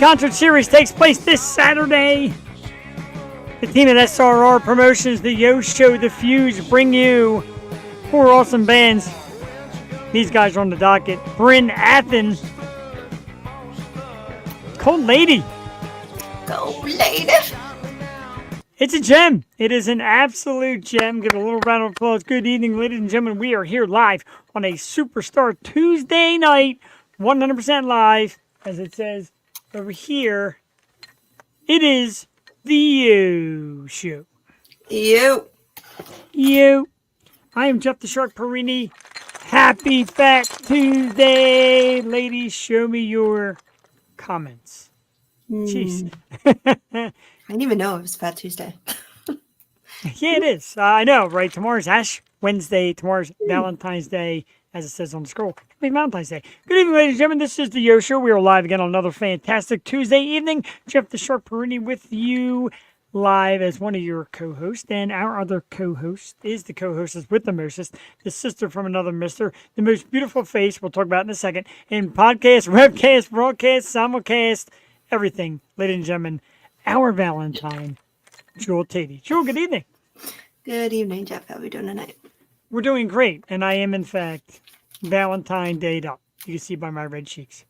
Concert Series takes place this Saturday. The team at SRR Promotions, the Yo Show, the Fuse bring you four awesome bands. These guys are on the docket. Bryn Athen, Cold Lady. Go lady. It's a gem. It is an absolute gem. Give it a little round of applause. Good evening, ladies and gentlemen. We are here live on a Superstar Tuesday night, 100% live, as it says over here. It is the Yo Show. You. I am Jeff the Shark Perini. Happy Fat Tuesday. Ladies, show me your comments. Jeez. I didn't even know it was Fat Tuesday. Yeah, it is. I know, right? Tomorrow's Ash Wednesday. Tomorrow's Valentine's Day, as it says on the scroll. Happy Valentine's Day. Good evening, ladies and gentlemen. This is the Yo Show. We are live again on another fantastic Tuesday evening. Jeff the Shark Perini with you live as one of your co-hosts. And our other co-host is the co-hostess with the mostest, the sister from another mister, the most beautiful face we'll talk about in a second, in podcast, webcast, broadcast, simulcast, everything, ladies and gentlemen, our Valentine, Jewel Tatey. Jewel, good evening. Good evening, Jeff. How are we doing tonight? We're doing great, and I am, in fact, Valentine Day'd up. You can see by my red cheeks.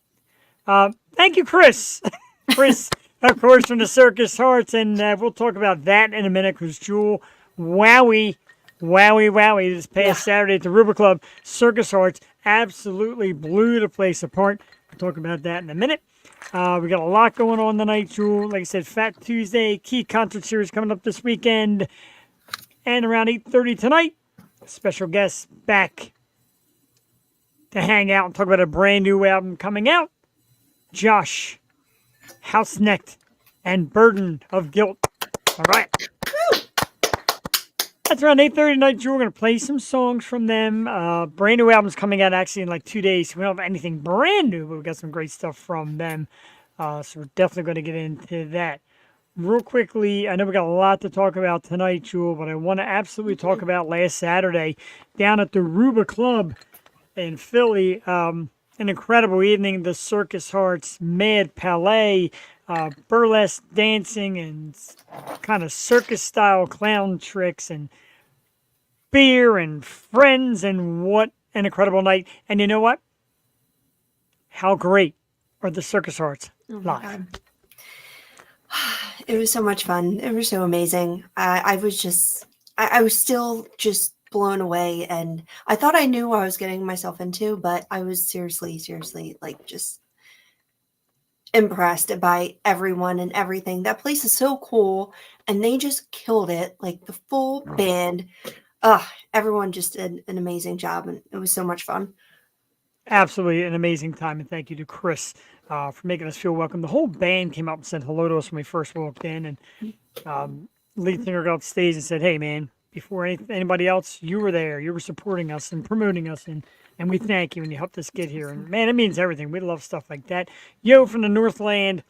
Thank you, Chris. Chris, of course, from the Circus Hearts, and we'll talk about that in a minute, because Jewel, wowie, this past Saturday at the River Club, Circus Hearts absolutely blew the place apart. We'll talk about that in a minute. We got a lot going on tonight, Jewel. Like I said, Fat Tuesday, key concert series coming up this weekend. And around 8:30 tonight, special guest back to hang out and talk about a brand new album coming out. Josh, Housenecked, and Burden of Guilt. All right. That's around 8:30 tonight, Jewel. We're going to play some songs from them. Brand new album's coming out actually in like 2 days. We don't have anything brand new, but we got some great stuff from them. So we're definitely going to get into that. Real quickly, I know we got a lot to talk about tonight, Jewel, but I want to absolutely talk about last Saturday down at the Ruba Club in Philly. An incredible evening. The Circus Hearts, Mad Palais, burlesque dancing and kind of circus-style clown tricks and beer and friends, and what an incredible night. And you know what? How great are the Circus Hearts live? It was so much fun. It was so amazing. I was still just blown away, and I thought I knew what I was getting myself into, but I was seriously, like, just impressed by everyone and everything. That place is so cool, and they just killed it. Like, the full band. Everyone just did an amazing job, and it was so much fun. Absolutely an amazing time, and thank you to Chris for making us feel welcome. The whole band came up and said hello to us when we first walked in, and lead singer got off stage and said, "Hey, man, before anybody else, you were there. You were supporting us and promoting us, and we thank you, and you helped us get here." And man, it means everything. We love stuff like that. Yo, from the Northland,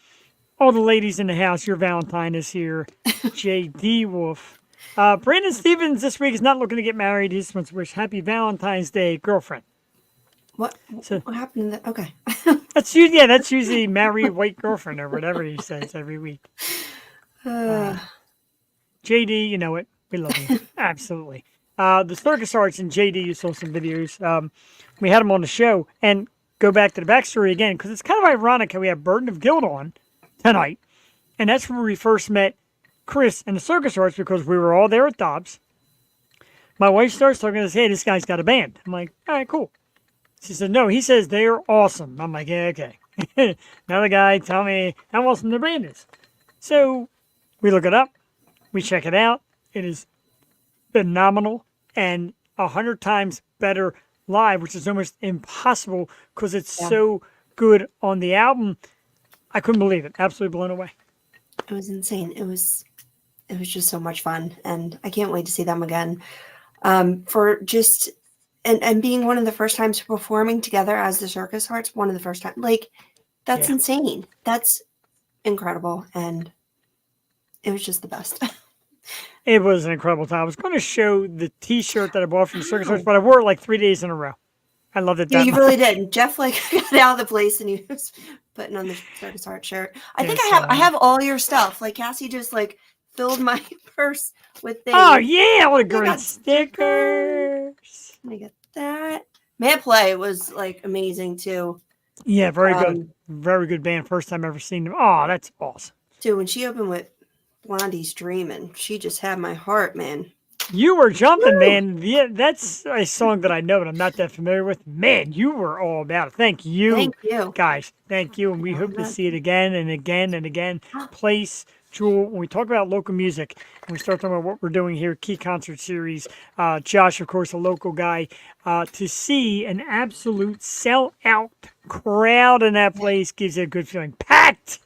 all the ladies in the house, your Valentine is here. J.D. Wolf. Brandon Stevens this week is not looking to get married. He just wants to wish happy Valentine's Day, girlfriend. What happened to that? Okay. That's usually married white girlfriend or whatever he says every week. JD, you know it. We love you. Absolutely. The Circus Arts and JD, you saw some videos. We had them on the show, and go back to the backstory again, because it's kind of ironic how we have Burden of Guilt on tonight. And that's where we first met Chris and the Circus Arts, because we were all there at Dobbs. My wife starts talking to us, "Hey, this guy's got a band." I'm like, "All right, cool." She said, "No, he says they're awesome." I'm like, "Yeah, okay." Another guy tell me how awesome the band is. So we look it up. We check it out. It is phenomenal and 100 times better live, which is almost impossible because it's so good on the album. I couldn't believe it. Absolutely blown away. It was insane. It was just so much fun, and I can't wait to see them again. For just and being one of the first times performing together as the Circus Hearts, one of the first times, like, that's insane. That's incredible, and it was just the best. It was an incredible time. I was going to show the T-shirt that I bought from the Circus Hearts, but I wore it like 3 days in a row. I loved it Yeah, that you much. really did. Jeff like got out of the place and he was putting on the circus art shirt. I think Yes, I have all your stuff. Like Cassie just like filled my purse with oh things. yeah, what a I great got stickers. stickers. I got that. Man Play was like amazing too. Yeah, very good. Um, Very good band. First time ever seen them. Oh, that's awesome. too when she opened with Blondie's Dreamin', she just had my heart, man. You were jumping, Woo! man. Yeah, that's a song that I know, but I'm not that familiar with. Man, you were all about it. Thank you, Thank you. guys. Thank you, and we hope to see it again and again and again. Place, Jewel. When we talk about local music, and we start talking about what we're doing here, Key Concert Series. Josh, of course, a local guy. To see an absolute sell-out crowd in that place gives you a good feeling. Packed.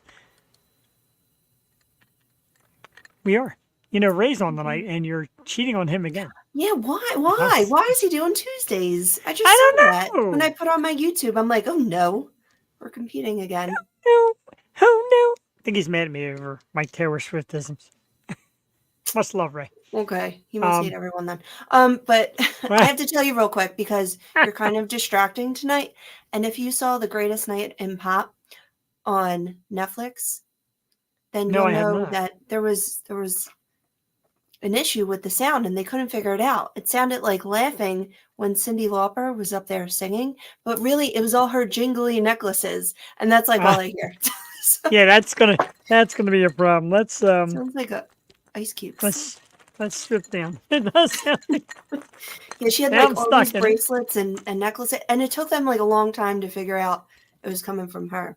We are. You know, Ray's on tonight, and you're cheating on him again. Yeah, why? Why? Us. Why is he doing Tuesdays? I just I saw that don't when know. I put on my YouTube. I'm like, oh no, we're competing again. No. Oh no. I think he's mad at me over my Taylor Swiftisms. Must love Ray. Okay, he must hate Um, everyone then. But I have to tell you real quick because you're kind of distracting tonight. And if you saw The Greatest Night in Pop on Netflix, then no, you'll I have know not. that there was an issue with the sound and they couldn't figure it out. It sounded like laughing when Cyndi Lauper was up there singing, but really it was all her jingly necklaces, and that's like all I hear. So, Yeah, that's gonna be a problem. sounds like a ice cubes. Let's strip down. It does sound like Yeah, she had now like I'm all these stuck in it. bracelets and necklaces, and it took them like a long time to figure out it was coming from her,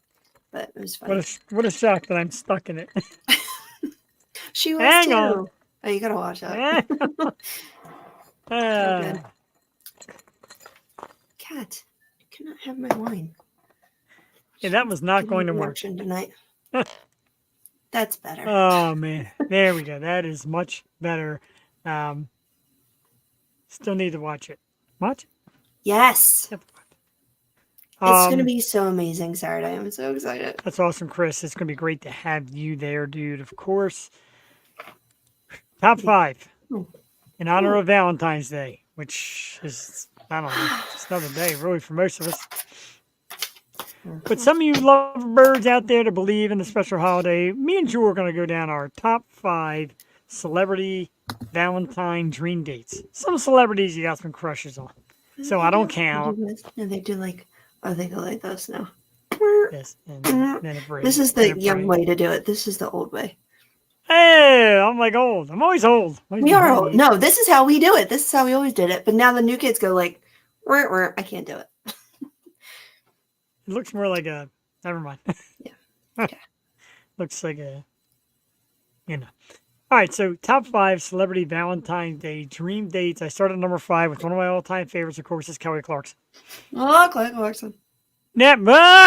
but it was funny. What a shock that I'm stuck in it. She was Hang on. too. Oh, you gotta watch that. So good. Ah, Cat, you cannot have my wine. yeah, that was not Give me going to an work. action tonight. That's better. Oh man, there we go. That is much better. Um, Still need to watch it. Watch it. Yes. Yep. It's going to be so amazing Saturday. I'm so excited. That's awesome, Chris. It's going to be great to have you there, dude. Of course. Top 5 in honor of Valentine's Day, which is, I don't know, just another day, really, for most of us. But some of you lovebirds out there to believe in the special holiday, me and Jewel are going to go down our top 5 celebrity Valentine dream dates. Some celebrities you got some crushes on. So I don't count. No, they do like, oh, they go like this now. This, and then a break. This is the young way to do it. This is the old way. Hey, I'm like old. I'm always old. We are old. No, this is how we do it. This is how we always did it. But now the new kids go like, I can't do it. It looks more like a. Never mind. Yeah. Okay. Looks like a. You know. All right. So top 5 celebrity Valentine's Day dream dates. I started number 5 with one of my all-time favorites. Of course, is Kelly Clarkson. Oh, Clay Clarkson. Now,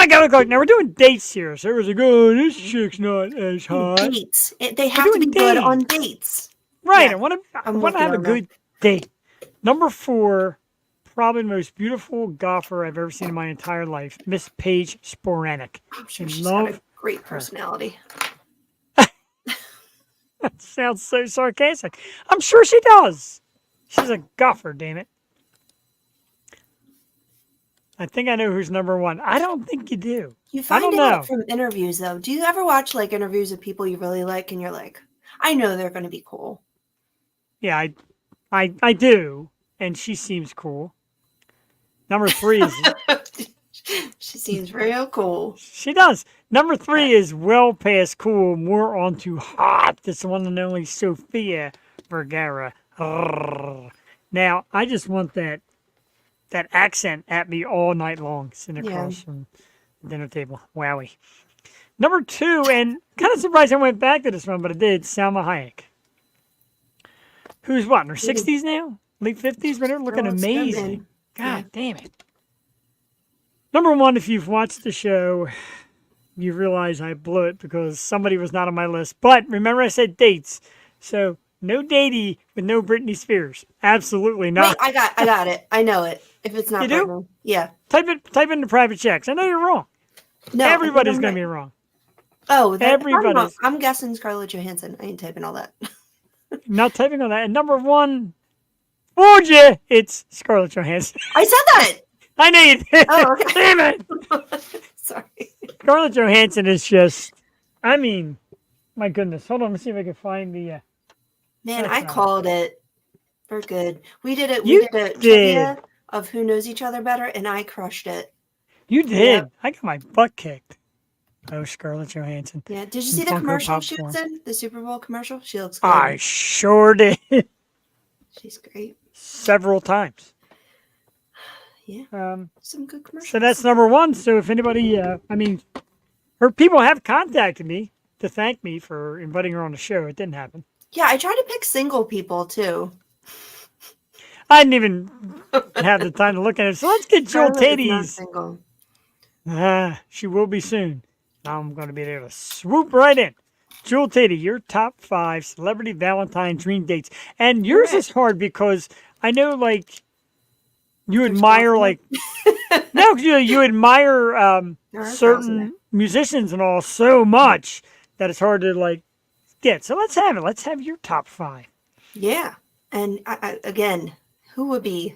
Kelly Clarkson. Now we're doing dates here. So everyone's like, "Oh, this chick's not as hot." Dates. They have to be good on dates. Right. Yeah, I want I'm to have a working on good date. Number 4. Probably the most beautiful golfer I've ever seen in my entire life, Miss Paige Sporanic. I'm sure I she's love got a great personality. That sounds so sarcastic. I'm sure she does. She's a golfer, damn it. I think I know who's number 1. I don't think you do. You I find don't out know. from interviews, though. Do you ever watch like interviews of people you really like, and you're like, I know they're going to be cool. Yeah, I do, and she seems cool. Number 3 is She seems real cool. she does. Number 3 is well past cool, more onto hot. That's the one and only Sofia Vergara. Arrgh. Now, I just want that accent at me all night long, sitting across from the dinner table. Wowie. Number 2, and kind of surprised I went back to this one, but I did. Salma Hayek, who's what in her 60s now, late 50s, but they're looking amazing. God damn it. Number 1, if you've watched the show, you realize I blew it because somebody was not on my list. But remember I said dates. So no datey with no Britney Spears. Absolutely not. Wait, I got it. I know it. If it's not You do? Britney. Yeah. Type in the private checks. I know you're wrong. No, Everybody's going to be wrong. Oh, Everybody's. I'm guessing Scarlett Johansson. I ain't typing all that. Not typing on that. And number 1, told you, it's Scarlett Johansson. I said that. I know you did. Oh, okay. Damn it. Sorry. Scarlett Johansson is just, I mean, my goodness. Hold on, let's see if I can find the. Man, That's I not it. called it. We're good. We did it. We You did a did. trivia of who knows each other better, and I crushed it. You Yep. did. I got my butt kicked. Oh, Scarlett Johansson. Yeah. Did you And see the Funko commercial she was Popcorn. in? The Super Bowl commercial? She looks good. I sure did. She's great. Several times. Yeah. Some good commercials. So that's number one. So if anybody, her people have contacted me to thank me for inviting her on the show. It didn't happen. Yeah, I try to pick single people too. I didn't even have the time to look at it. So let's get Jewel Charlotte is not Tady's. single. She will be soon. I'm going to be able to swoop right in. Jewel Tady, your top 5 celebrity Valentine dream dates. And yours is hard because I know, like, you admire, like, no, you admire certain musicians and all so much that it's hard to, like, get. So let's have it. Let's have your top 5. Yeah. And again, who would be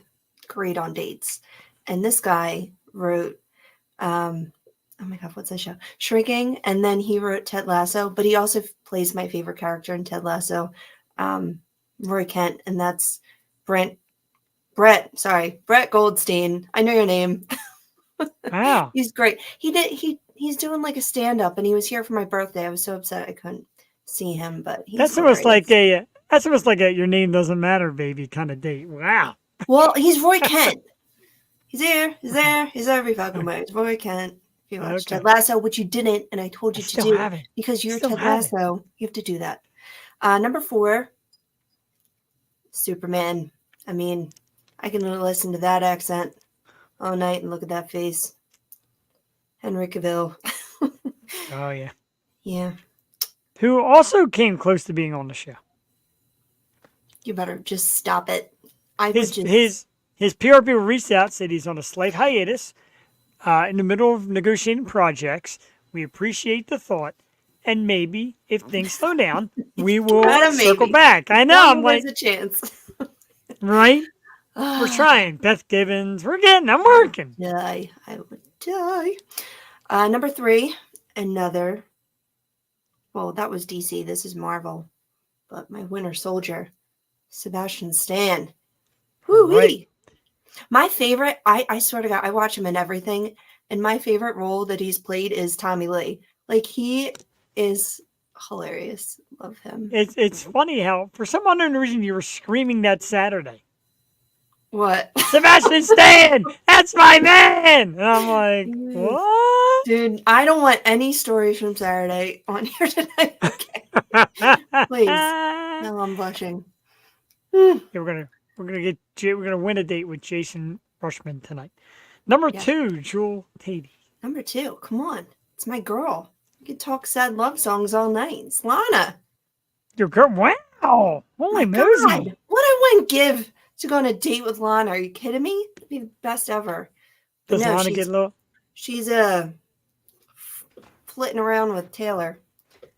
great on dates? And this guy wrote, oh my God, what's that show? Shrinking. And then he wrote Ted Lasso, but he also plays my favorite character in Ted Lasso, Roy Kent. And that's Brett Goldstein. I know your name. Wow. He's great. He's doing like a stand-up, and he was here for my birthday. I was so upset I couldn't see him, but he's That's almost like a your name doesn't matter, baby kind of date. Wow. Well, he's Roy Kent. He's here. He's there. He's every fucking way. It's Roy Kent. If you watched Ted Lasso, which you didn't, and I told you to do because you're Ted Lasso, you have to do that. Number 4, Superman. I mean, I can listen to that accent all night and look at that face. Henry Cavill. Oh yeah. Yeah. Who also came close to being on the show. You better just stop it. His PR people reached out, said he's on a slight hiatus in the middle of negotiating projects. We appreciate the thought, and maybe if things slow down, we will circle back. I know. I'm like, there's a chance, right? We're trying. Beth Gibbons. I'm working. I would die. Number 3, another. Well, that was DC. This is Marvel. But my Winter Soldier, Sebastian Stan. Woo-wee. Right. My favorite, I swear to God, I watch him in everything. And my favorite role that he's played is Tommy Lee. Like, he is hilarious. Love him. It's funny how, for some unknown reason, you were screaming that Saturday. What? Sebastian Stan! That's my man! And I'm like, what? Dude, I don't want any stories from Saturday on here tonight. Okay. Please. Now I'm blushing. Yeah, we're gonna win a date with Jason Rushman tonight. Number 2, Jewel Tady. Number 2, come on. It's my girl. We can talk sad love songs all night. It's Lana. Your girl? Wow! Holy moly! God. What I wouldn't give to go on a date with Lana. Are you kidding me? It'd be the best ever. But Does Lana get low? She's flitting around with Taylor.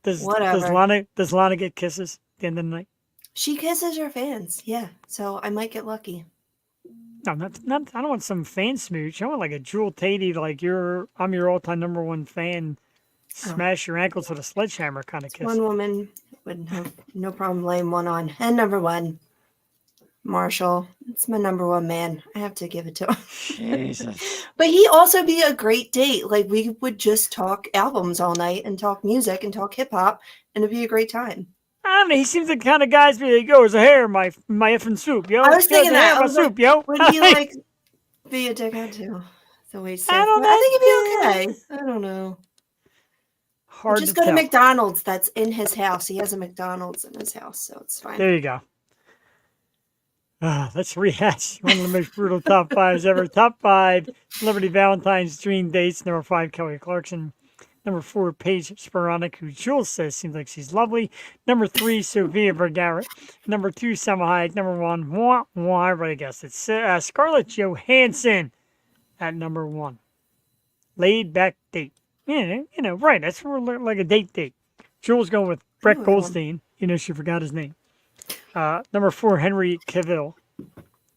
Does Lana get kisses at the end of the night? She kisses her fans, yeah. So I might get lucky. No, not. I don't want some fan smooch. I want like a Jewel Tady, like I'm your all-time number 1 fan. Smash your ankles with a sledgehammer kind of kiss. One woman would have no problem laying one on. And number 1, Marshall. It's my number 1 man. I have to give it to him. Jesus. But he'd also be a great date. Like, we would just talk albums all night and talk music and talk hip-hop, and it'd be a great time. I don't know. He seems the kind of guy to be like, yo, it's a hair, my effing soup, yo. I was thinking that. My soup, yo. Would he, like, be a dickhead too? The way I think he'd be okay. I don't know. Hard just to go tell. to McDonald's that's in his house. He has a McDonald's in his house, so it's fine. There you go. Let's rehash one of the most brutal top 5s ever. Top 5 Celebrity Valentine's dream dates. Number 5, Kelly Clarkson. Number 4, Paige Spironic, who Jules says seems like she's lovely. Number 3, Sofia Vergara. Number 2, Selma Hayek. Number 1, everybody guessed it. Scarlett Johansson at number 1. Laid back date. Yeah, right. That's like a date. Jules going with Brett Goldstein. She forgot his name. Number 4, Henry Cavill.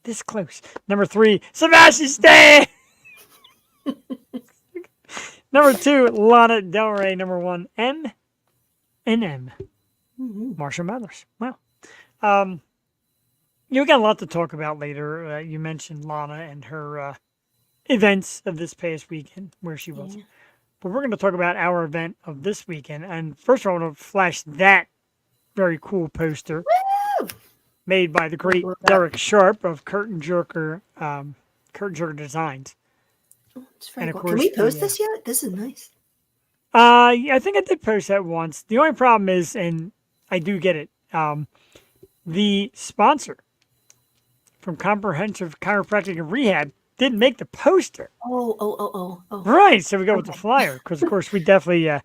This close. Number 3, Sebastian Stan. Number 2, Lana Del Rey. Number 1, M and M. Mhm. Marshall Mathers. Wow. We got a lot to talk about later. You mentioned Lana and her events of this past weekend, where she was. Yeah. But we're going to talk about our event of this weekend. And first of all, I want to flash that very cool poster Woo! made by the great Love that. Derek Sharp of Curtain Jerker Designs. Oh, it's very And of cool. Can course, we post this yet? This is nice. yeah, I think I did post that once. The only problem is, and I do get it, the sponsor from Comprehensive Chiropractic and Rehab didn't make the poster. Oh. Right, so we go with the Okay. flyer because, of course, we definitely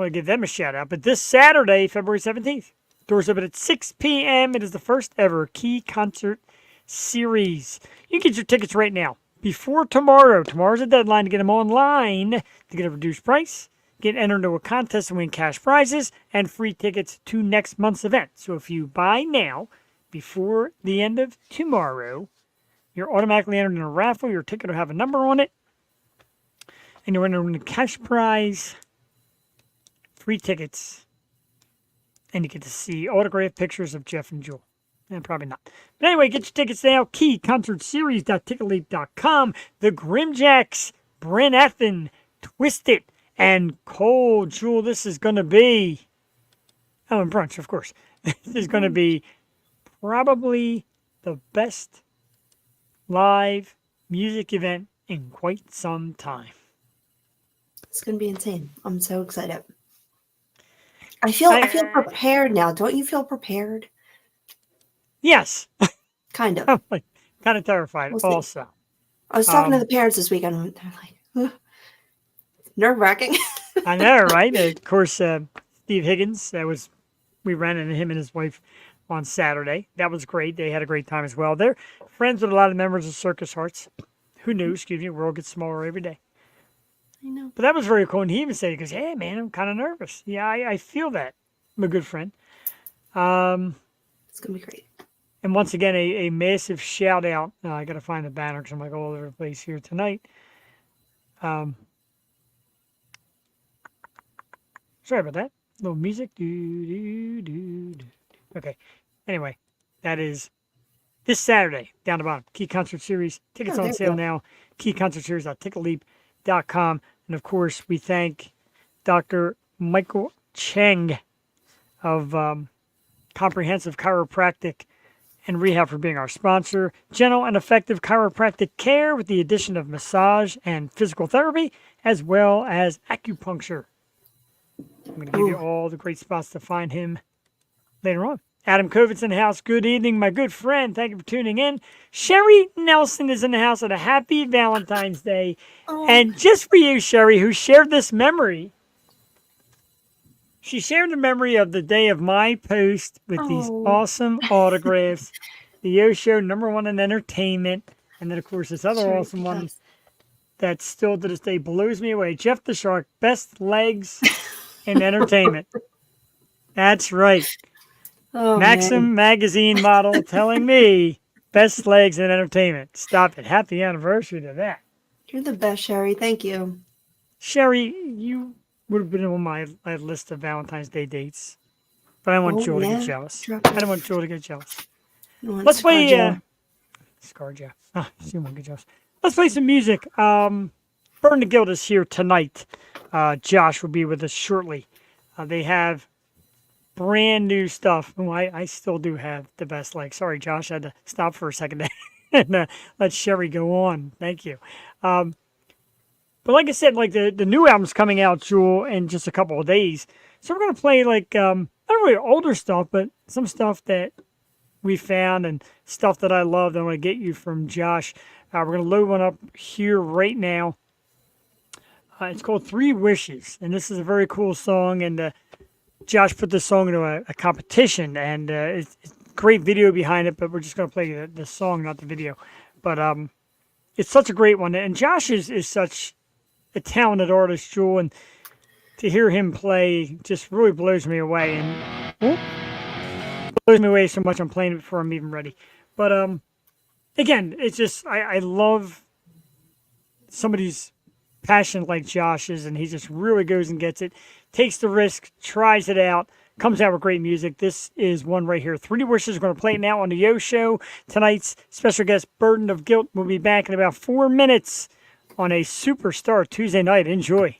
give them a shout out. But this Saturday, February 17th, doors open at 6 p.m. It is the first ever Key Concert Series. You can get your tickets right now before tomorrow. Tomorrow's the deadline to get them online to get a reduced price, get entered into a contest and win cash prizes, and free tickets to next month's event. So if you buy now, before the end of tomorrow, you're automatically entered in a raffle. Your ticket will have a number on it, and you're entered in a cash prize, free tickets, and you get to see autographed pictures of Jeff and Jewel. And probably not. But anyway, get your tickets now. KeyConcertSeries.ticketleap.com. The Grimjacks, Brent Ethan, Twisted, and Cole. Jewel, this is going to be... Oh, and Brunch, of course. This is going to be probably the best live music event in quite some time. It's gonna be insane. I'm so excited. I feel prepared now. Don't you feel prepared? Yes. Kind of. I'm like, kind of terrified We'll see. also. I was talking to the parents this weekend. And they're like, nerve wracking. I know, right? Of course, Steve Higgins, we ran into him and his wife on Saturday. That was great. They had a great time as well. They're friends with a lot of members of Circus Hearts. Who knew? Excuse me. World gets smaller every day. I know. But that was very cool. And he even said, he goes, hey, man, I'm kind of nervous. Yeah, I feel that. I'm a good friend. It's gonna be great. And once again, a massive shout out. I got to find the banner because I'm like all over the place here tonight. Sorry about that. Little music. Okay. Anyway, that is this Saturday down the bottom. Key Concert Series. Tickets Oh, on there you sale go. now. KeyConcertSeries.ticketleap.com. And of course, we thank Dr. Michael Cheng of Comprehensive Chiropractic and Rehab for being our sponsor. Gentle and effective chiropractic care with the addition of massage and physical therapy, as well as acupuncture. I'm going to give you all the great spots to find him later on. Adam Kovitz in the house. Good evening, my good friend. Thank you for tuning in. Sherry Nelson is in the house at a happy Valentine's Day. Oh. And just for you, Sherry, who shared this memory, she shared the memory of the day of my post with these awesome autographs. The Yo Show, #1 in entertainment. And then, of course, this other awesome one that still to this day blows me away. Jeff the Shark, best legs in entertainment. That's right. Oh, Maxim magazine model telling me best legs in entertainment. Stop it. Happy anniversary to that. You're the best, Sherry. Thank you. Sherry, you would have been on my list of Valentine's Day dates. But I want Jewel to get jealous. I don't want Jewel to get jealous. Let's play ScarJo. She won't get jealous. Let's play some music. Burn the Guild is here tonight. Josh will be with us shortly. They have brand new stuff. Oh, I still do have the best legs. Sorry, Josh. I had to stop for a second there and let Sherry go on. Thank you. But like I said, like the new album's coming out, Jewel, in just a couple of days. So we're going to play like, not really older stuff, but some stuff that we found and stuff that I love that I want to get you from Josh. We're going to load one up here right now. It's called 3 Wishes, and this is a very cool song, and Josh put this song into a competition, and it's a great video behind it, but we're just going to play the song, not the video. But it's such a great one, and Josh is such a talented artist, Jewel, and to hear him play just really blows me away, and blows me away so much I'm playing it before I'm even ready. But again, it's just I love somebody's passionate like Josh is, and he just really goes and gets it, takes the risk, tries it out, comes out with great music. This is one right here. Three Wishes. We're going to play it now on the Yo Show. Tonight's special guest, Burden of Guilt, will be back in about 4 minutes on a Superstar Tuesday night. Enjoy.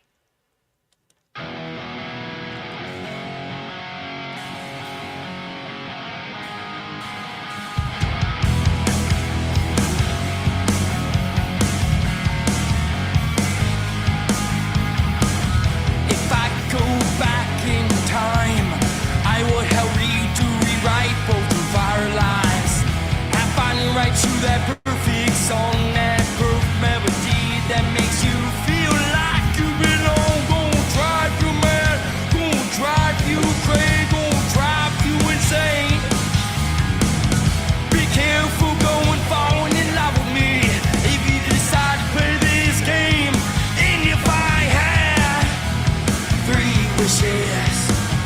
That perfect song, that perfect melody that makes you feel like you belong. Gonna drive you mad, gonna drive you crazy, gonna drive you insane. Be careful going falling in love with me if you decide to play this game. And if I had 3 wishes,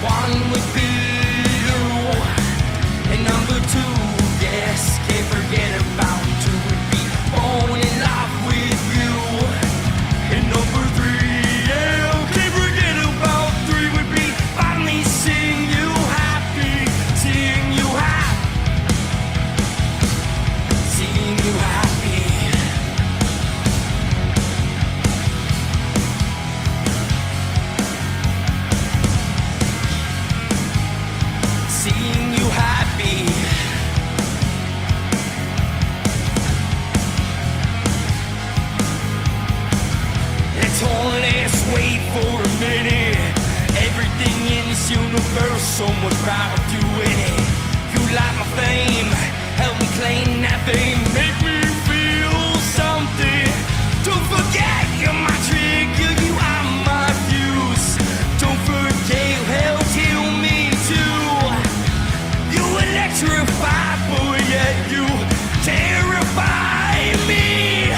one would be you, and number 2, yes, can't forget about 2 would be born in love with you. And number 3, yeah, can't forget about 3 would be finally seeing you happy, seeing you happy, seeing you happy. Seeing you happy. Let's wait for a minute. Everything in this universe, so much power to it. You like my fame, help me claim that fame. Make me feel something. Don't forget you're my trigger, you are my fuse. Don't forget you help heal me too. You electrify, boy, yet you terrify me.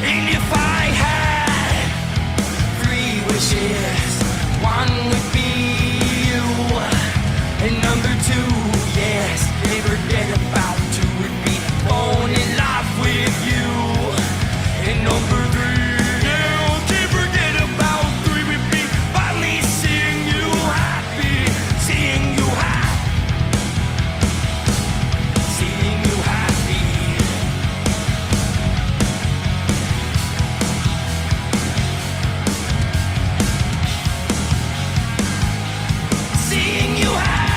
And if I had 3 wishes, one would be you, and number 2, yes, can't forget about 2 would be born in love with you, and number 3, yeah, can't forget about 3 would be finally seeing you happy, seeing you happy, seeing you happy. Seeing you happy.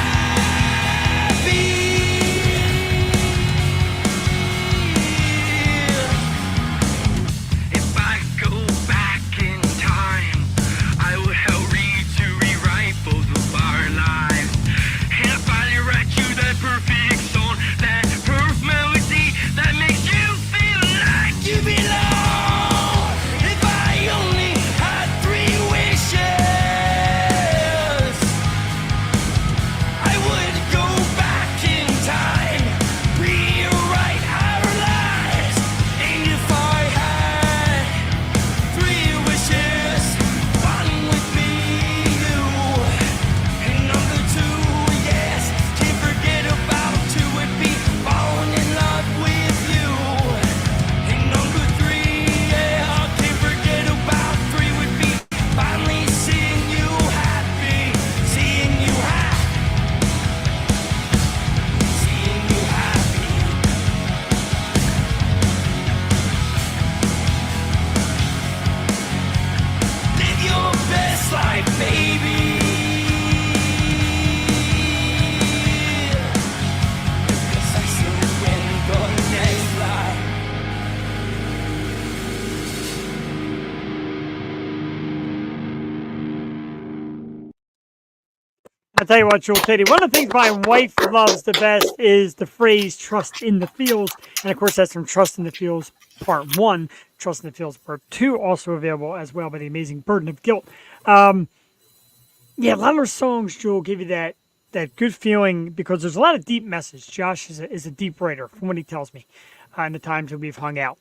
If I go back in time, I would hurry to rewrite both of our lives. And I finally write you that perfect song, that perfect melody that makes you feel like you belong. If I only had 3 wishes, I would go back in time, rewrite our lives. And if I had 3 wishes, one would be you, and number 2, yes, can't forget about 2 would be falling in love with you, and number 3, yeah, can't forget about 3 would be finally seeing you happy, seeing you happy, seeing you happy. Live your best life, baby. 'Cause I still win the next life. I'll tell you what, Joel Teddy, one of the things my wife loves the best is the phrase trust in the fields. And of course, that's from Trust in the Fields Part 1, Trust in the Fields Part 2, also available as well by the amazing Burden of Guilt. Yeah, a lot of those songs, Joel, give you that good feeling because there's a lot of deep message. Josh is a deep writer, from what he tells me, in the times that we've hung out.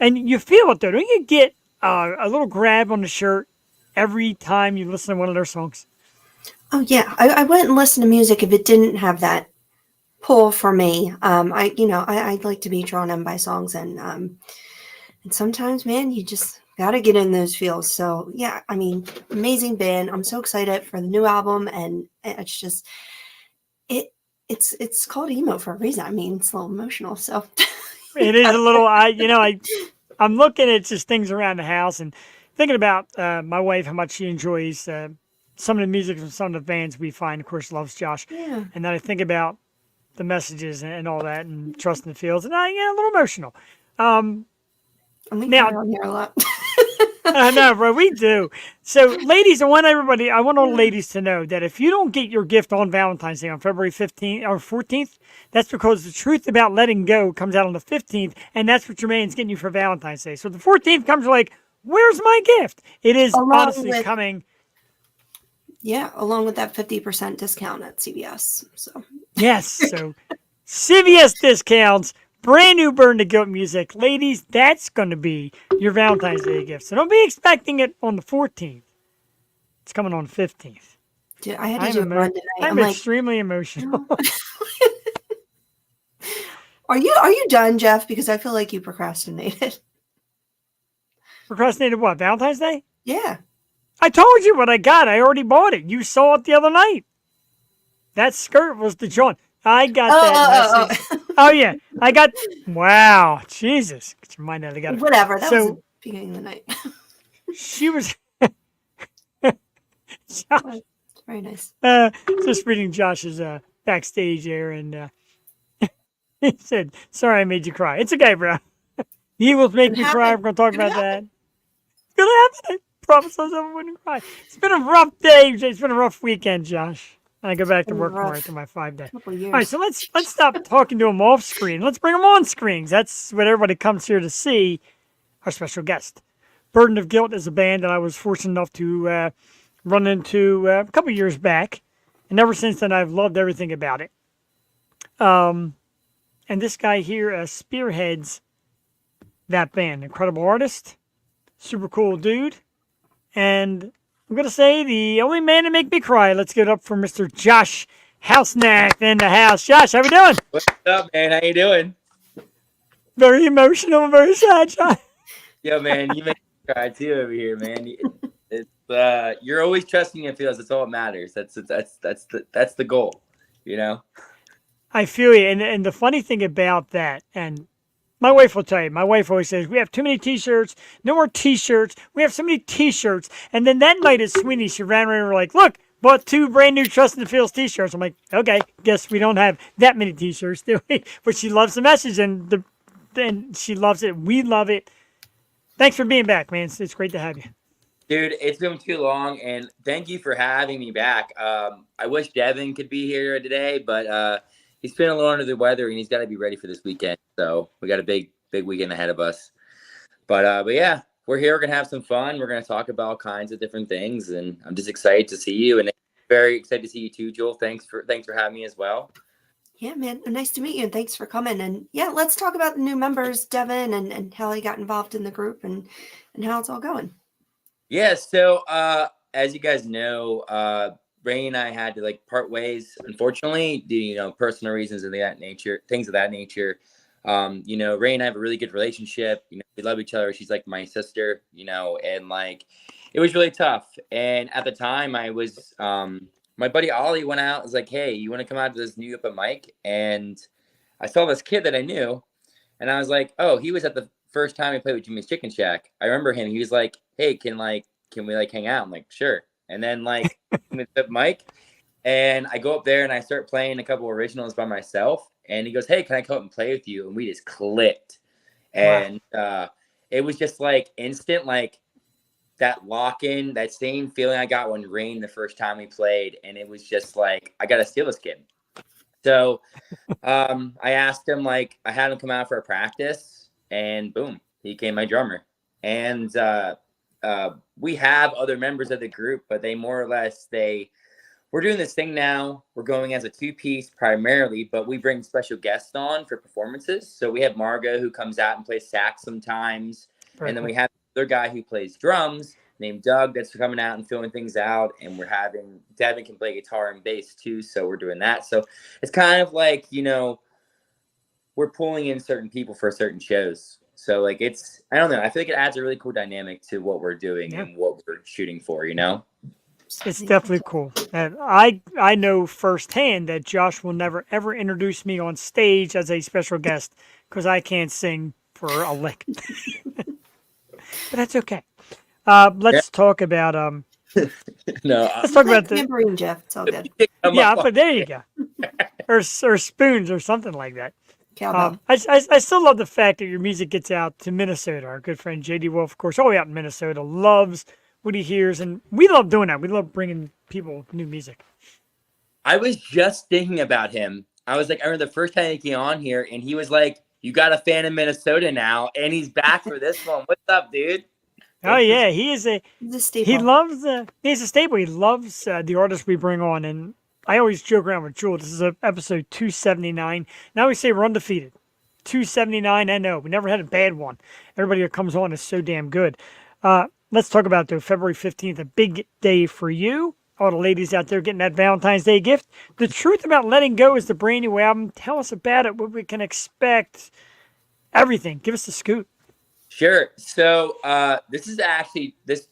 And you feel it, though. Don't you get a little grab on the shirt every time you listen to one of their songs? Oh yeah, I wouldn't listen to music if it didn't have that pull for me. I like to be drawn in by songs, and And sometimes, man, you just got to get in those feels. So, yeah, I mean, amazing band. I'm so excited for the new album. And it's just, it's called emo for a reason. I mean, it's a little emotional. So, It is a little. I'm looking at just things around the house and thinking about my wife, how much she enjoys some of the music from some of the bands we find. Of course, loves Josh, yeah. and then I think about the messages and all that, and trust in the fields, and I get a little emotional. Um, And we cry now, on here a lot. I know, bro, we do. So, ladies, I want all the ladies to know that if you don't get your gift on Valentine's Day on February 15th or 14th, that's because the truth about letting go comes out on the 15th, and that's what your man's getting you for Valentine's Day. So the 14th comes like, where's my gift? It is Along honestly with- coming. Yeah, along with that 50% discount at CVS. So, Yes, so CVS discounts, brand new Burn the Goat music. Ladies, that's going to be your Valentine's Day gift. So don't be expecting it on the 14th. It's coming on the 15th. dude, I had to do a run tonight. I'm like, extremely emotional. are you done, Jeff? Because I feel like you procrastinated. Procrastinated what? Valentine's Day? Yeah. I told you what I got. I already bought it. You saw it the other night. That skirt was the joint. I got that message. Oh, yeah. I got. Wow. Jesus. Get your mind out. I got it. Whatever. That was So the beginning of the night. she was. Well, very nice. Just reading Josh's backstage there, and he said, "Sorry, I made you cry. It's okay, bro. The Eagles make me cry. We're gonna talk about that. It's gonna happen. I promise I wouldn't cry. It's been a rough day. It's been a rough weekend, Josh. And I go back to work tomorrow after my 5-day. Couple years. All right, so let's stop talking to them off screen. Let's bring them on screens. That's what everybody comes here to see. Our special guest, Burden of Guilt, is a band that I was fortunate enough to run into a couple years back, and ever since then I've loved everything about it. And this guy here spearheads that band. Incredible artist, super cool dude, and I'm gonna say the only man to make me cry. Let's get up for Mr. Josh Hausnacht in the house. Josh, how we doing? What's up, man? How you doing? Very emotional, very sad, Josh. Yo, man, you make me cry too over here, man. It's you're always trusting your feels. That's all that matters. That's the goal, you know. I feel you, and the funny thing about that, and my wife will tell you, my wife always says, we have too many T-shirts, no more T-shirts, we have so many T-shirts. And then that night at Sweeney, she ran around and were like, look, bought 2 brand new Trust in the Fields T-shirts. I'm like, okay, guess we don't have that many T-shirts, do we? But she loves the message, and she loves it. We love it. Thanks for being back, man. It's great to have you. Dude, it's been too long, and thank you for having me back. I wish Devin could be here today, but he's been a little under the weather, and he's got to be ready for this weekend. So we got a big weekend ahead of us. But yeah, we're here. We're gonna have some fun. We're gonna talk about all kinds of different things, and I'm just excited to see you, and very excited to see you too, Joel. Thanks for having me as well. Yeah, man. Nice to meet you, and thanks for coming. And yeah, let's talk about the new members, Devin, and how he got involved in the group and how it's all going. Yeah, so as you guys know, Ray and I had to part ways, unfortunately, due to personal reasons of that nature, things of that nature. Ray and I have a really good relationship. We love each other. She's like my sister, and it was really tough. And at the time, I was my buddy Ollie went out. Was like, hey, you want to come out to this new open mic? And I saw this kid that I knew, and I was like, oh, he was at the first time I played with Jimmy's Chicken Shack. I remember him. He was like, hey, can we hang out? I'm like, sure. And then the mic, and I go up there and I start playing a couple originals by myself. And he goes, hey, can I come up and play with you? And we just clicked. And it was just instant, that lock in, that same feeling I got when Rain the first time we played. And it was just I got to steal this kid. So I asked him, I had him come out for a practice, and boom, he became my drummer. And we have other members of the group, but they more or less, we're doing this thing now. We're going as a 2-piece primarily, but we bring special guests on for performances. So we have Margot, who comes out and plays sax sometimes. And then we have another guy who plays drums named Doug that's coming out and filling things out. And we're having Devin can play guitar and bass too. So we're doing that. So it's kind of we're pulling in certain people for certain shows. So like I don't know. I feel like it adds a really cool dynamic to what we're doing Yeah. and what we're shooting for, you know? It's definitely cool. And I know firsthand that Josh will never ever introduce me on stage as a special guest because I can't sing for a lick. But that's okay. Yeah. Let's talk about No, let's You talk play about the tambourine, Jeff. It's all good. I'm yeah. up. But there you go. Or spoons or something like that. Cowbell. I still love the fact that your music gets out to Minnesota. Our good friend JD Wolf, of course, all the way out in Minnesota, loves what he hears, and we love doing that. We love bringing people new music. I was just thinking about him. I was like, I remember the first time he came on here, and he was like, "You got a fan in Minnesota now, and he's back for this one. What's up, dude?" Oh yeah, he is He's a he staple. loves he's a staple. He loves the artists we bring on, and I always joke around with Jewel. This is episode 279. Now we say we're undefeated. 279 NO. We never had a bad one. Everybody that comes on is so damn good. Let's talk about though February 15th, a big day for you. All the ladies out there getting that Valentine's Day gift. The Truth About Letting Go is the brand new album. Tell us about it, what we can expect, everything. Give us the scoop. Sure. So this is actually this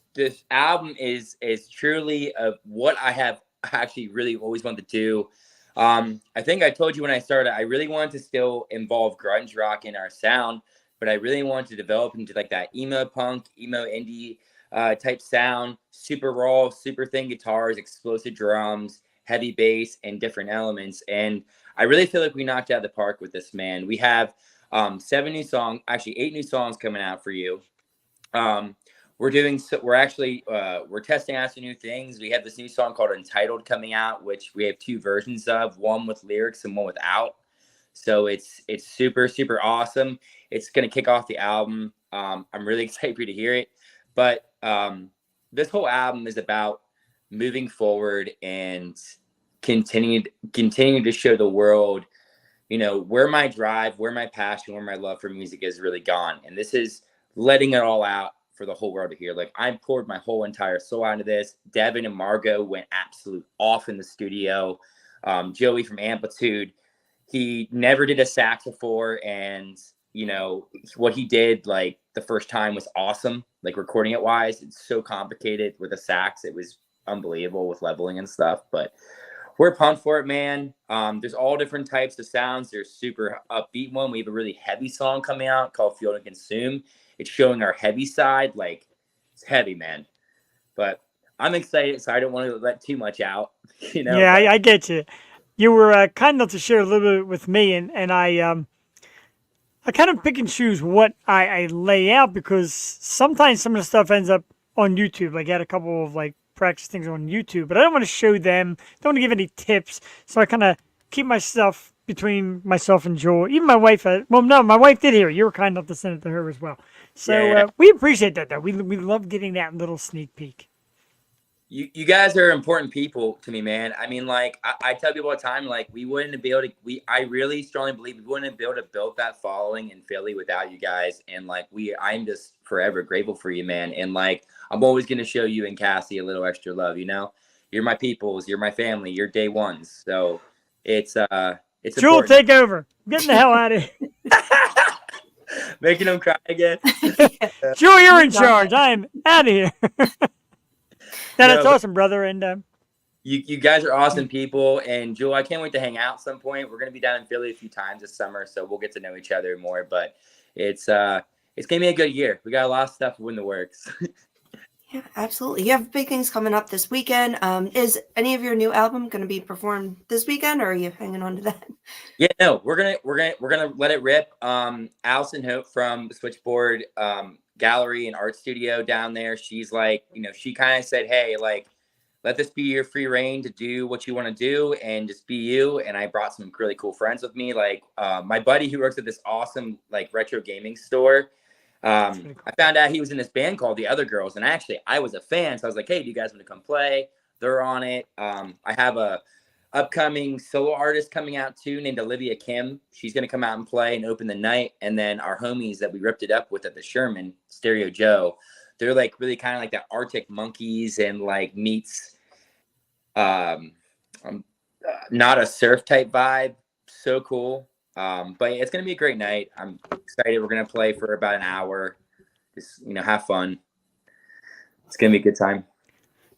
album is truly what I have actually really always wanted to do. I think I told you when I started, I really wanted to still involve grunge rock in our sound, but I really wanted to develop into like that emo punk, emo indie type sound, super raw, super thin guitars, explosive drums, heavy bass, and different elements. And I really feel like we knocked it out of the park with this, man. We have 8 new songs coming out for you. We're testing out some new things. We have this new song called Entitled coming out, which we have 2 versions of, one with lyrics and one without. So it's super, super awesome. It's going to kick off the album. I'm really excited for you to hear it. But this whole album is about moving forward and continuing to show the world, where my drive, where my passion, where my love for music is really gone. And this is letting it all out for the whole world to hear. Like, I poured my whole entire soul into this. Devin and Margot went absolute off in the studio. Joey from Amplitude, he never did a sax before. And, what he did, like, the first time was awesome. Like, recording it wise, it's so complicated with a sax. It was unbelievable with leveling and stuff. But we're pumped for it, man. There's all different types of sounds. There's super upbeat one. We have a really heavy song coming out called Feel and Consume. It's showing our heavy side. Like, it's heavy, man. But I'm excited, so I don't want to let too much out. Yeah, I get you. You were kind enough to share a little bit with me, and I kind of pick and choose what I lay out because sometimes some of the stuff ends up on YouTube. Like I had a couple of like practice things on YouTube, but I don't want to show them. Don't want to give any tips, so I kind of keep my stuff between myself and Joel. Even my wife. Well, no, my wife did hear it. You were kind enough to send it to her as well. So Yeah. we appreciate that, though. We love getting that little sneak peek. You guys are important people to me, man. I mean, like, I tell people all the time, like, we wouldn't be able to, I really strongly believe we wouldn't be able to build that following in Philly without you guys. And like, I'm just forever grateful for you, man. And like, I'm always going to show you and Cassie a little extra love, you're my peoples, you're my family, you're day ones. So it's Joel, important. take over. I'm getting the hell out of here. Making them cry again. Joel, you're in charge. I'm out of here. That's No, awesome, brother. And you guys are awesome people. And Jewel, I can't wait to hang out at some point. We're going to be down in Philly a few times this summer, so we'll get to know each other more. But it's going to be a good year. We got a lot of stuff in the works. Yeah, absolutely. You have big things coming up this weekend. Is any of your new album going to be performed this weekend, or are you hanging on to that? Yeah, no, we're gonna let it rip. Allison Hope from Switchboard Gallery and Art Studio down there. She's like, she kind of said, hey, like, let this be your free reign to do what you want to do and just be you. And I brought some really cool friends with me, like my buddy who works at this awesome like retro gaming store. I found out he was in this band called The Other Girls, and I was a fan, so I was like, hey, do you guys want to come play? They're on it. I have a upcoming solo artist coming out too named Olivia Kim. She's going to come out and play and open the night. And then our homies that we ripped it up with at the Sherman, Stereo Joe, they're like really kind of like that Arctic Monkeys and like meets not a surf type vibe. So cool. But it's gonna be a great night. I'm excited. We're gonna play for about an hour. Just have fun. It's gonna be a good time.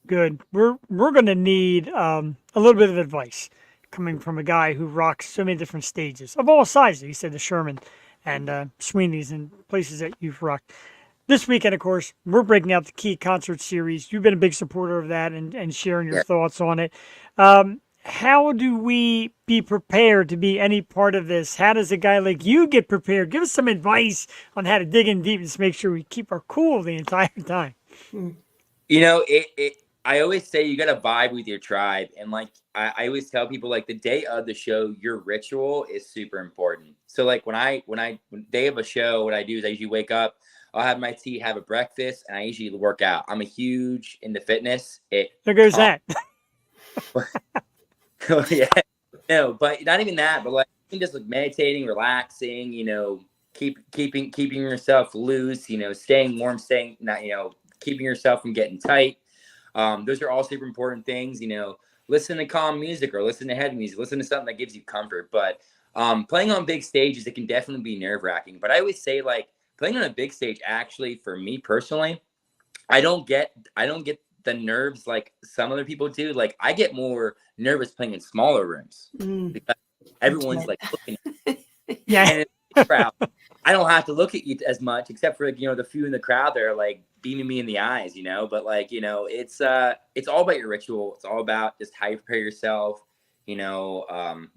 Good. We're going to need a little bit of advice coming from a guy who rocks so many different stages of all sizes. He said the Sherman and Sweeney's and places that you've rocked. This weekend, of course, we're breaking out the Key Concert Series. You've been a big supporter of that and sharing your Yeah. thoughts on it. How do we be prepared to be any part of this? How does a guy like you get prepared? Give us some advice on how to dig in deep and just make sure we keep our cool the entire time. I always say you gotta vibe with your tribe, and like I always tell people, like the day of the show, your ritual is super important. So like when day of a show, what I do is I usually wake up, I'll have my tea, have a breakfast, and I usually work out. I'm a huge into fitness. There goes that. Yeah, no, but not even that, but like even just like meditating, relaxing, keeping yourself loose, staying warm, staying not, keeping yourself from getting tight. Those are all super important things. Listen to calm music or listen to heavy music, listen to something that gives you comfort. But playing on big stages, it can definitely be nerve-wracking. But I always say, like, playing on a big stage, actually, for me personally, I don't get the nerves like some other people do. Like, I get more nervous playing in smaller rooms because everyone's like looking at me. Yeah. And it's a crowd. I don't have to look at you as much, except for the few in the crowd that are like beaming me in the eyes, But like, it's all about your ritual. It's all about just how you prepare yourself. I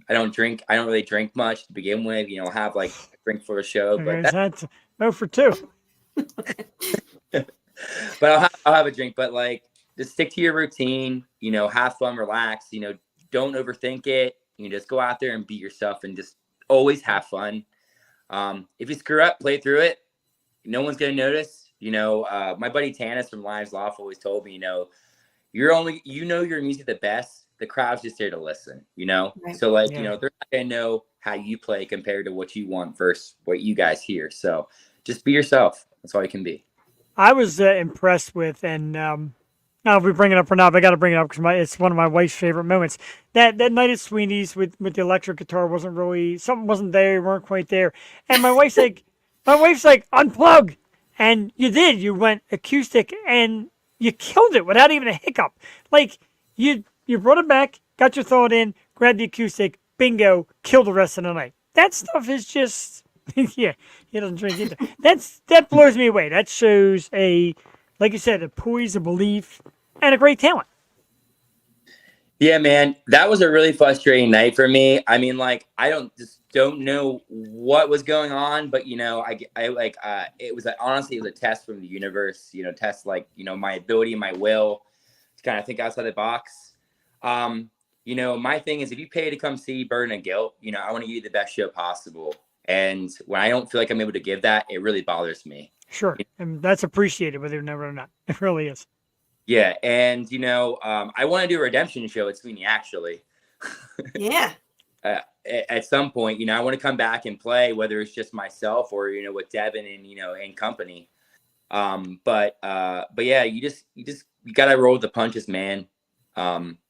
don't really drink much to begin with. I'll have like a drink for a show, There but goes that. 0 for 2. but I'll have a drink. But like, just stick to your routine. Have fun, relax. Don't overthink it. Just go out there and be yourself, and just always have fun. If you screw up, play through it. No one's gonna notice. My buddy Tanis from Lives Loft always told me, your music the best. The crowd's just there to listen. Right. So like, Yeah. they're not gonna know how you play compared to what you want versus what you guys hear. So just be yourself. That's all you can be. I was impressed with, and now if we bring it up or not, but I got to bring it up because it's one of my wife's favorite moments. That night at Sweeney's with the electric guitar something wasn't there, weren't quite there, and my wife's like, unplug, and you did. You went acoustic and you killed it without even a hiccup. Like you brought it back, got your thought in, grabbed the acoustic, bingo, killed the rest of the night. That stuff is just. Yeah, he doesn't drink either. That blows me away. That shows like you said, a poise, a belief, and a great talent. Yeah, man, that was a really frustrating night for me. I mean, like, I don't know what was going on, but it was honestly, it was a test from the universe. Test like my ability and my will to kind of think outside the box. My thing is, if you pay to come see Burden of Guilt, I want to give you the best show possible. And when I don't feel like I'm able to give that, it really bothers me. Sure, and that's appreciated, whether you never or not. It really is. Yeah, and I want to do a redemption show at Sweeney actually. Yeah. At some point, I want to come back and play, whether it's just myself or with Devin and and company. But yeah, you gotta roll with the punches, man.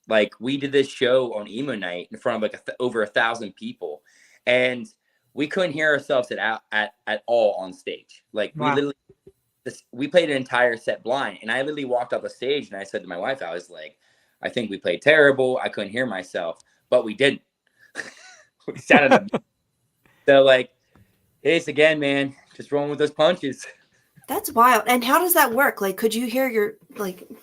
Like we did this show on emo night in front of like over 1,000 people, and we couldn't hear ourselves at all on stage. Like Wow. we played an entire set blind, and I literally walked off the stage and I said to my wife, I was like, I think we played terrible. I couldn't hear myself, but we didn't. We sounded so like, it's again, man, just rolling with those punches. That's wild. And how does that work? Like, could you hear your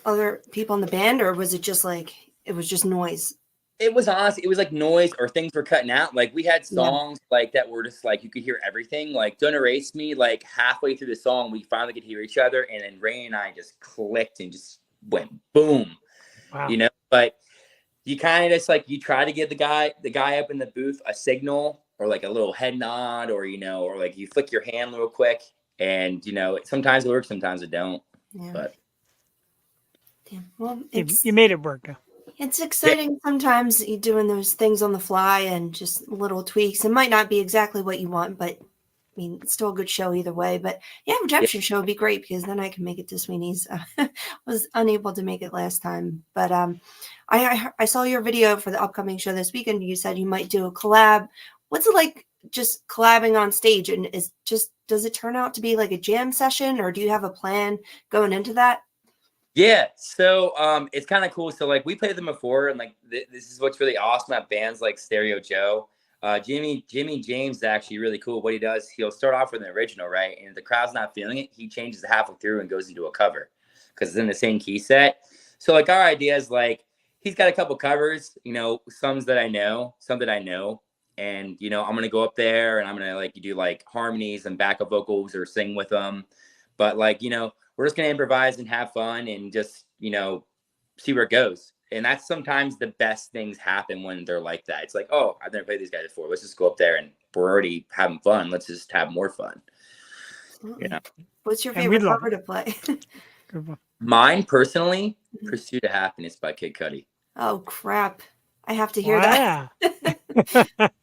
other people in the band, or was it just it was just noise? It was honestly, it was like noise or things were cutting out. Like we had songs like that were just like, you could hear everything. Like Don't Erase Me, like halfway through the song, we finally could hear each other. And then Ray and I just clicked and just went boom, Wow. but you kind of just like, you try to give the guy up in the booth a signal or like a little head nod or, or like you flick your hand real quick and, sometimes it works, sometimes it don't. Yeah. But damn. Well, You made it work. it's exciting sometimes you doing those things on the fly and just little tweaks. It might not be exactly what you want, but I mean, it's still a good show either way. But yeah, redemption show would be great because then I can make it to Sweeney's. Was unable to make it last time, but I saw your video for the upcoming show this weekend. You said you might do a collab. What's it like just collabing on stage, and does it turn out to be like a jam session, or do you have a plan going into that? Yeah, so it's kind of cool. So like we played them before, and like this is what's really awesome at bands like Stereo Joe. Jimmy James is actually really cool. What he does, he'll start off with an original, right? And if the crowd's not feeling it, he changes it halfway through and goes into a cover because it's in the same key set. So like our idea is like he's got a couple covers, you know, some that I know, and you know I'm gonna go up there and I'm gonna like do like harmonies and backup vocals or sing with them, but like you know we're just going to improvise and have fun and just, you know, see where it goes. And that's sometimes the best things happen when they're like that. It's like, oh, I've never played these guys before. Let's just go up there and we're already having fun. Let's just have more fun. Absolutely. You know? What's your And we favorite love cover to play? Good one. Mine personally, Pursuit of Happiness by Kid Cudi. Oh crap! I have to hear that. Wow.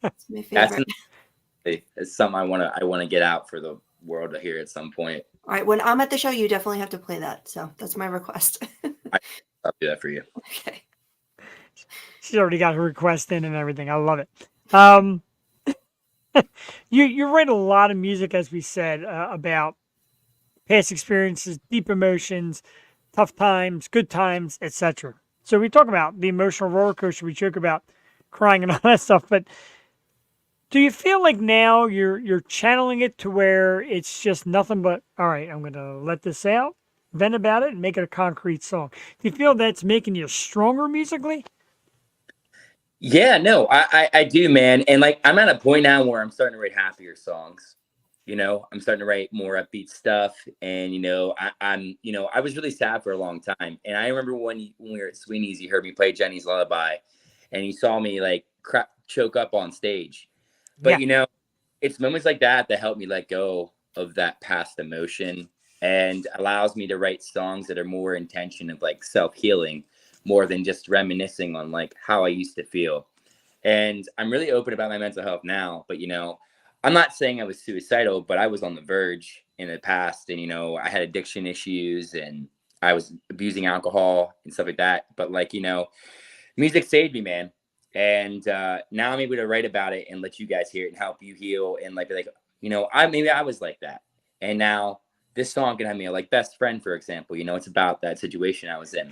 It's my favorite. It's something I want to get out for the world to hear at some point. All right, when I'm at the show, you definitely have to play that. So that's my request. I'll do that for you. Okay. She's already got her request in and everything. I love it. You write a lot of music, as we said, about past experiences, deep emotions, tough times, good times, etc. So we talk about the emotional roller coaster. We joke about crying and all that stuff. But do you feel like now you're channeling it to where it's just nothing but, all right, I'm gonna let this out, vent about it, and make it a concrete song? Do you feel that's making you stronger musically? Yeah, no, I do, man. And like I'm at a point now where I'm starting to write happier songs. You know, I'm starting to write more upbeat stuff. And you know, I'm you know, I was really sad for a long time. And I remember when we were at Sweeney's, you heard me play Jenny's Lullaby, and you saw me like choke up on stage. But Yeah. you know, it's moments like that that help me let go of that past emotion and allows me to write songs that are more intention of like self-healing more than just reminiscing on like how I used to feel. And I'm really open about my mental health now, but you know, I'm not saying I was suicidal, but I was on the verge in the past, and you know, I had addiction issues and I was abusing alcohol and stuff like that. But like, you know, music saved me, man. And now I'm able to write about it and let you guys hear it and help you heal and like be like, you know, maybe I was like that. And now this song can have me like best friend, for example. You know, it's about that situation I was in.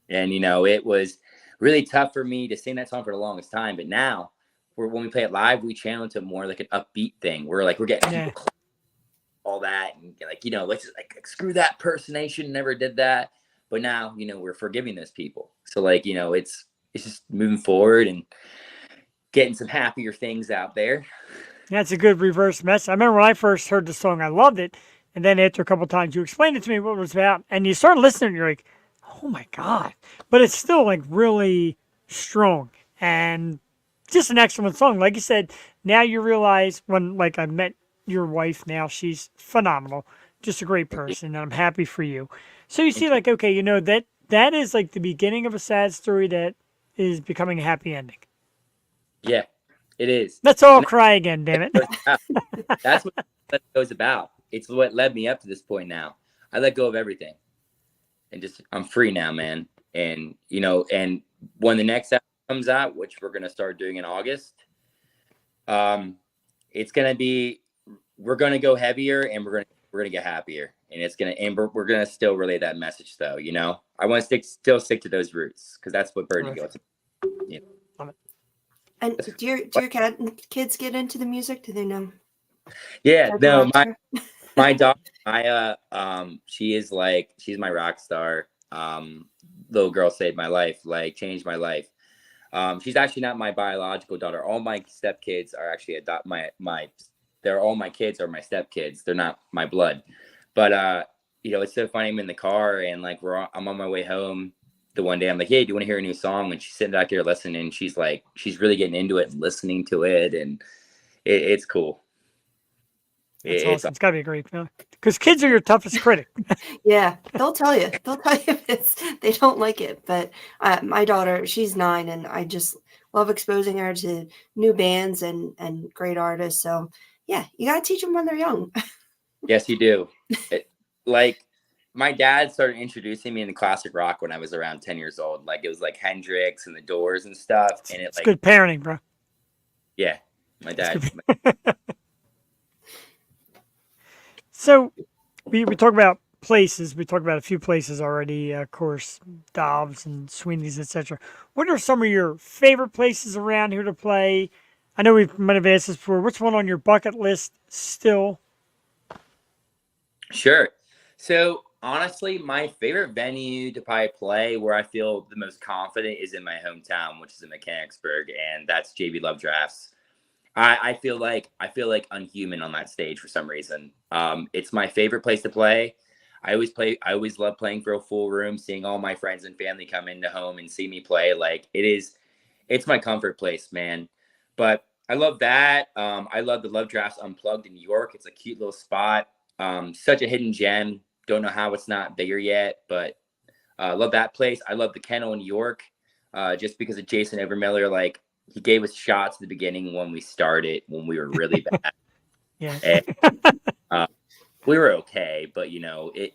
And, you know, it was really tough for me to sing that song for the longest time. But now, when we play it live, we channel it to more like an upbeat thing. We're getting Yeah. people all that. And like, you know, let's just like screw that person. They should never did that. But now, you know, we're forgiving those people. So like, you know, it's just moving forward and getting some happier things out there. That's a good reverse message. I remember when I first heard the song, I loved it. And then after a couple of times, you explained it to me what it was about. And you start listening, and you're like, oh my God. But it's still like really strong and just an excellent song. Like you said, now you realize when like I met your wife now, she's phenomenal, just a great person. And I'm happy for you. So you see like, okay, you know, that is like the beginning of a sad story that is becoming a happy ending. Yeah, it is. Let's all cry again, damn it. That's what it goes about. It's what led me up to this point now. I let go of everything. And just I'm free now, man. And you know, and when the next album comes out, which we're gonna start doing in August, it's gonna be we're gonna go heavier and we're gonna get happier. And it's gonna and we're gonna still relay that message though, you know. I want to still stick to those roots because that's what Birdie goes. You know. And do your kids get into the music? Do they know? Yeah, no, Director? my daughter Maya, she's my rock star. Little girl saved my life, like changed my life. She's actually not my biological daughter. All my stepkids are actually they're all my kids are my stepkids. They're not my blood. But you know, it's so funny. I'm in the car and like I'm on my way home. The one day I'm like, hey, do you want to hear a new song? And she's sitting back there listening. And she's really getting into it and listening to it, and it's cool. It's awesome. It's got to be a great feeling because kids are your toughest critic. Yeah, they'll tell you. They'll tell you if they don't like it. But my daughter, she's 9, and I just love exposing her to new bands and great artists. So yeah, you got to teach them when they're young. Yes, you do. Like my dad started introducing me into classic rock when I was around 10 years old. Like it was like Hendrix and the Doors and stuff. And It's good parenting, bro. Yeah. My That's dad. good. So we talk about places. We talked about a few places already. Of course, Dobbs and Sweeney's, etc. What are some of your favorite places around here to play? I know we might have asked this before. What's one on your bucket list still? Sure. So honestly, my favorite venue to probably play where I feel the most confident is in my hometown, which is in Mechanicsburg, and that's JV Love Drafts. I feel like unhuman on that stage for some reason. It's my favorite place to play. I always love playing for a full room, seeing all my friends and family come into home and see me play. Like it's my comfort place, man. But I love that. I love the Love Drafts Unplugged in New York. It's a cute little spot. Such a hidden gem. Don't know how it's not bigger yet, but love that place. I love the Kennel in New York, just because of Jason Overmiller. Like he gave us shots at the beginning when we started, when we were really bad, Yeah. and uh, we were okay. But it.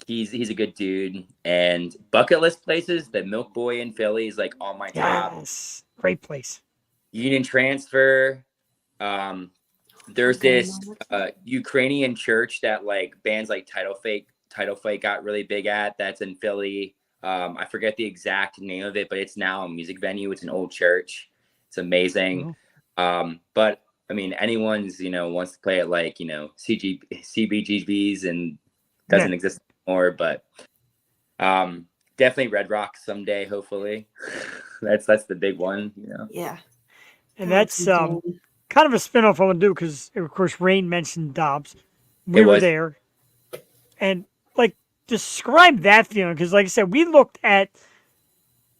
He's a good dude. And bucket list places, the Milk Boy in Philly is like on my top. Yes. Great place. Union Transfer. Um, there's Okay, this no, that's Ukrainian church that like bands like Title Fight got really big at. That's in Philly. I forget the exact name of it, but it's now a music venue. It's an old church. It's amazing. Mhm. But I mean, anyone's wants to play at like CBGBs and Yeah. doesn't exist anymore. But definitely Red Rock someday, hopefully. that's the big one. yeah. And That's that's insane. kind of a spinoff I want to do because, of course, Rain mentioned Dobbs. We It were was. there, and like describe that feeling because, like I said, we looked at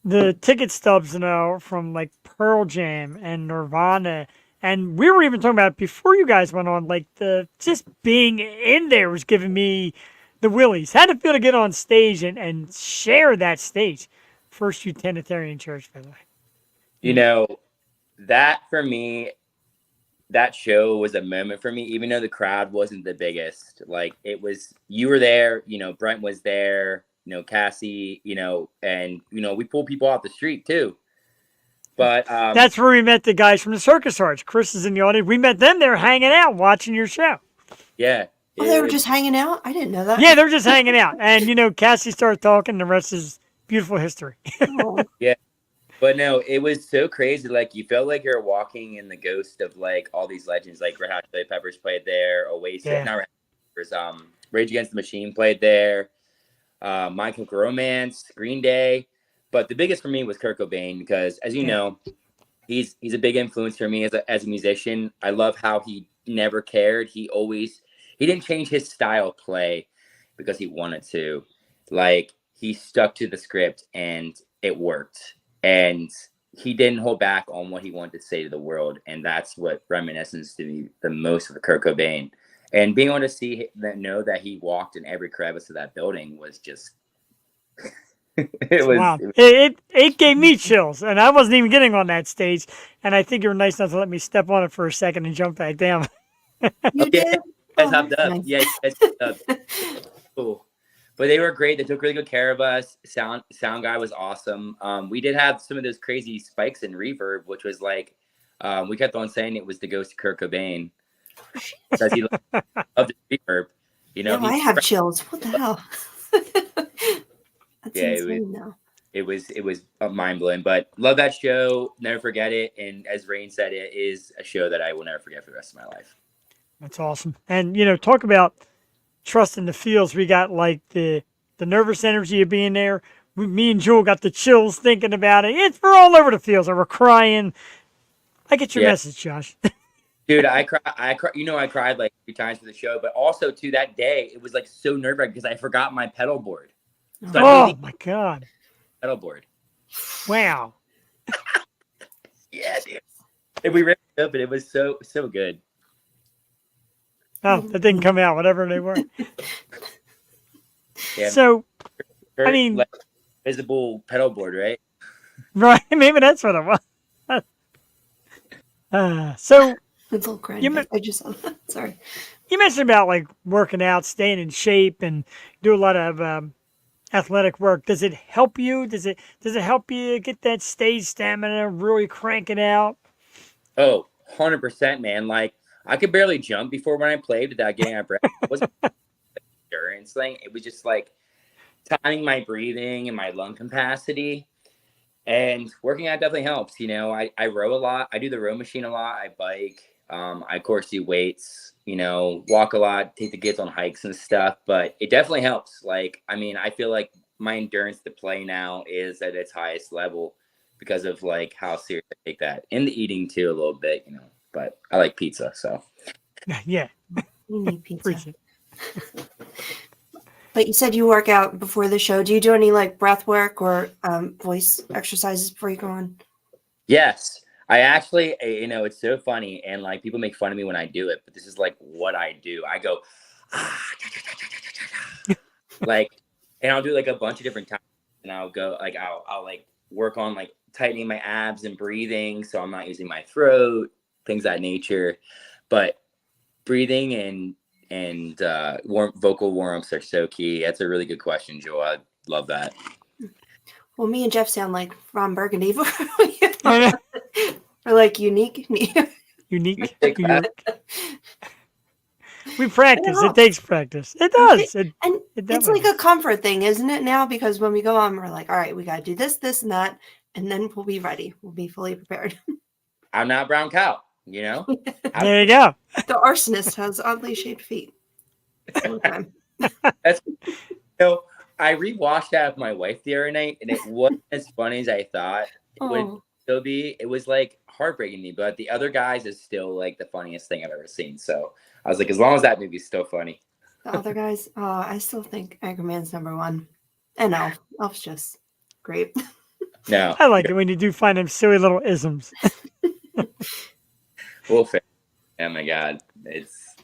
the ticket stubs, from like Pearl Jam and Nirvana, and we were even talking about it before you guys went on. Like the just being in there was giving me the willies. Had to feel to get on stage and share that stage. First Unitarian Church, by the way. You know, that for me, that show was a moment for me, even though the crowd wasn't the biggest. Like it was, you were there, Brent was there, Cassie, and we pulled people off the street too. But That's where we met the guys from the Circus Arts. Chris is in the audience. We met them there hanging out, watching your show. yeah, Oh, they were it- just hanging out? I didn't know that. Yeah, they're just hanging out. And, Cassie started talking. The rest is beautiful history. Oh, but no, it was so crazy. Like you felt like you're walking in the ghost of like all these legends. Like Red Hot Chili Peppers played there, Oasis, Yeah. not Red Hot Peppers, Rage Against the Machine played there, My Chemical Romance, Green Day. But the biggest for me was Kurt Cobain because, as you Yeah. know, he's a big influence for me as a musician. I love how he never cared. He didn't change his style of play because he wanted to. Like he stuck to the script and it worked. And he didn't hold back on what he wanted to say to the world. And that's what reminiscence to me the most of Kurt Cobain. And being able to know that he walked in every crevice of that building was just Wow. It gave me chills, and I wasn't even getting on that stage. And I think you were nice enough to let me step on it for a second and jump back down. you Yeah, did? you Oh, guys hopped that's up. nice. Yeah, you guys hopped up. Cool. But they were great. They took really good care of us. Sound guy was awesome. We did have some of those crazy spikes and reverb, which was like we kept on saying it was the ghost of Kurt Cobain because he loved the reverb. Now I have chills. What the hell? That's Yeah, insane, though. it was mind blowing. But love that show. Never forget it. And as Rain said, it is a show that I will never forget for the rest of my life. That's awesome. And, talk about trust in the feels. We got like the nervous energy of being there. Me and Jewel got the chills thinking about it. We're all over the fields. We're crying. I get your Yeah. message, Josh. Dude, I cried. I cried like 3 times for the show, but also to that day, it was like so nerve wracking because I forgot my pedal board. So I Oh made the my God. pedal board. Wow. Yeah, dude. And we ripped it up, and it was so good. Oh, that didn't come out, whatever they were. Yeah. So, Kurt, mean- like, visible pedal board, right? right, maybe that's what it was. So It's all crying. You meant- I just sorry. you mentioned about like working out, staying in shape, and do a lot of athletic work. Does it help you? Does it help you get that stage stamina, really crank it out? Oh, 100%, man. Like I could barely jump before when I played without getting out of breath. It wasn't an endurance thing. It was just like timing my breathing and my lung capacity. And working out definitely helps. I row a lot. I do the row machine a lot. I bike. I of course do weights, walk a lot, take the kids on hikes and stuff, but it definitely helps. Like, I mean, I feel like my endurance to play now is at its highest level because of like how serious I take that, and the eating too a little bit, but I like pizza. So Yeah. You need pizza. Preach it. But you said you work out before the show. Do you do any like breath work or voice exercises before you go on? yes, I actually, it's so funny, and like people make fun of me when I do it, but this is like what I do. I go, like, and I'll do like a bunch of different times, and I'll go like I'll like work on like tightening my abs and breathing, so I'm not using my throat, things of that nature. But breathing and vocal warm-ups are so key. That's a really good question, Joe. I love that. Well, me and Jeff sound like Ron Burgundy. I know. We're like unique. Unique. Take New that. York. We practice. It It takes practice. It does. And It it's definitely like a does. comfort thing, isn't it now? Because when we go on, we're like, all right, we got to do this, this, and that. And then we'll be ready. We'll be fully prepared. I'm not brown cow, There you go. The arsonist has oddly shaped feet. All the time. That's I rewatched that with my wife the other night, and it wasn't as funny as I thought it would Oh, still be. It was like heartbreaking to me, but the other guys is still like the funniest thing I've ever seen. So I was like, as long as that movie's still funny. the other guys, I still think Anchorman's number one. And Elf. Elf's just great. No, I like it when you do find them silly little isms. Will Ferrell. Oh my God, it's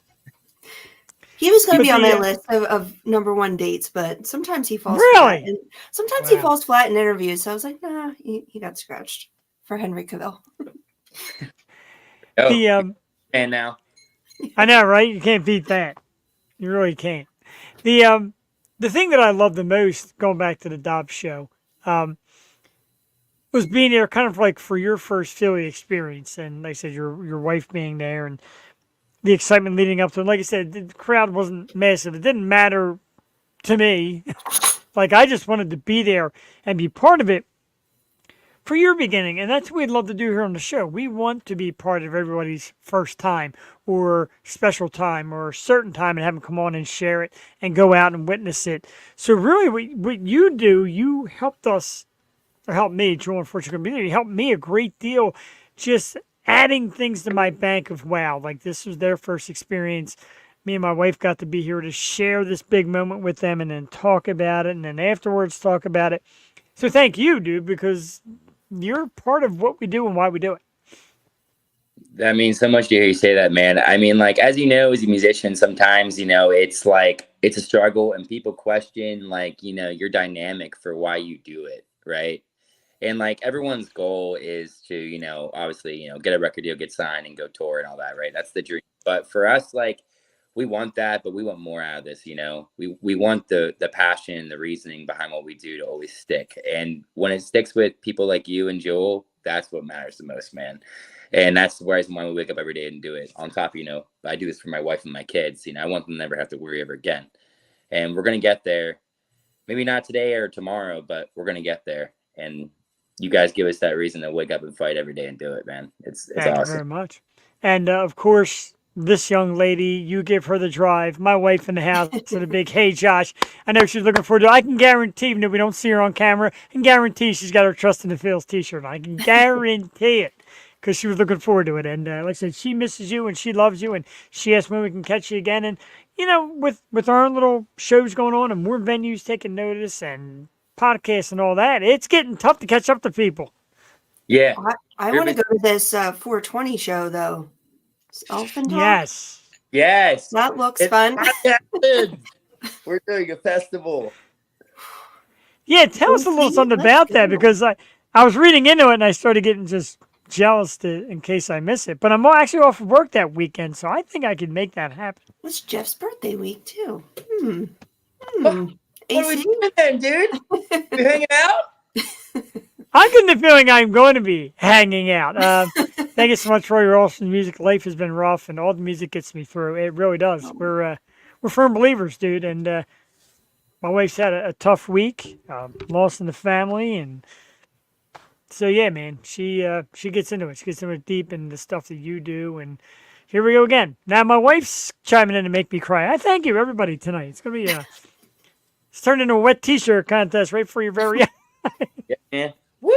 He was going to But be on my the, list of number one dates, but sometimes he falls Really? flat. And sometimes he Wow. falls flat in interviews. So I was like, nah, he got scratched for Henry Cavill. The and now I know, right? You can't beat that. You really can't. The thing that I love the most, going back to the Dobbs show, was being there kind of like for your first Philly experience, and like I said, your wife being there and the excitement leading up to it. Like I said, the crowd wasn't massive. It didn't matter to me. Like I just wanted to be there and be part of it for your beginning, and that's what we'd love to do here on the show. We want to be part of everybody's first time or special time or certain time and have them come on and share it and go out and witness it. So really what you do, you helped us, or helped me, Joel and Fortune Community, helped me a great deal just adding things to my bank of wow. Like this was their first experience. Me and my wife got to be here to share this big moment with them and then talk about it and then afterwards talk about it. So thank you, dude, because you're part of what we do and why we do it. that means so much to hear you say that, man. I mean, like, as you know, as a musician, sometimes, it's like, it's a struggle and people question, like, your dynamic for why you do it, right? And like everyone's goal is to, obviously, get a record deal, get signed and go tour and all that, right? That's the dream. But for us, like, we want that, but we want more out of this, we want the passion, the reasoning behind what we do to always stick. And when it sticks with people like you and Joel, that's what matters the most, man. And that's the reason why we wake up every day and do it. On top, I do this for my wife and my kids. I want them to never have to worry ever again. And we're going to get there. Maybe not today or tomorrow, but we're going to get there. And you guys give us that reason to wake up and fight every day and do it, man. It's Thank you awesome. very much. And of course, this young lady, you give her the drive. My wife in the house with a big, hey, Josh, I know she's looking forward to it. I can guarantee, even if we don't see her on camera, I can guarantee she's got her Trust in the Fields t-shirt on. I can guarantee it because she was looking forward to it. And like I said, she misses you and she loves you. And she asked when we can catch you again. And, with our own little shows going on and more venues taking notice and podcasts and all that, it's getting tough to catch up to people. Yeah. I want to go to this 420 show, though. Elfin Talk? Yes. Yes. That looks It's fun. We're doing a festival. Yeah, tell us a little Okay, something let's about that go. because I was reading into it and I started getting just jealous in case I miss it. But I'm actually off of work that weekend, so I think I could make that happen. It's Jeff's birthday week, too. What are we AC? doing then, dude? We hanging out? I'm getting the feeling I'm going to be hanging out. Thank you so much for all your awesome music. Life has been rough, and all the music gets me through. It really does. We're firm believers, dude. And my wife's had a tough week, loss in the family, and so yeah, man, she gets into it. She gets into it deep in the stuff that you do, and here we go again. Now my wife's chiming in to make me cry. I thank you, everybody, tonight. It's gonna be it's turned into a wet T-shirt contest right for your very. Yeah, man. Woo!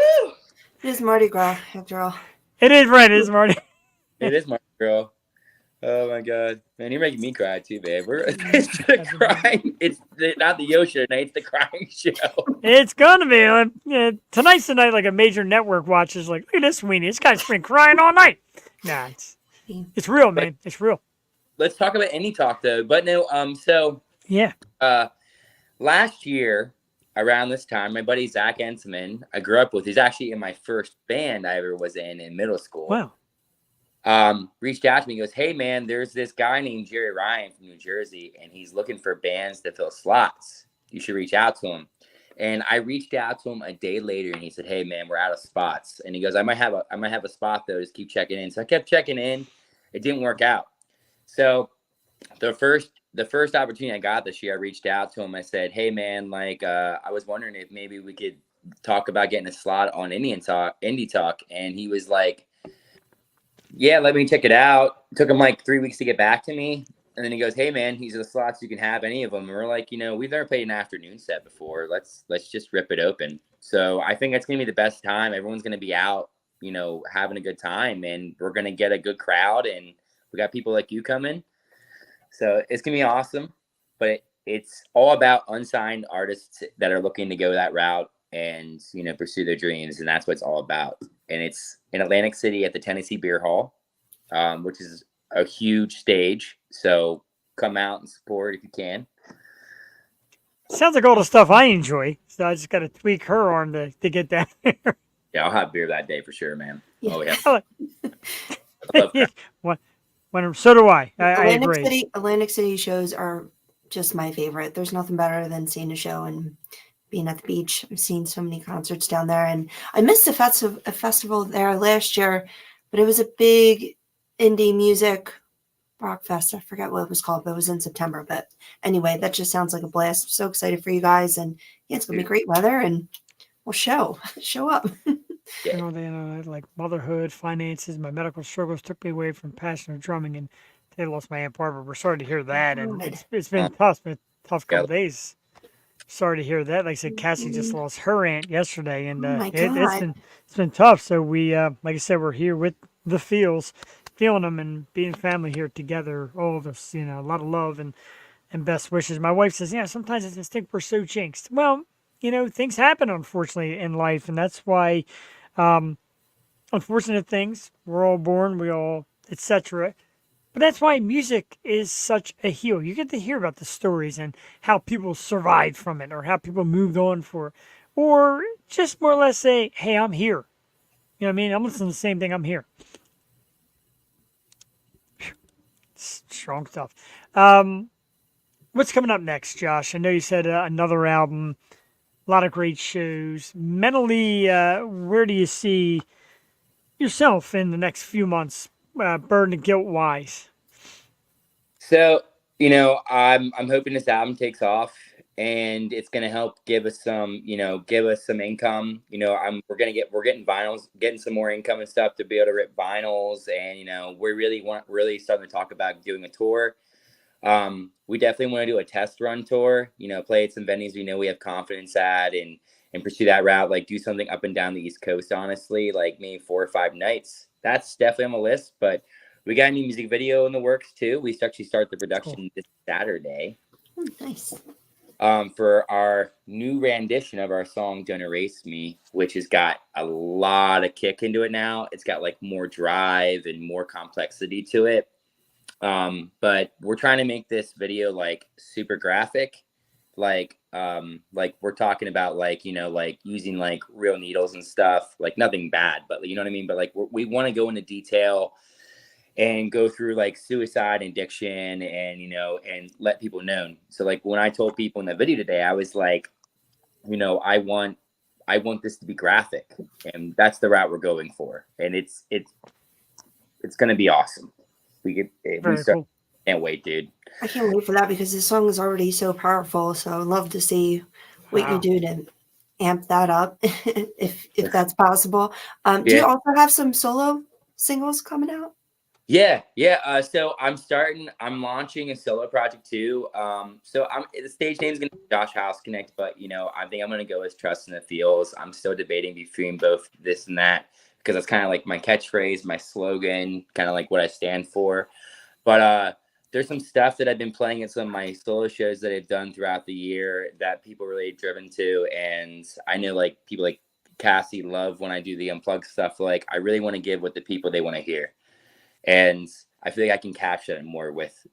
It is Mardi Gras, after all. It is right, it is Marty. It is my girl. Oh my god, man, you're making me cry too, babe. It's the crying. It's not the yo show tonight. It's the crying show. It's gonna be. Yeah, tonight's the night like a major network watches. Like, look at this weenie. This guy's been crying all night. Nah, it's real, man. It's real. Let's talk about any talk though. But no, so Yeah. last year around this time, my buddy Zach Enseman, I grew up with, he's actually in my first band I ever was in middle school. Wow. Reached out to me, goes, hey man, there's this guy named Jerry Ryan from New Jersey, and he's looking for bands to fill slots. You should reach out to him. And I reached out to him a day later, and he said, hey man, we're out of spots. And he goes, I might have a spot though, just keep checking in. So I kept checking in. It didn't work out. So the first opportunity I got this year, I reached out to him. I said, hey man, like I was wondering if maybe we could talk about getting a slot on Indie Talk. And he was like, yeah, let me check it out. It took him like 3 weeks to get back to me. And then he goes, hey man, these are the slots, you can have any of them. And we're like, we've never played an afternoon set before. Let's just rip it open. So I think it's gonna be the best time. Everyone's gonna be out, having a good time, and we're gonna get a good crowd, and we got people like you coming. So it's gonna be awesome. But it's all about unsigned artists that are looking to go that route and pursue their dreams, and that's what it's all about. And it's in Atlantic City at the Tennessee Beer Hall, which is a huge stage. So come out and support if you can. Sounds like all the stuff I enjoy. So I just got to tweak her arm to get down there. Yeah, I'll have beer that day for sure, man. Yeah. Oh yeah. I love so do I. I agree. Atlantic City shows are just my favorite. There's nothing better than seeing a show and being at the beach. I've seen so many concerts down there, and I missed a festival there last year, but it was a big indie music rock fest. I forget what it was called, but it was in September. But anyway, that just sounds like a blast. I'm so excited for you guys, and yeah, it's gonna be great weather, and we'll show up. Yeah. Like motherhood, finances, my medical struggles took me away from passion of drumming, and they lost my Aunt Barbara. We're sorry to hear that, and it's been tough. It's been a tough couple days. Sorry to hear that. Like I said, Cassie just lost her aunt yesterday, and it's been tough. So we, like I said, we're here with the feeling them and being family here together. All of us, a lot of love and best wishes. My wife says, sometimes I just think we're so jinxed. Well, things happen unfortunately in life, and that's why, unfortunate things. We're all born, we all, etc. But that's why music is such a heal. You get to hear about the stories and how people survived from it, or how people moved on or just more or less say, hey, I'm here. You know what I mean? I'm listening to the same thing. I'm here. Strong stuff. What's coming up next, Josh? I know you said another album, a lot of great shows. Mentally, where do you see yourself in the next few months? Burden and guilt wise? So, I'm hoping this album takes off, and it's going to help give us some income. We're getting vinyls, getting some more income and stuff to be able to rip vinyls. And, we really starting to talk about doing a tour. We definitely want to do a test run tour, play at some venues we have confidence at, and pursue that route, like do something up and down the East Coast, honestly, like maybe 4 or 5 nights. That's definitely on the list, but we got a new music video in the works too. We actually start the production this Saturday. Oh, nice. For our new rendition of our song Don't Erase Me, which has got a lot of kick into it now. It's got like more drive and more complexity to it. But we're trying to make this video like super graphic. Like we're talking about like using like real needles and stuff, like nothing bad, but you know what I mean? But like we want to go into detail and go through like suicide, addiction, and and let people know. So like when I told people in the video today, I was like, I want this to be graphic, and that's the route we're going for. And it's it's gonna be awesome. We Very start. cool. Can't wait, dude. I can't wait for that because the song is already so powerful. So I'd love to see what you Wow. do to amp that up, if that's possible. Do you Yeah. also have some solo singles coming out? Yeah. So I'm launching a solo project too. So the stage name's gonna be Josh House Connect, but I think I'm gonna go with Trust in the Feels. I'm still debating between both this and that because that's kind of like my catchphrase, my slogan, kind of like what I stand for. But there's some stuff that I've been playing at some of my solo shows that I've done throughout the year that people really driven to, and I know like people like Cassie love when I do the unplugged stuff. Like I really want to give what the people they want to hear. And I feel like I can capture it more with,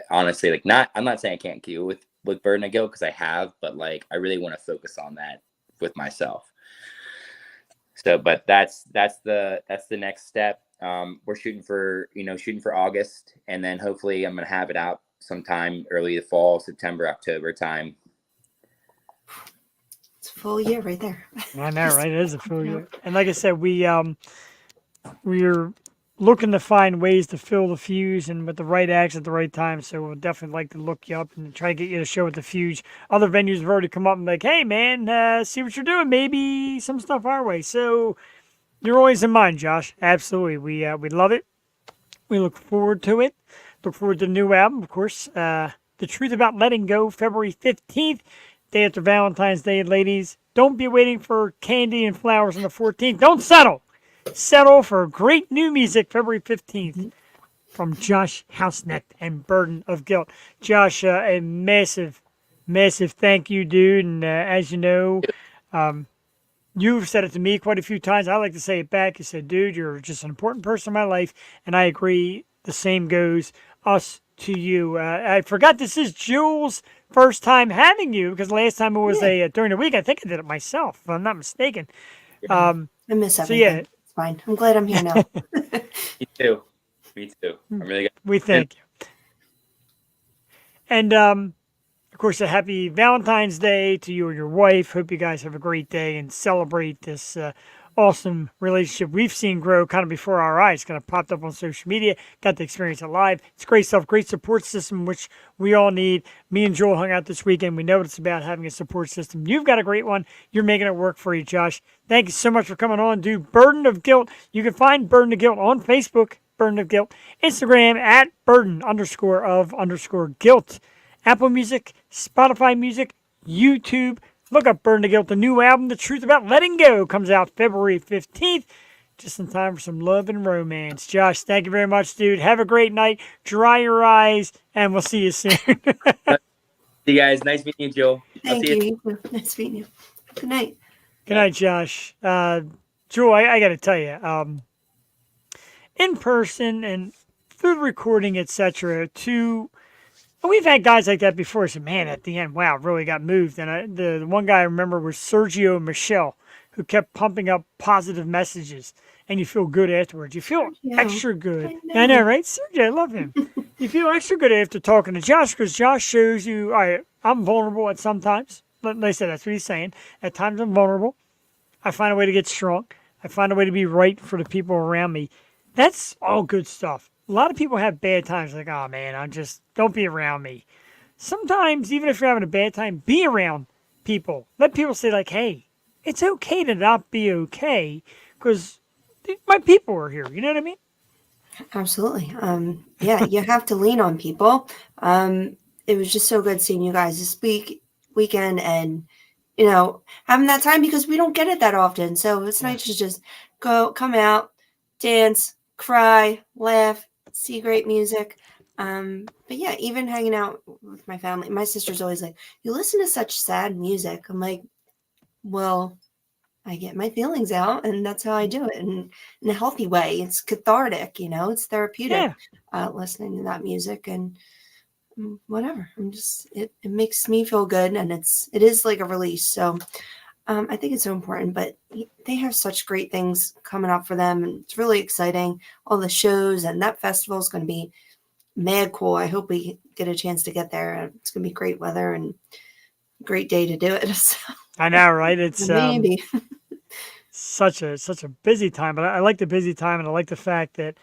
honestly, like I'm not saying I can't do with Burden of Guilt because I have, but like I really want to focus on that with myself. So, but that's the next step. We're shooting for August, and then hopefully I'm gonna have it out sometime early the fall, September, October time. It's a full year right there. I know, right? It is a full year. And like I said, we're looking to find ways to fill the fuse and with the right acts at the right time. So we'll definitely like to look you up and try to get you to show at the fuse. Other venues have already come up and like, hey man, see what you're doing. Maybe some stuff our way. So you're always in mind, Josh. Absolutely. We love it. We look forward to it. Look forward to the new album, of course. The Truth About Letting Go, February 15th, day after Valentine's Day, ladies. Don't be waiting for candy and flowers on the 14th. Don't settle. Settle for great new music, February 15th, from Josh Houseneck and Burden of Guilt. Josh, a massive, massive thank you, dude. And as you know, you've said it to me quite a few times. I like to say it back. You said, dude, you're just an important person in my life. And I agree. The same goes us to you. I forgot this is Jules' first time having you because last time it was during the week. I think I did it myself, if I'm not mistaken. I miss So everything. yeah, It's fine. I'm glad I'm here now. Me too. I'm really we thank you. And of course, a happy Valentine's Day to you and your wife. Hope you guys have a great day and celebrate this awesome relationship we've seen grow kind of before our eyes. Kind of popped up on social media, got to experience it live. It's great stuff, great support system, which we all need. Me and Joel hung out this weekend. We know what it's about having a support system. You've got a great one. You're making it work for you, Josh. Thank you so much for coming on, dude. Burden of Guilt. You can find Burden of Guilt on Facebook, Burden of Guilt, Instagram at Burden_of_guilt. Apple Music, Spotify Music, YouTube. Look up Burden of Guilt. The new album, The Truth About Letting Go, comes out February 15th. Just in time for some love and romance. Josh, thank you very much, dude. Have a great night. Dry your eyes, and we'll see you soon. See you guys. Nice meeting you, Joel. Thank you. Nice meeting you. Good night. Good night, Josh. Joel, I got to tell you, in person and through the recording, etc., we've had guys like that before. So, man, at the end, wow, really got moved. And the one guy I remember was Sergio Michel, who kept pumping up positive messages, and you feel good afterwards. You feel extra good. I know, right? Sergio, I love him. You feel extra good after talking to Josh because Josh shows you, I'm vulnerable at some times. Like I said, that's what he's saying. At times I'm vulnerable. I find a way to get strong. I find a way to be right for the people around me. That's all good stuff. A lot of people have bad times like, oh man, don't be around me. Sometimes, even if you're having a bad time, be around people. Let people say like, hey, it's okay to not be okay because my people are here. You know what I mean? Absolutely. Yeah, you have to lean on people. It was just so good seeing you guys this weekend and, having that time because we don't get it that often. So it's nice to just come out, dance, cry, laugh, see great music. But yeah, even hanging out with my family. My sister's always like, you listen to such sad music. I'm like, well, I get my feelings out and that's how I do it. And in a healthy way, it's cathartic, it's therapeutic, listening to that music and whatever. It makes me feel good and it is like a release. So I think it's so important, but they have such great things coming up for them. And it's really exciting. All the shows and that festival is going to be mad cool. I hope we get a chance to get there. It's going to be great weather and great day to do it. So, I know, right? It's maybe such a busy time, but I like the busy time and I like the fact that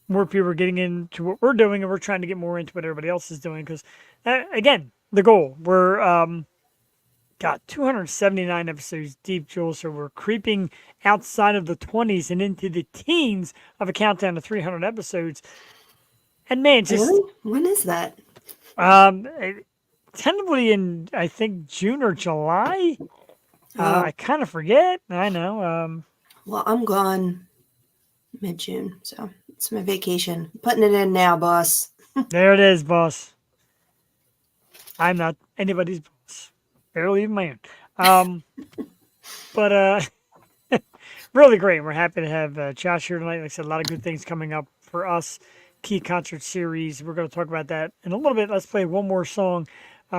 more people are getting into what we're doing, and we're trying to get more into what everybody else is doing. Because, again, the goal, we're got 279 episodes deep, Joel, so we're creeping outside of the 20s and into the teens of a countdown to 300 episodes. And man, just Really? When is that? tentatively in, I think, June or July. Oh. I kind of forget. I know. Well, I'm gone mid-June, so it's my vacation. Putting it in now, boss. There it is, boss. I'm not anybody's boss. Barely even my own. But really great. We're happy to have Josh here tonight. Like I said, a lot of good things coming up for us. Key concert series. We're going to talk about that in a little bit. Let's play one more song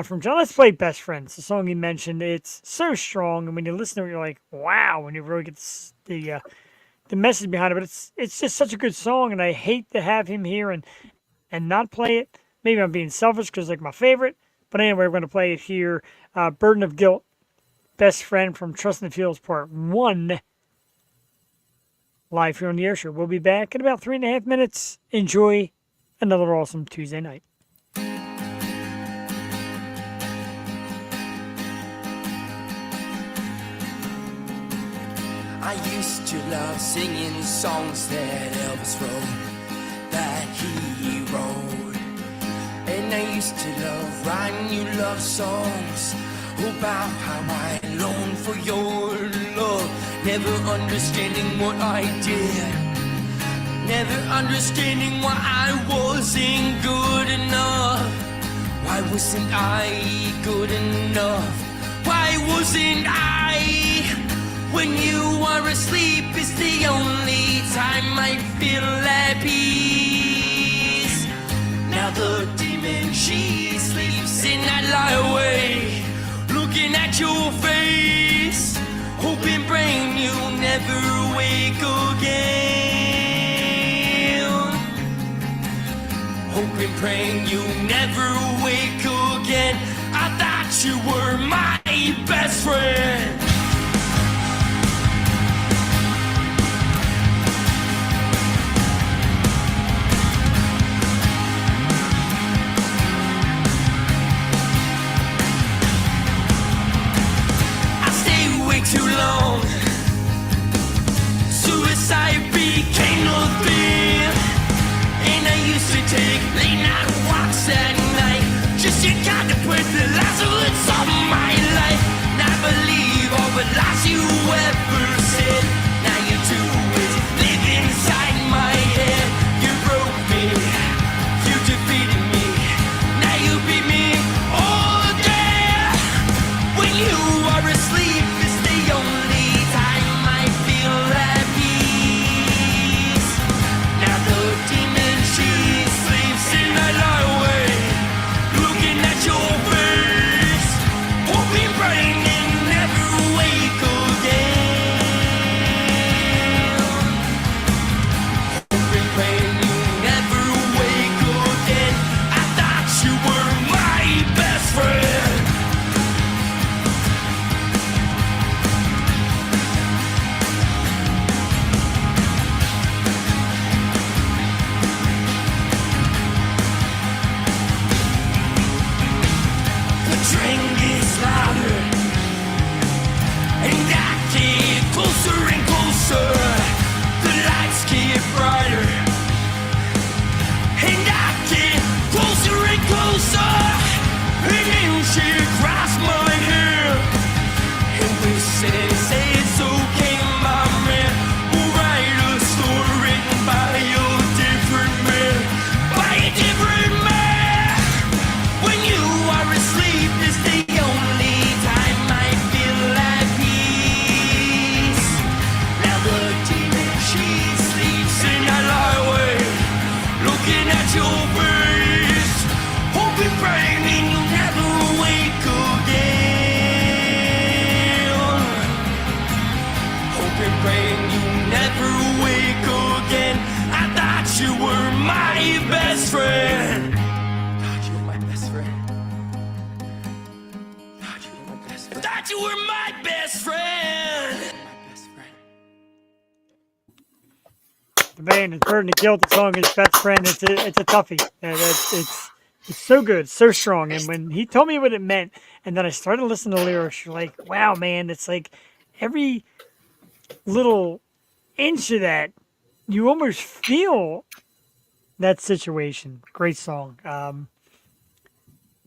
from John. Let's play Best Friends, the song he mentioned. It's so strong, and when you listen to it, you're like, wow, when you really get the message behind it. But it's just such a good song, and I hate to have him here and not play it. Maybe I'm being selfish because it's like my favorite. But anyway, we're going to play it here. Burden of Guilt, Best Friend from Trust in the Fields Part 1. Live here on the Air Show. We'll be back in about 3.5 minutes. Enjoy another awesome Tuesday night. I used to love singing songs that Elvis wrote, that he wrote. And I used to love writing new love songs about how I long for your love. Never understanding what I did, never understanding why I wasn't good enough. Why wasn't I good enough? Why wasn't I? When you are asleep, it's the only time I feel at peace. Now the demon, she sleeps and I lie awake, looking at your face, hoping, praying you never wake again. Hoping, praying you never wake again. I thought you were my best friend. Too long, suicide became a thing, and I used to take late night walks at night just to contemplate the last words of my life. And I believe all the lies you ever said. Now you do is live inside my head. You broke me, you defeated me, now you beat me all day. When you are asleep, the band is Burden of Guilt. The song is Best Friend. It's a toughie. It's so good, so strong. And when he told me what it meant, and then I started listening to the lyrics, you're like, wow, man, it's like every little inch of that, you almost feel that situation. Great song.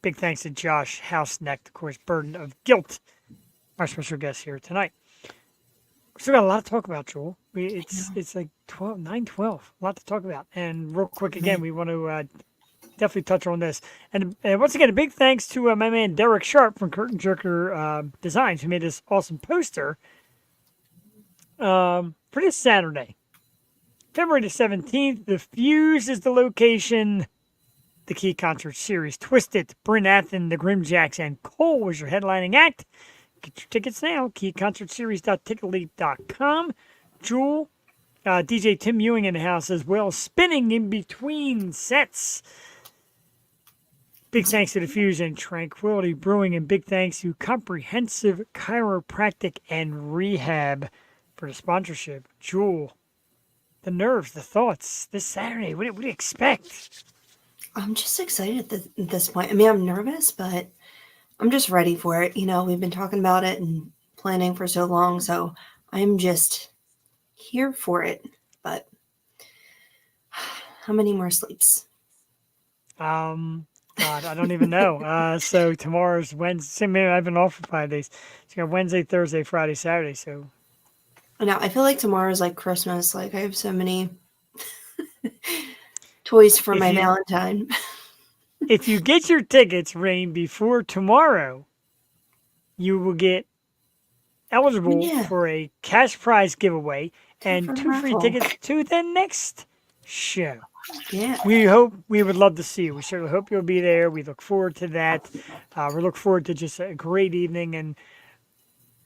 Big thanks to Josh Houseneck, of course, Burden of Guilt, our special guest here tonight. We still got a lot to talk about, Joel. It's like 9:12. A lot to talk about. And real quick, again, we want to definitely touch on this. And once again, a big thanks to my man Derek Sharp from Curtain Jerker Designs, who made this awesome poster for this Saturday. February the 17th, the Fuse is the location. The Key Concert Series. Twisted, Bryn Athen, the Grimjacks, and Cole was your headlining act. Get your tickets now. KeyConcertSeries.ticketleap.com. Jewel, DJ Tim Ewing in the house as well, spinning in between sets. Big thanks to the Fuse and Tranquility Brewing, and big thanks to Comprehensive Chiropractic and Rehab for the sponsorship. Jewel, the nerves, the thoughts this Saturday. What do you expect? I'm just excited at this point. I mean, I'm nervous, but I'm just ready for it. You know, we've been talking about it and planning for so long, so I'm just here for it. But how many more sleeps? God, I don't even know. So tomorrow's Wednesday. Maybe I've been off for 5 days. So you got Wednesday, Thursday, Friday, Saturday. So Now I feel like tomorrow's like Christmas. Like I have so many toys for my Valentine. if you get your tickets, Rain, before tomorrow, you will get eligible for a cash prize giveaway and 2 free tickets to the next show. Yeah. We would love to see you. We certainly hope you'll be there. We look forward to that. We look forward to just a great evening, and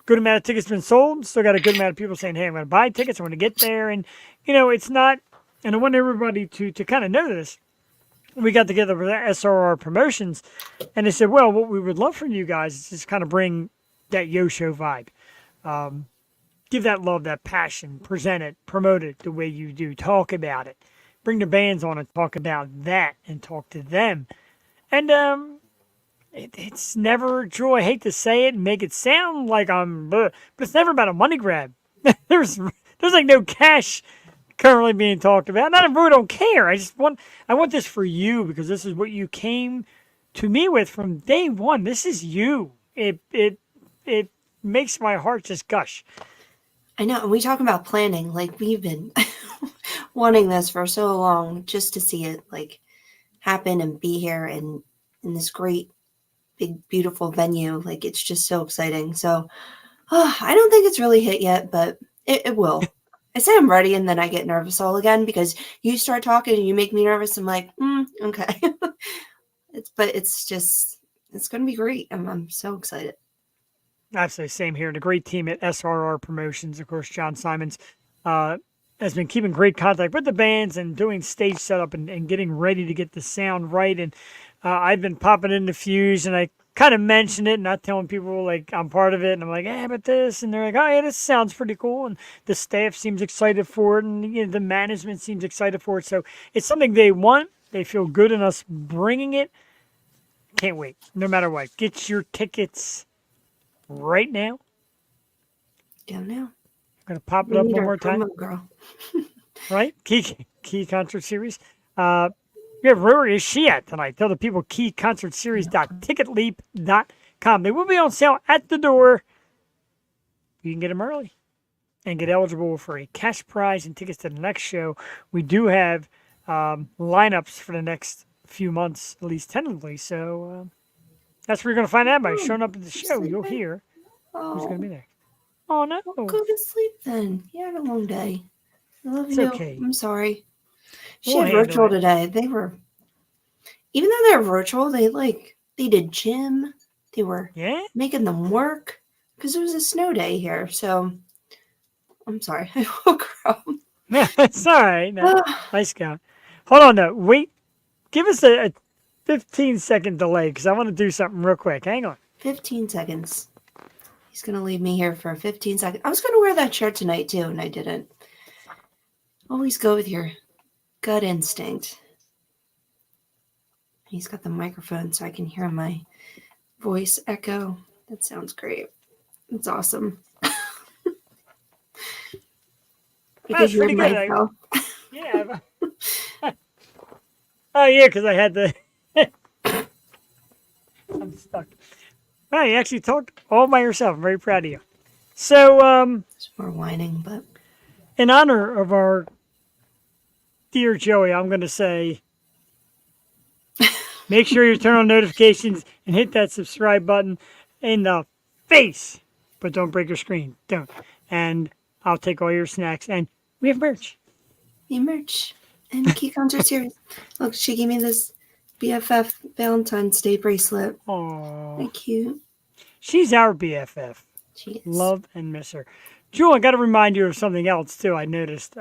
good amount of tickets been sold. Still got a good amount of people saying, hey, I'm going to buy tickets. I'm going to get there. And, you know, it's not, and I want everybody to kind of know this. We got together with SRR Promotions, and they said, well, what we would love from you guys is just kind of bring that Yo Show vibe. Give that love, that passion, present it, promote it the way you do, talk about it. Bring the bands on and talk about that and talk to them. And it's never, Joe, I hate to say it and make it sound like but it's never about a money grab. There's like no cash currently being talked about. Not I really don't care. I want this for you because this is what you came to me with from day one. This is you. It makes my heart just gush. I know. And we talk about planning. Like we've been wanting this for so long just to see it like happen and be here and in this great, big, beautiful venue. Like it's just so exciting. So I don't think it's really hit yet, but it will. I say I'm ready and then I get nervous all again because you start talking and you make me nervous. I'm like, okay. It's going to be great. I'm so excited. Absolutely, same here. The great team at SRR Promotions, of course, John Simons, has been keeping great contact with the bands and doing stage setup and getting ready to get the sound right. And I've been popping into Fuse, and I kind of mentioned it, not telling people like I'm part of it. And I'm like, hey, but this, and they're like, oh yeah, this sounds pretty cool. And the staff seems excited for it, and you know, the management seems excited for it. So it's something they want. They feel good in us bringing it. Can't wait. No matter what, get your tickets right now. Go now. I'm gonna pop it up one more time. Girl. Right? Key Concert Series. Where is she at tonight? Tell the people keyconcertseries.ticketleap.com. They will be on sale at the door. You can get them early and get eligible for a cash prize and tickets to the next show. We do have lineups for the next few months, at least tentatively. So that's where you're going to find out by showing up at the show. You'll hear who's going to be there. Oh, no. Go to sleep then. You had a long day. I love It's you. okay. I'm sorry. She We'll had handle virtual it. today. They were, even though they're virtual, they did gym. They were Yeah? making them work because it was a snow day here. So I'm sorry. I woke her up. No, it's all right. No, nice guy. Hold on, though. Wait. Give us a 15-second delay because I want to do something real quick. Hang on. 15 seconds. He's going to leave me here for 15 seconds. I was going to wear that shirt tonight too, and I didn't. Always go with your gut instinct. He's got the microphone so I can hear my voice echo. That sounds great. It's awesome. That's Because you're pretty good. myself. Yeah. Oh, yeah, because I had the. I'm stuck. Wow, you actually talked all by yourself. I'm very proud of you. So, It's more whining, but in honor of our dear Joey, I'm going to say make sure you turn on notifications and hit that subscribe button in the face. But don't break your screen. Don't. And I'll take all your snacks. And we have merch. the merch and key concert series. Look, she gave me this BFF Valentine's Day bracelet. Aww. Very cute. She's our BFF. She is. Love and miss her. Jewel, I got to remind you of something else, too, I noticed.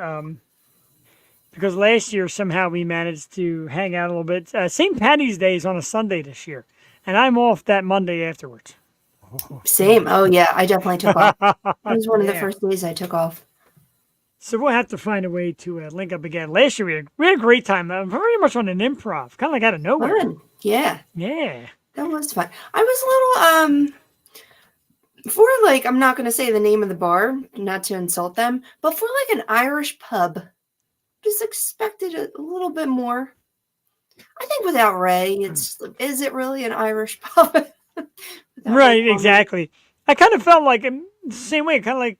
Because last year, somehow we managed to hang out a little bit. St. Patty's Day is on a Sunday this year. And I'm off that Monday afterwards. Same. Oh, yeah. I definitely took off. It was one of the Yeah. first days I took off. So we'll have to find a way to link up again. Last year we had a great time. Very much on an improv, kind of like out of nowhere. Fun. Yeah. Yeah. That was fun. I was a little, for like, I'm not going to say the name of the bar, not to insult them, but for like an Irish pub, just expected a little bit more. I think without Ray, is it really an Irish pub? Without Right, Ray exactly. I kind of felt like in the same way, kind of like,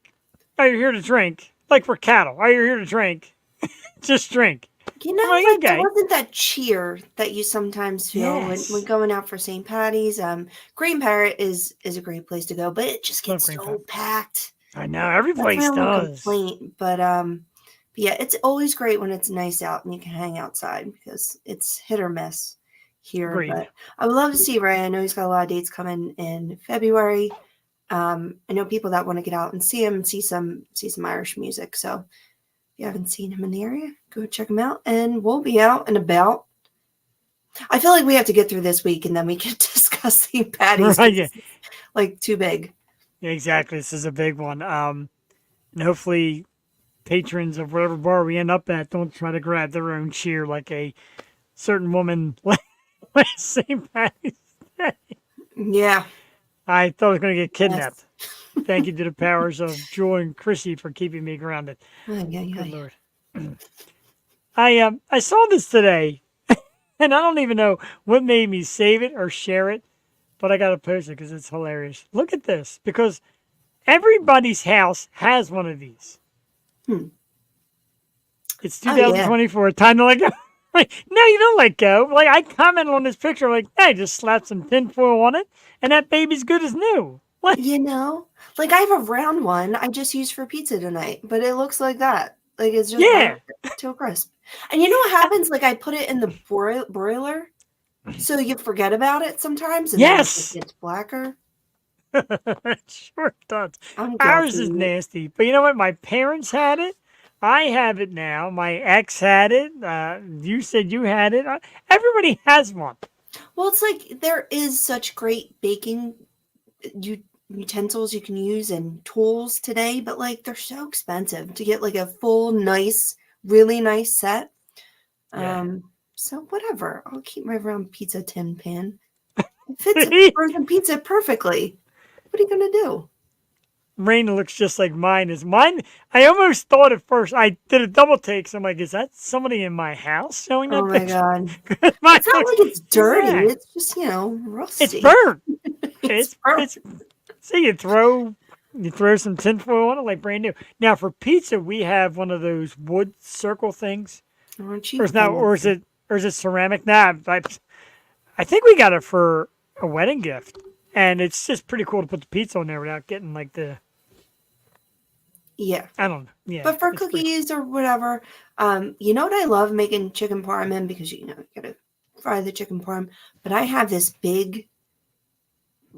are you here to drink? Like we're cattle. Are you here to drink? Just drink. You know, like, like, there okay. wasn't that cheer that you sometimes feel Yes. when going out for St. Patty's. Green Parrot is a great place to go, but it just Love gets Green so Parrot. packed. I know, every That's place my only does. complaint. But yeah, it's always great when it's nice out and you can hang outside because it's hit or miss here. Agreed. But I would love to see Ray. I know he's got a lot of dates coming in February. I know people that want to get out and see him and see some Irish music. So if you haven't seen him in the area, go check him out. And we'll be out and about. I feel like we have to get through this week and then we can discuss St. Patty's. Right, yeah. Like too big. Yeah, exactly. This is a big one. And hopefully patrons of whatever bar we end up at don't try to grab their own cheer like a certain woman last St. Patty's Day. Yeah. I thought I was going to get kidnapped. Thank you to the powers of Joy and Chrissy for keeping me grounded. Good Lord. I saw this today, and I don't even know what made me save it or share it, but I got to post it because it's hilarious. Look at this, because everybody's house has one of these. It's Oh, yeah. 2024. Time to let go. Like, no, you don't let go. Like, I commented on this picture, like, hey, just slap some tinfoil on it, and that baby's good as new. Like, You know, like I have a round one I just used for pizza tonight, but it looks like that. Like it's just Yeah. burnt to a crisp. And you know what happens? Like I put it in the broiler, so you forget about it sometimes, and then it Yes. just gets blacker. Sure does. I'm Ours guilty. is nasty, but you know what? My parents had it. I have it now. My ex had it. You said you had it. Everybody has one. Well, it's like there is such great baking utensils you can use and tools today, but like they're so expensive to get like a full, nice, really nice set. Yeah. So whatever. I'll keep my round pizza tin pan. It fits frozen pizza perfectly. What are you gonna do? Rain looks just like mine. Is mine? I almost thought at first I did a double take. So I'm like, is that somebody in my house showing that Oh my picture? god. Mine It's not looks like it's dirty. exact. It's just, rusty. It's burnt. It's It's see, you throw some tinfoil on it like brand new. Now for pizza, we have one of those wood circle things. Aren't Or is it ceramic? Nah, I think we got it for a wedding gift, and it's just pretty cool to put the pizza on there without getting like the. Yeah. I don't know. Yeah. But for it's pretty- cookies or whatever, you know what I love making chicken parm in because you gotta fry the chicken parm. But I have this big,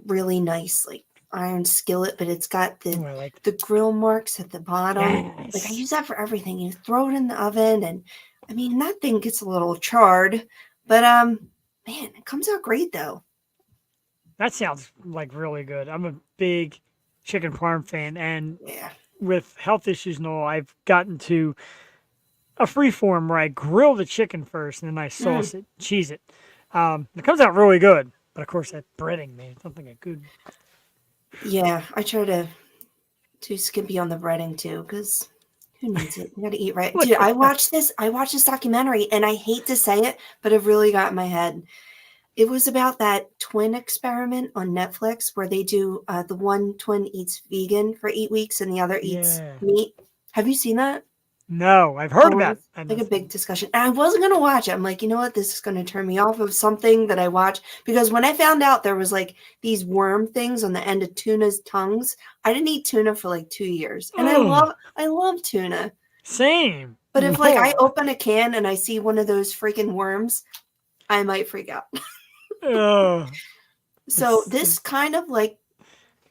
really nice like iron skillet, but it's got Oh, I like the grill marks at the bottom. Yes. Like I use that for everything. You throw it in the oven, and I mean that thing gets a little charred, but man, it comes out great though. That sounds like really good. I'm a big chicken parm fan, and Yeah. with health issues and all, I've gotten to a freeform where I grill the chicken first and then I sauce it, cheese it. It comes out really good. But of course, that breading, man, something like good. Yeah, I try to too skimpy on the breading too, because who needs it? You got to eat right, dude. I watched this. I watched this documentary, and I hate to say it, but it really got in my head. It was about that twin experiment on Netflix where they do the one twin eats vegan for 8 weeks and the other eats Yeah. meat. Have you seen that? No, I've heard Oh, about it's it. I've like not a big seen discussion. And I wasn't going to watch it. I'm like, you know what? This is going to turn me off of something that I watch. Because when I found out there was like these worm things on the end of tuna's tongues, I didn't eat tuna for like 2 years. And Ugh. I love tuna. Same. But if like I Whoa. open a can and I see one of those freaking worms, I might freak out. Ugh. So It's- this kind of like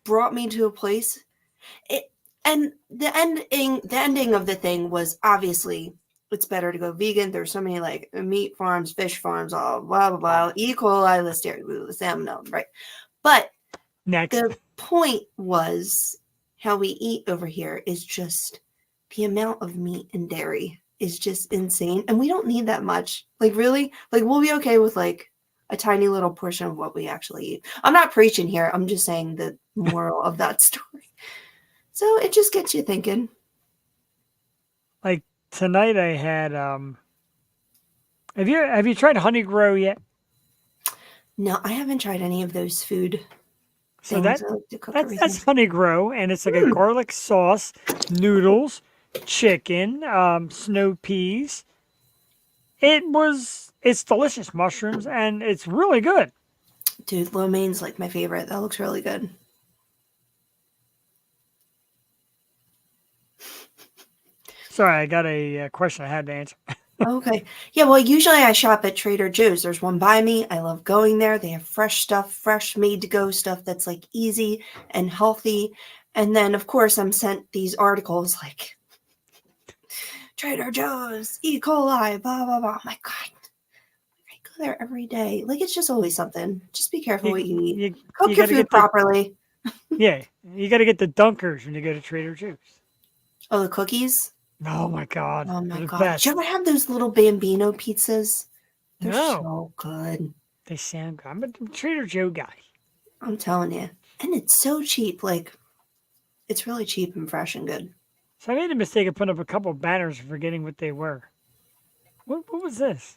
brought me to a place. It and the ending of the thing was obviously it's better to go vegan. There's so many like meat farms, fish farms, all blah blah blah, E. coli, listeria, salmonella, right? But Next. the point was how we eat over here is just the amount of meat and dairy is just insane, and we don't need that much. Like really, like we'll be okay with like a tiny little portion of what we actually eat. I'm not preaching here. I'm just saying the moral of that story. So it just gets you thinking. Like tonight, I had. Have you tried honey grow yet? No, I haven't tried any of those food So things. I like to cook everything. that's honey grow, and it's like a garlic sauce, noodles, chicken, snow peas. It's delicious mushrooms, and it's really good. Dude, lo mein's like my favorite. That looks really good. Sorry, I got a question I had to answer. Okay. Yeah, well, usually I shop at Trader Joe's. There's one by me. I love going there. They have fresh stuff, fresh made to go stuff that's like easy and healthy. And then, of course, I'm sent these articles like Trader Joe's, E. coli, blah, blah, blah. Oh my God. I go there every day. Like, it's just always something. Just be careful what you eat. You, Cook you your gotta food get the properly. yeah, you got to get the dunkers when you go to Trader Joe's. Oh, the cookies? Oh my God, Oh they're my the God. best. Did you ever have those little Bambino pizzas? They're No, so good. they sound good. I'm a Trader Joe guy. I'm telling you. And it's so cheap. Like, it's really cheap and fresh and good. So I made the mistake of putting up a couple banners and forgetting what they were. What was this?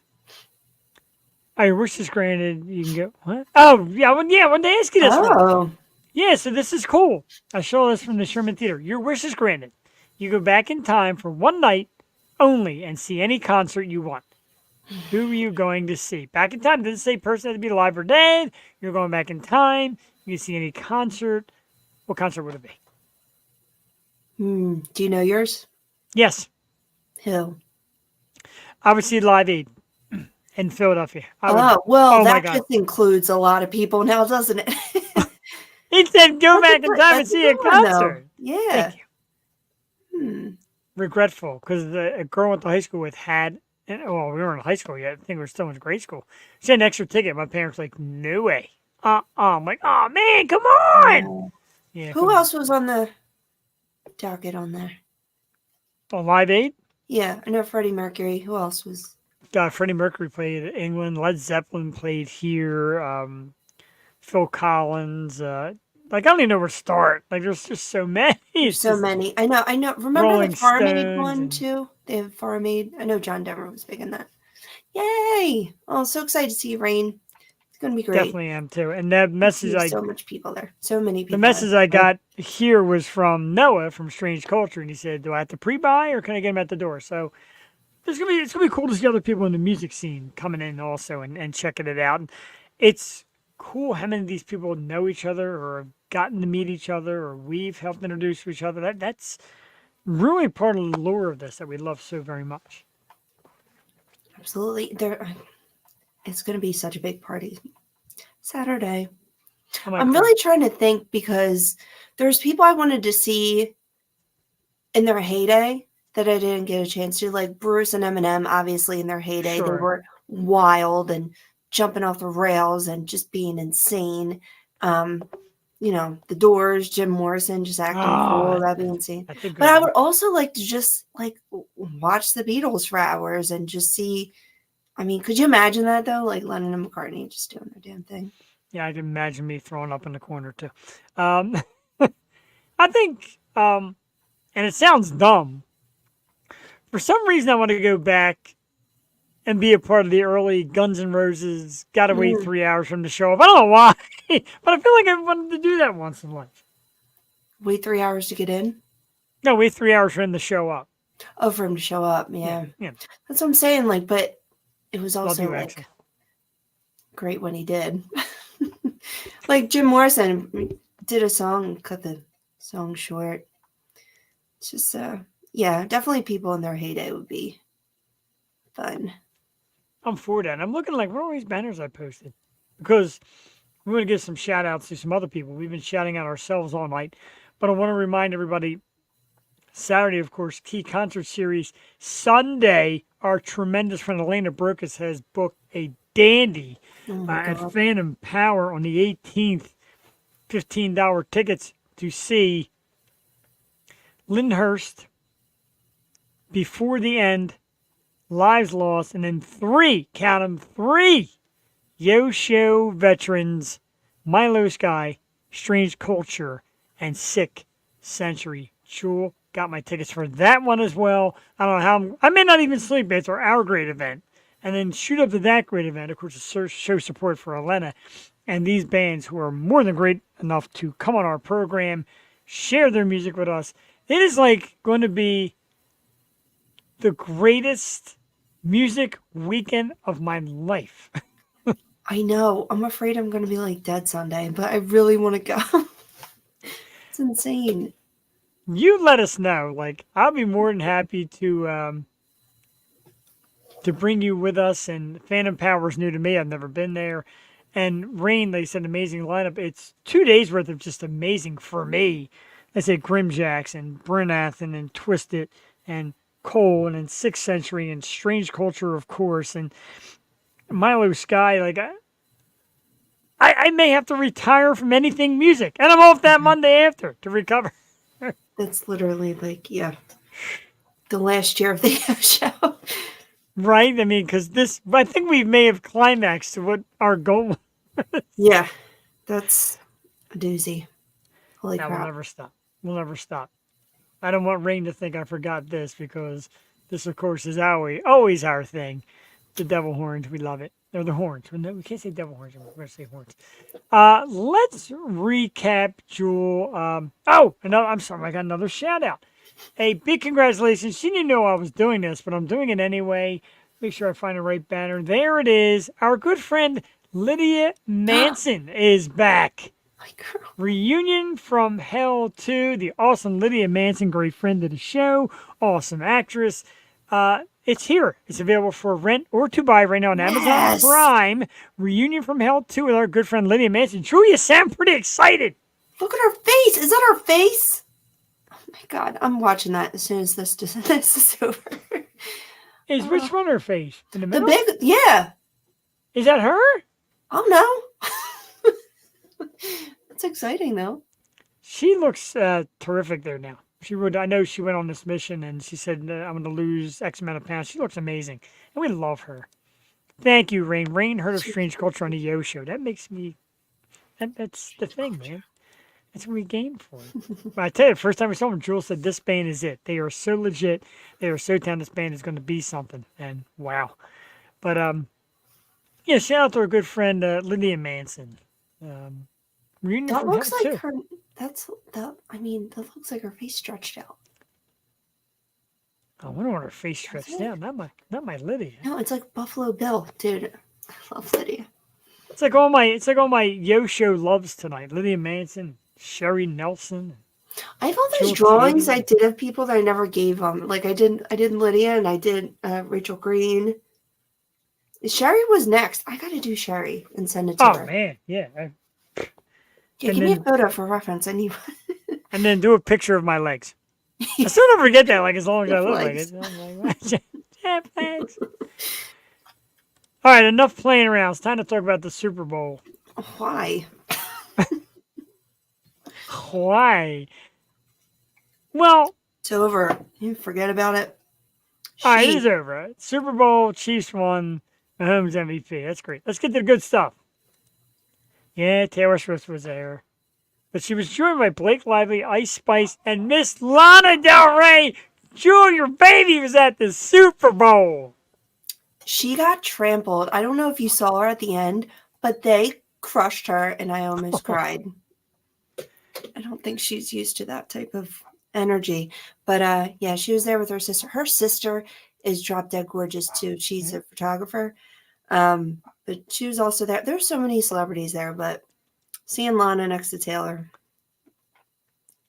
Oh, your wish is granted. You can go. What? Oh, yeah. I wanted to ask you this one. Oh, Yeah, so this is cool. I saw this from the Sherman Theater. Your wish is granted. You go back in time for one night only and see any concert you want. Who are you going to see? Back in time. It doesn't say person had to be alive or dead. You're going back in time. You can see any concert. What concert would it be? do you know yours? Yes, Who? I would see Live Aid in Philadelphia. Oh, well, oh my that God. just includes a lot of people now, doesn't it? It said go back in time and That's see a good one, though. concert. Yeah. Thank you. Regretful because a girl I went to high school with had, well, we weren't in high school yet. I think we were still in grade school. She had an extra ticket. My parents were like, no way. I'm like, oh man, come on. Yeah. Who else was on the docket on there? On Live Aid? Yeah, I know Freddie Mercury. Who else was? Freddie Mercury played in England. Led Zeppelin played here. Phil Collins. Like I don't even know where to start. Like there's just so many. It's So just many. I know. Remember Rolling the Farm Aid Stones one and- too? They have Farm Aid. I know John Denver was big in that. Yay! Oh, so excited to see you, Rain. It's gonna be great. Definitely am too. And that message There's I so much people there. So many people. the message there. I got here was from Noah from Strange Culture, and he said, "Do I have to pre-buy or can I get them at the door?" So it's gonna be cool to see other people in the music scene coming in also and checking it out. And it's cool how many of these people know each other or have gotten to meet each other or we've helped introduce each other. That's really part of the lure of this that we love so very much. Absolutely. It's going to be such a big party. Saturday. I'm I'm really trying to think because there's people I wanted to see in their heyday that I didn't get a chance to, like Bruce and Eminem, obviously in their heyday. They Sure. were wild and jumping off the rails and just being insane. the Doors, Jim Morrison just acting a fool. Oh, That'd be insane. that's a good But I one. would also like to just like watch the Beatles for hours and just see. I mean, could you imagine that though? Like Lennon and McCartney just doing their damn thing. Yeah, I can imagine me throwing up in the corner too. Um, I think, and it sounds dumb. For some reason, I want to go back and be a part of the early Guns N' Roses. Got to wait Mm. 3 hours for them to show up. I don't know why, but I feel like I wanted to do that once in life. Wait 3 hours to get in. No, wait 3 hours for him to show up. Oh, for him to show up. Yeah. Yeah. That's what I'm saying. Like, but it was Love also you, like Axel. great when he did. Like Jim Morrison did a song, cut the song short. It's just yeah, definitely people in their heyday would be fun. I'm for that. I'm looking like, what are these banners I posted? Because we want to give some shout outs to some other people. We've been shouting out ourselves all night. But I want to remind everybody Saturday, of course, Key Concert Series. Sunday, our tremendous friend Elena Brokus has booked a dandy Oh my at god. Phantom Power on the 18th. $15 tickets to see Lyndhurst, Before the End, Lives Lost, and then count them, three Yo Show veterans, Milo Sky, Strange Culture, and Sick Century. Jewel got my tickets for that one as well. I don't know how I may not even sleep. It's our great event. And then shoot up to that great event, of course, to show support for Elena and these bands who are more than great enough to come on our program, share their music with us. It is like going to be the greatest music weekend of my life. I know. I'm afraid I'm going to be like dead Sunday, but I really want to go. It's insane. You let us know. Like, I'll be more than happy to bring you with us. And Phantom Power is new to me. I've never been there. And Rain, they said, amazing lineup. It's 2 days worth of just amazing for me. They said Grimjacks and Brynathan and Twisted and Cole and then Sixth Century and Strange Culture, of course, and Milo Sky. Like, I may have to retire from anything music, and I'm off that Monday after to recover. That's literally like, yeah, the last year of the show. Right? I mean, because I think we may have climaxed to what our goal was. Yeah, that's a doozy. Holy That will crap. never stop. We'll never stop. I don't want Rain to think I forgot this because this, of course, is always our thing. The devil horns, we love it. They're the horns. We can't say devil horns. We're going to say horns. Let's recap, Jewel. I'm sorry. I got another shout out. A big congratulations. She didn't know I was doing this, but I'm doing it anyway. Make sure I find the right banner. There it is. Our good friend Lydia Manson is back. My girl. Reunion from Hell 2. The awesome Lydia Manson, great friend of the show, awesome actress. It's here. It's available for rent or to buy right now on Amazon Yes. Prime. Reunion from Hell 2 with our good friend Lydia Manson. Drew, you sound pretty excited. Look at her face. Is that her face? Oh my god. I'm watching that as soon as this is over. Is which one her face? In the The middle? big, yeah. Is that her? Oh no. That's exciting though. She looks terrific there now. I know she went on this mission and she said, I'm going to lose X amount of pounds. She looks amazing. And we love her. Thank you, Rain. Rain heard of Strange Culture on the Yo Show. That makes me, that's the thing, man. That's what we game for. But I tell you, the first time we saw them, Jules said, this band is it. They are so legit. They are so down. This band is going to be something. And wow. But, yeah, shout out to our good friend, Lydia Manson. Reunion That from looks Hell, like too. her. That looks like her face stretched out. I wonder what her face stretched out. Not my Lydia. No, it's like Buffalo Bill, dude. I love Lydia. It's like all my Yo Show loves tonight. Lydia Manson, Sherry Nelson. I have all those Jill drawings Katie. I did of people that I never gave them. Like I did Lydia and I did Rachel Green. Sherry was next. I gotta do Sherry and send it to Oh her. man, yeah. Yeah, and give me a then- photo for reference. I need. And then do a picture of my legs. I still never get that. Like as long as I Your look like legs. it. I'm like, yeah, thanks. All right, enough playing around. It's time to talk about the Super Bowl. Why? Why? Well, It's over. You forget about it. all right, it She, is over. Super Bowl, Chiefs won, Mahomes MVP. That's great. Let's get to the good stuff. Yeah, Taylor Swift was there. But she was joined by Blake Lively, Ice Spice, and Miss Lana Del Rey. Junior Baby was at the Super Bowl. she got trampled. I don't know if you saw her at the end, but they crushed her, and I almost cried. I don't think she's used to that type of energy. But yeah, she was there with her sister. Her sister is drop dead gorgeous too. She's a photographer. But she was also there. There's so many celebrities there, but seeing Lana next to Taylor,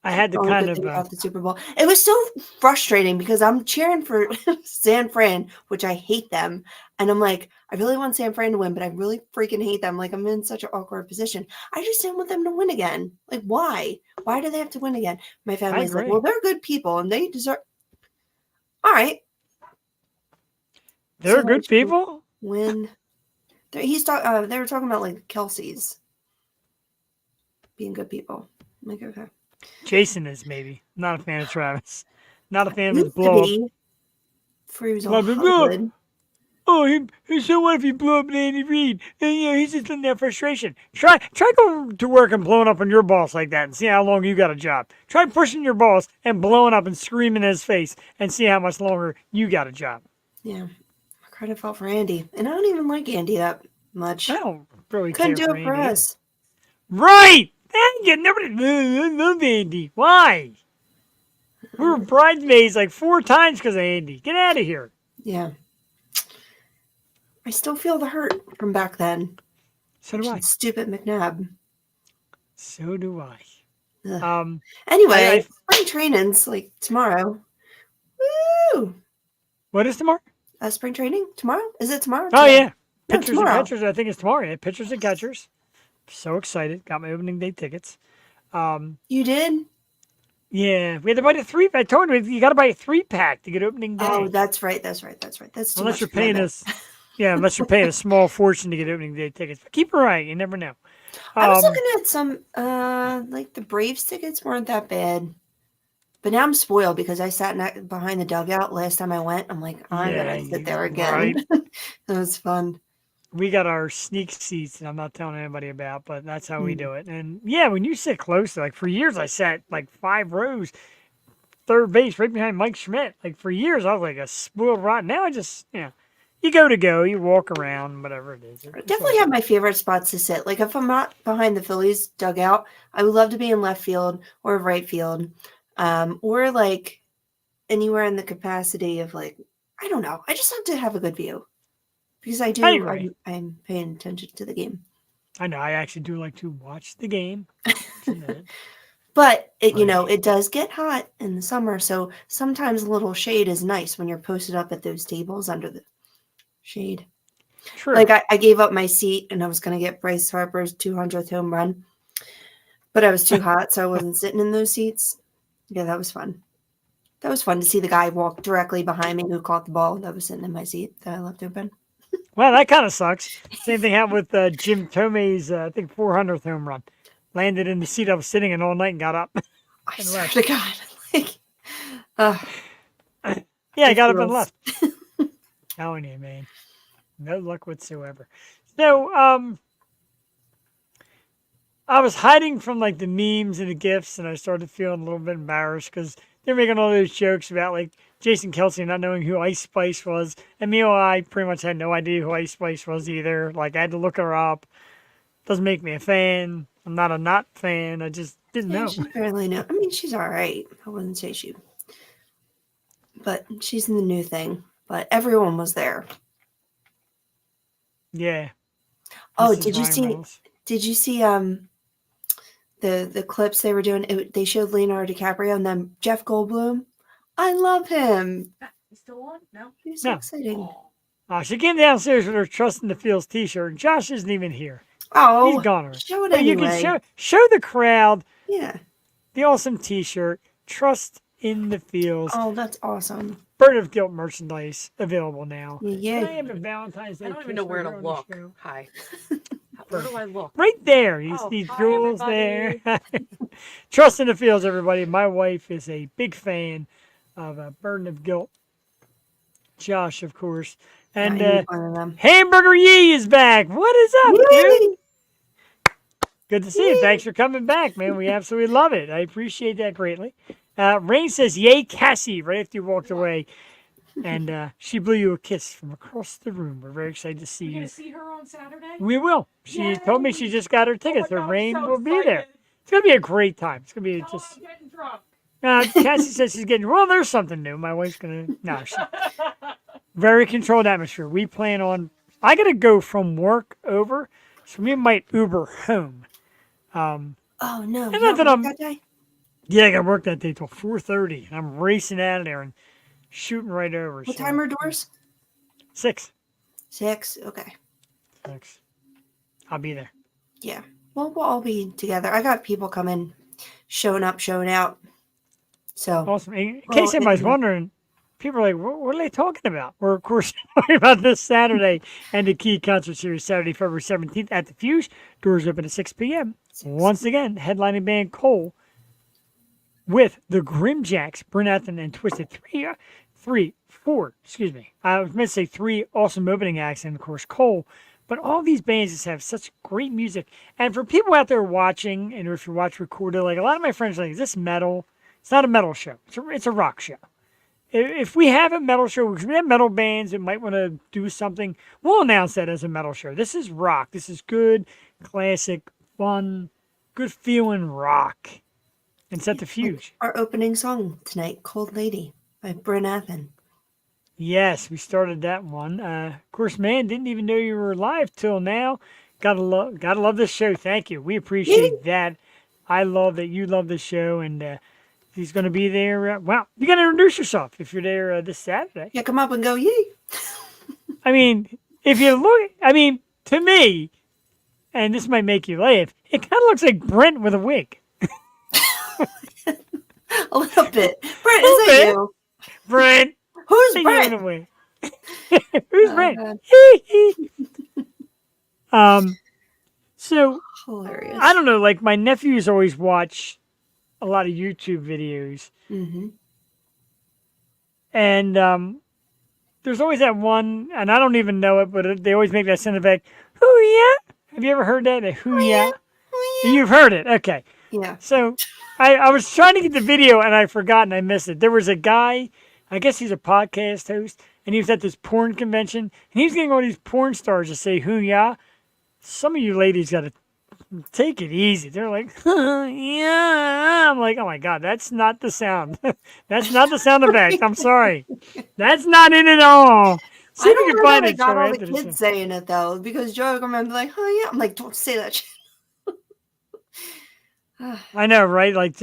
I had to only kind good of, thing about the Super Bowl. It was so frustrating because I'm cheering for San Fran, which I hate them. And I'm like, I really want San Fran to win, but I really freaking hate them. Like, I'm in such an awkward position. I just didn't want them to win again. Like, why? Why do they have to win again? My family's like, agree. well, they're good people and they deserve. All right. they're So good she people. Win. They were talking about like Kelsey's being good people. I'm like, okay. Jason is maybe. Not a fan of Travis. Not a fan of his Used to blow up. be before he was all Blah, blah, blah. Hollywood. Oh, so what if he blew up Andy Reid? And, he's just in that frustration. Try going to work and blowing up on your boss like that and see how long you got a job. Try pushing your boss and blowing up and screaming in his face and see how much longer you got a job. Yeah. I kind of felt for Andy. And I don't even like Andy that much. I don't really Couldn't care do for it for Andy. us. Right! You nobody I love Andy. Why? We were bridesmaids like 4 times because of Andy. Get out of here. Yeah. I still feel the hurt from back then. So do I. Stupid McNabb. So do I. Ugh. Anyway, I- spring training's like tomorrow. Woo! What is tomorrow? Spring training? Tomorrow? Is it tomorrow? Oh, Today? yeah. No, Pitchers and tomorrow. catchers. I think it's tomorrow. Yeah, pitchers and catchers. So excited. Got my opening day tickets. You did? Yeah, we had to buy the 3. I told you you got to buy a 3-pack to get opening day. Oh, that's right. That's too unless much you're paying commitment. us. Yeah, unless you're paying a small fortune to get opening day tickets. But keep her right. You never know. I was looking at some, like the Braves tickets weren't that bad. But now I'm spoiled because I sat behind the dugout last time I went. I'm like, I'm Yeah, going to sit there you- again. right. That was fun. We got our sneak seats that I'm not telling anybody about, but that's how Hmm. we do it. And yeah, when you sit close, like for years I sat like 5 rows, third base, right behind Mike Schmidt. Like for years I was like a spoiled rotten. Now I just, you go, you walk around, whatever it is. I definitely have my favorite spots to sit. Like if I'm not behind the Phillies dugout, I would love to be in left field or right field, or like anywhere in the capacity of like, I don't know. I just have to have a good view because I do. I agree. I'm paying attention to the game. I know. I actually do like to watch the game. But it, Right. it does get hot in the summer, so sometimes a little shade is nice when you're posted up at those tables under the shade. True. Like I gave up my seat and I was going to get Bryce Harper's 200th home run, but I was too hot, so I wasn't sitting in those seats. Yeah, that was fun. That was fun to see the guy walk directly behind me who caught the ball that was sitting in my seat that I left open. Well, that kind of sucks. Same thing happened with Jim Tomei's, I think, 400th home run. Landed in the seat I was sitting in all night and got up. I And swear left. to God. Like, Yeah, I got up and feels- left. Telling you, man. No luck whatsoever. So, I was hiding from like the memes and the gifs, and I started feeling a little bit embarrassed because they're making all those jokes about like Jason Kelsey not knowing who Ice Spice was. And I pretty much had no idea who Ice Spice was either. Like I had to look her up. Doesn't make me a fan. I'm not a not fan. I just didn't Yeah, know. she barely know. I mean, she's all right. I wouldn't say she, but she's in the new thing. But everyone was there. Yeah. Oh, Mrs. did you Ryan see? Reynolds. Did you see? The clips they were doing. They showed Leonardo DiCaprio and then Jeff Goldblum. I love him. You still on? No. He's so No. exciting. She came downstairs with her Trust in the Fields t-shirt, and Josh isn't even here. Oh, He's gone already. show it But you anyway. can show the crowd Yeah. the awesome t-shirt, Trust in the Fields. Oh, that's awesome. Burden of Guilt merchandise available now. Yeah. Can I have a Valentine's Day I don't even kiss know where right to here on the look. show? Hi. Where do I look? Right there. You Oh, see hi, Jules everybody. there. Trust in the Fields, everybody. My wife is a big fan of Burden of Guilt. Josh, of course. And he's one of them. Hamburger Yee is back. What is up, dude? Yay! Good to see you. Thanks for coming back, man. We absolutely love it. I appreciate that greatly. Rain says, yay, Cassie, right after you walked away. And she blew you a kiss from across the room. We're very excited to see You you. gonna see her on Saturday? We will. She told me she just got her tickets, so God, I'm Rain so will be there. excited. It's going to be a great time. It's going to be Tell just. her I'm getting drunk. Cassie says she's getting. Well, there's something new. My wife's going to. No, very controlled atmosphere. We plan on. I got to go from work over, so we might Uber home. Oh no! And You nothing don't work that day? Yeah, I got to work that day till 4:30. I'm racing out of there and shooting right over. What time are doors? 6. 6. Okay. 6. I'll be there. Yeah. Well, we'll all be together. I got people coming, showing up, showing out. So Awesome. In Well, case anybody's and- wondering, people are like, what are they talking about? We're, of course, talking about this Saturday and the Key Concert Series, Saturday, February 17th at the Fuse. Doors open at 6 p.m. Once again, headlining band Cole with the Grimjacks, Bryn Athen, and Twisted. Four, excuse me. I was meant to say 3 awesome opening acts, and of course, Cole. But all these bands just have such great music. And for people out there watching, and if you watch recorded, like a lot of my friends are like, is this metal? It's not a metal show. It's a rock show. If we have a metal show, because we have metal bands that might want to do something, we'll announce that as a metal show. This is rock. This is good, classic, fun, good feeling rock. And set the Fuse. our opening song tonight, "Cold Lady" by Bryn Athen. Yes, we started that one. Of course, man, didn't even know you were live till now. Gotta love this show. Thank you. We appreciate that. I love that you love the show, and he's going to be there. Wow, you got to introduce yourself if you're there this Saturday. Yeah, come up and go, yay! I mean, if you look, I mean, to me, and this might make you laugh, it kind of looks like Brent with a wig. A little bit. Brent, is that you? Brent, Who's you in Brent? a wig. Who's Oh, Brent? God. So Hilarious. I don't know. Like my nephews always watch a lot of YouTube videos, Mm-hmm. and there's always that one, and I don't even know it, but they always make that sound effect. Hoo yeah! Have you ever heard that? Hoo yeah! You've heard it, okay? Yeah. So I was trying to get the video and I forgot and I missed it. There was a guy, I guess he's a podcast host, and he was at this porn convention, and he was getting all these porn stars to say hoo yeah. Some of you ladies got to take it easy. They're like, yeah. I'm like, oh my God, that's not the sound. That's not the sound effect. I'm sorry. That's not it at all. See I if don't you know can how find they it. got Joey, all the after the kids show. saying it though, because Joe come and be like, "Oh yeah," I'm like, "Don't say that shit." I know, right? Like,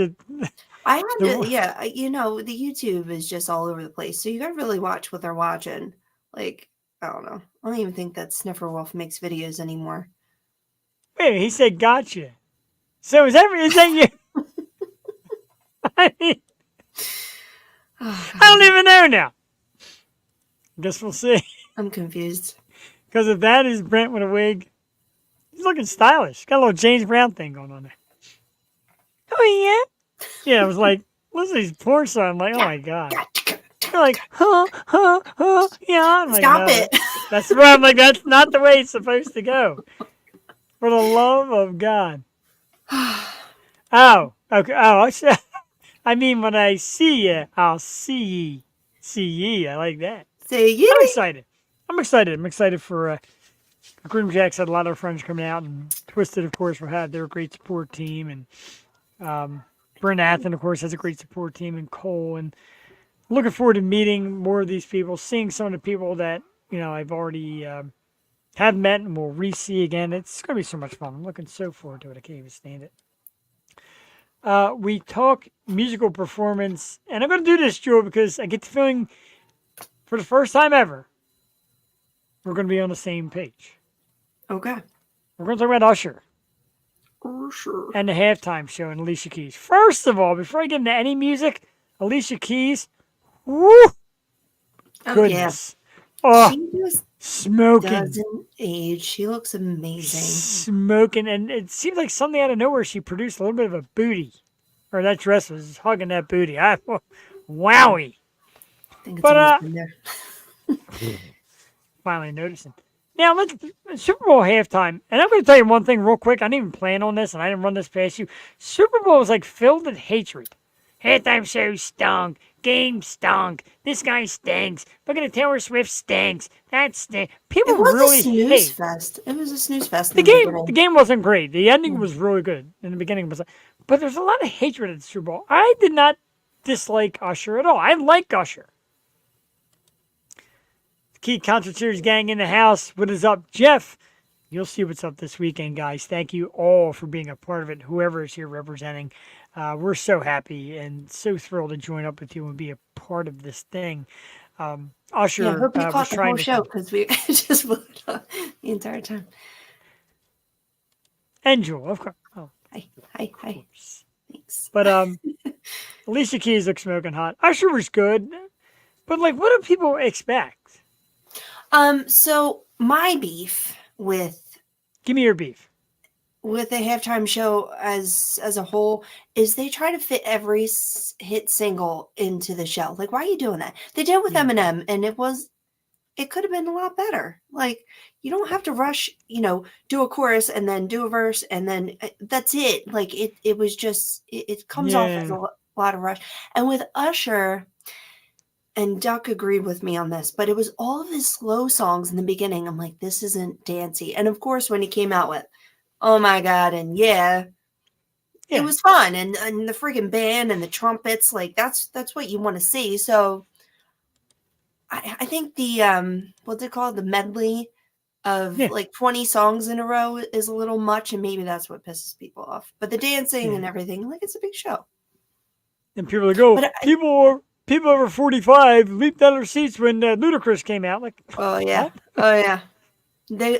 I had The to, one- yeah. You know, the YouTube is just all over the place, so you gotta really watch what they're watching. Like, I don't know. I don't even think that Sniffer Wolf makes videos anymore. wait, he said gotcha. So is that you? I mean, I don't even know now. Guess we'll see. I'm confused. Because if that is Brent with a wig, he's looking stylish. Got a little James Brown thing going on there. Oh, yeah? Yeah, it was like, listen to these porn stars. I'm like, oh my God. They're like, yeah. I'm like, Stop no, it. That's where I'm like, that's not the way it's supposed to go. For the love of God. Oh, okay. Oh, I mean, when I see you, I'll see ye. See ye. I like that. Say yeah. I'm excited. I'm excited for Grimjacks had a lot of friends coming out, and Twisted, of course, they're a great support team, and Bryn Athen, of course, has a great support team, and Cole, and looking forward to meeting more of these people, seeing some of the people that I've already have met and will re-see again. It's going to be so much fun. I'm looking so forward to it. I can't even stand it. We talk musical performance, and I'm going to do this, Joe, because I get the feeling for the first time ever, we're going to be on the same page. Okay. We're going to talk about Usher For sure. and the halftime show and Alicia Keys. First of all, before I get into any music, Alicia Keys, woo, Oh, goodness. Oh, She just smoking. doesn't age. She looks amazing. Smoking. And it seems like something out of nowhere she produced a little bit of a booty. Or that dress was hugging that booty. Wowie. I think it's But always been there. finally noticing. Now let's Super Bowl halftime, and I'm going to tell you one thing real quick. I didn't even plan on this, and I didn't run this past you. Super Bowl was like filled with hatred. Halftime show stunk. Game stunk. This guy stinks. Look at the Taylor Swift stinks. That stinks. People It was really a snooze hate fest. It was a snooze fest the in the game. The beginning. game wasn't great. The ending was really good. In the beginning was, but there's a lot of hatred at the Super Bowl. I did not dislike Usher at all. I like Usher. Key Concert Series gang in the house. What is up, Jeff? You'll see what's up this weekend, guys. Thank you all for being a part of it, whoever is here representing. We're so happy and so thrilled to join up with you and be a part of this thing. Usher Yeah, I hope you was caught the trying whole to show because we just blew it up the entire time. and Jewel, of course. Oh, Hi. Thanks. but Alicia Keys looks smoking hot. Usher was good, but like, what do people expect? So my beef with Give me your beef. the halftime show as a whole is they try to fit every hit single into the show. Like, why are you doing that? They did it with Yeah. Eminem, and it could have been a lot better. Like, you don't have to rush, do a chorus and then do a verse and then that's it. Like, it was just it comes off as a lot of rush. And with Usher, and Duck agreed with me on this, but it was all of his slow songs in the beginning. I'm like, this isn't dancey. And of course, when he came out with "Oh My God" and yeah, it was fun. And the freaking band and the trumpets, like that's what you want to see. So I think the what they call it, the medley of like 20 songs in a row is a little much, and maybe that's what pisses people off. But the dancing and everything, like, it's a big show. And people would go, people over 45 leaped out of their seats when Ludacris came out. Like, oh yeah, what? oh yeah. They're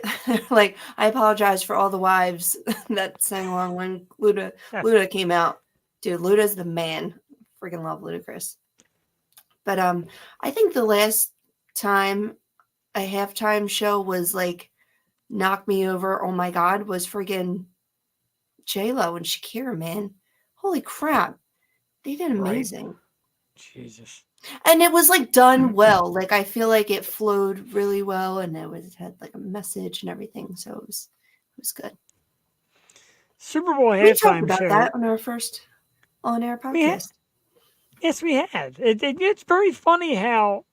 like, I apologize for all the wives that sang along when Luda came out. Dude, Luda's the man. Freaking love Ludacris. But I think the last time a halftime show was like knock me over, oh my God, was friggin' J-Lo and Shakira, man. Holy crap. They did amazing. Right. Jesus. And it was like done well. Like, I feel like it flowed really well, and it had like a message and everything. So it was good. Super Bowl We talked halftime about show. that on our first on-air podcast. Yes, we had. It's very funny how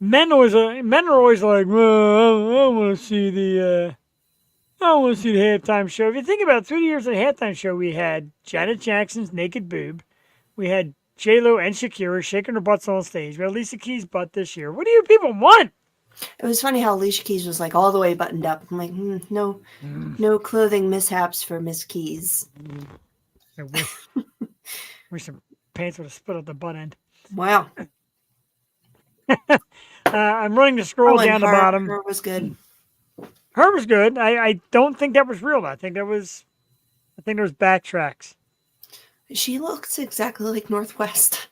men are always like, well, I want to see the halftime show. If you think about it, through the years of the halftime show, we had Janet Jackson's naked boob, we had J-Lo and Shakira shaking their butts on stage. We had Alicia Keys' butt this year. What do you people want? It was funny how Alicia Keys was like all the way buttoned up. I'm like, no clothing mishaps for Miss Keys. I wish some pants would have split at the butt end. Wow. I'm running the scroll down the bottom. Her was good. Her was good. I don't think that was real. I think there was backtracks. She looks exactly like Northwest.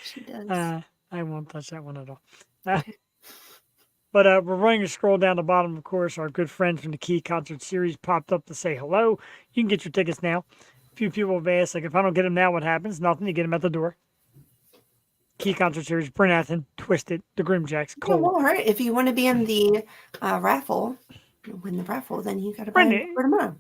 She does. I won't touch that one at all. But we're running a scroll down the bottom, of course. Our good friends from the Key Concert Series popped up to say hello. You can get your tickets now. A few people have asked, like, if I don't get them now, what happens? Nothing. You get them at the door. Key Concert Series, Brent Athen, Twisted, the Grimjacks, Cole. Well, all right. If you want to be in the raffle, win the raffle, then you got to buy them for tomorrow.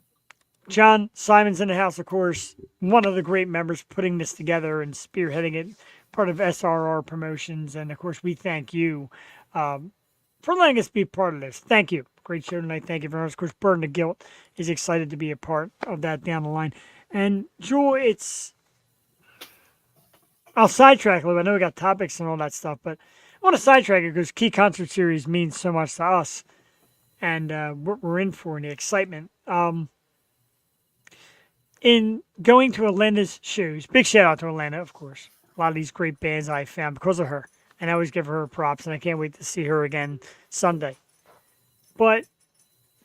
John Simon's in the house, of course. One of the great members putting this together and spearheading it. Part of SRR Promotions. And, of course, we thank you for letting us be part of this. Thank you. Great show tonight. Thank you very much. Of course, Burden of Guilt is excited to be a part of that down the line. And, Jewel, I'll sidetrack a little bit. I know we got topics and all that stuff, but I want to sidetrack it because Key Concert Series means so much to us. And what we're in for and the excitement. In going to Atlanta's shows, big shout out to Atlanta, of course. A lot of these great bands I found because of her. And I always give her props, and I can't wait to see her again Sunday. But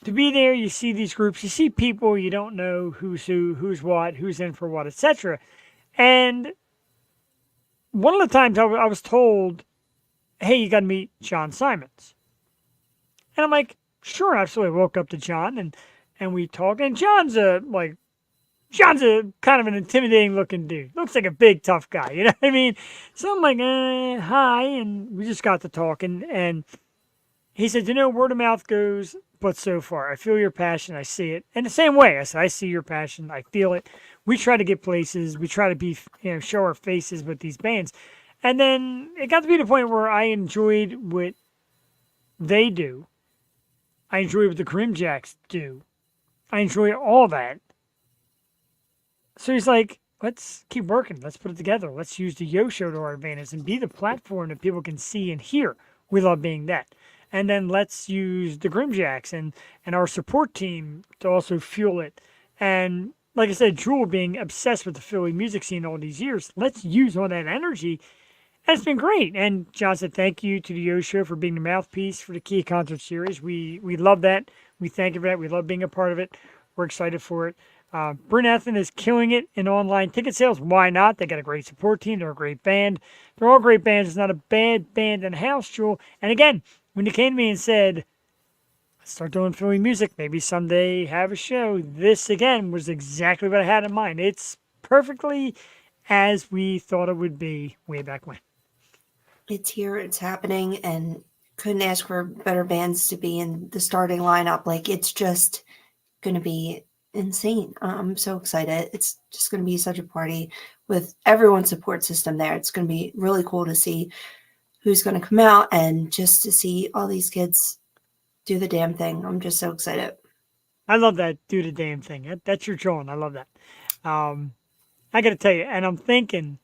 to be there, you see these groups, you see people, you don't know who's who, who's what, who's in for what, etc. And one of the times I was told, hey, you got to meet John Simons. And I'm like, sure, absolutely. I woke up to John and we talk. And John's a kind of an intimidating looking dude. Looks like a big, tough guy. You know what I mean? So I'm like, hi. And we just got to talking. And he said, word of mouth goes, but so far. I feel your passion. I see it. And the same way, I said, I see your passion. I feel it. We try to get places. We try to be, show our faces with these bands. And then it got to be the point where I enjoyed what they do. I enjoy what the Grimjacks do. I enjoy all that. So he's like, let's keep working. Let's put it together. Let's use the Yo Show to our advantage and be the platform that people can see and hear. We love being that. And then let's use the Grimjacks and our support team to also fuel it. And like I said, Jewel being obsessed with the Philly music scene all these years, let's use all that energy. And it's been great. And John said, thank you to the Yo Show for being the mouthpiece for the Key Concert Series. We love that. We thank you for that. We love being a part of it. We're excited for it. Bryn Athlon is killing it in online ticket sales. Why not? They got a great support team. They're a great band. They're all great bands. It's not a bad band in house, Jewel. And again, when you came to me and said, let's start doing Philly music, maybe someday have a show, this again was exactly what I had in mind. It's perfectly as we thought it would be way back when. It's here, it's happening, and couldn't ask for better bands to be in the starting lineup. Like, it's just going to be insane. I'm so excited. It's just going to be such a party with everyone's support system there. It's going to be really cool to see who's going to come out and just to see all these kids do the damn thing. I'm just so excited. I love that, do the damn thing. That's your drawing. I love that. I got to tell you, and I'm thinking,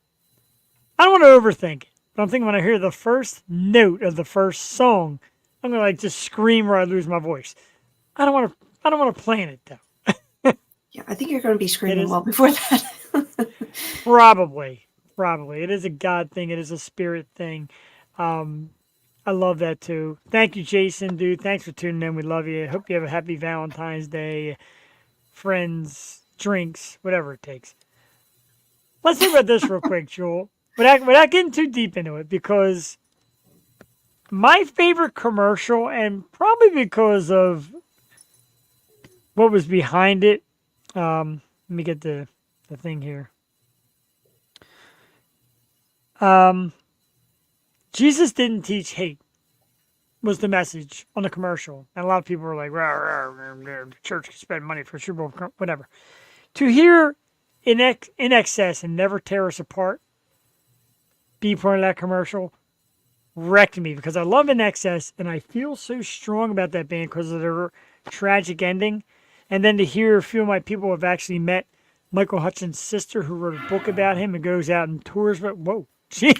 I don't want to overthink it, but I'm thinking when I hear the first note of the first song, I'm going to like just scream or I lose my voice. I don't want to plan it though. Yeah, I think you're going to be screaming well before that. Probably. It is a God thing. It is a spirit thing. I love that too. Thank you, Jason, dude. Thanks for tuning in. We love you. Hope you have a happy Valentine's Day. Friends, drinks, whatever it takes. Let's talk about this real quick, Joel. Without getting too deep into it, because my favorite commercial, and probably because of what was behind it, let me get the thing here. Jesus didn't teach hate was the message on the commercial. And a lot of people were like, the church can spend money for Super Bowl, whatever. To hear in excess and never tear us apart be part of that commercial wrecked me, because I love In Excess and I feel so strong about that band because of their tragic ending. And then to hear a few of my people have actually met Michael Hutchins' sister, who wrote a book about him and goes out and tours. But whoa, gee,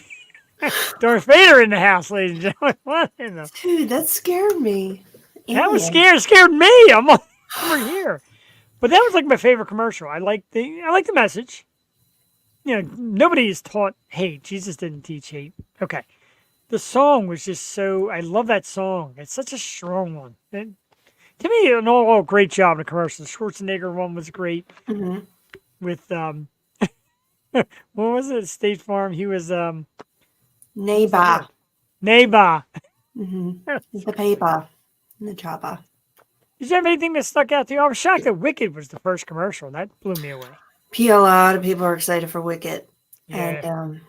Darth Vader in the house, ladies and gentlemen. What in the? Dude, that scared me. That was Alien. scared me. I'm over here. But that was like my favorite commercial. I like the message. Nobody is taught hate. Jesus didn't teach hate. Okay. The song was just so, I love that song. It's such a strong one. And to me, an all great job in the commercial. The Schwarzenegger one was great. Mm-hmm. With, what was it? State Farm. He was, Neighbor. Neighbor. Mm-hmm. The paper. And the chopper. Did you have anything that stuck out to you? I was shocked that Wicked was the first commercial. That blew me away. A lot of people are excited for Wicked. Yeah. And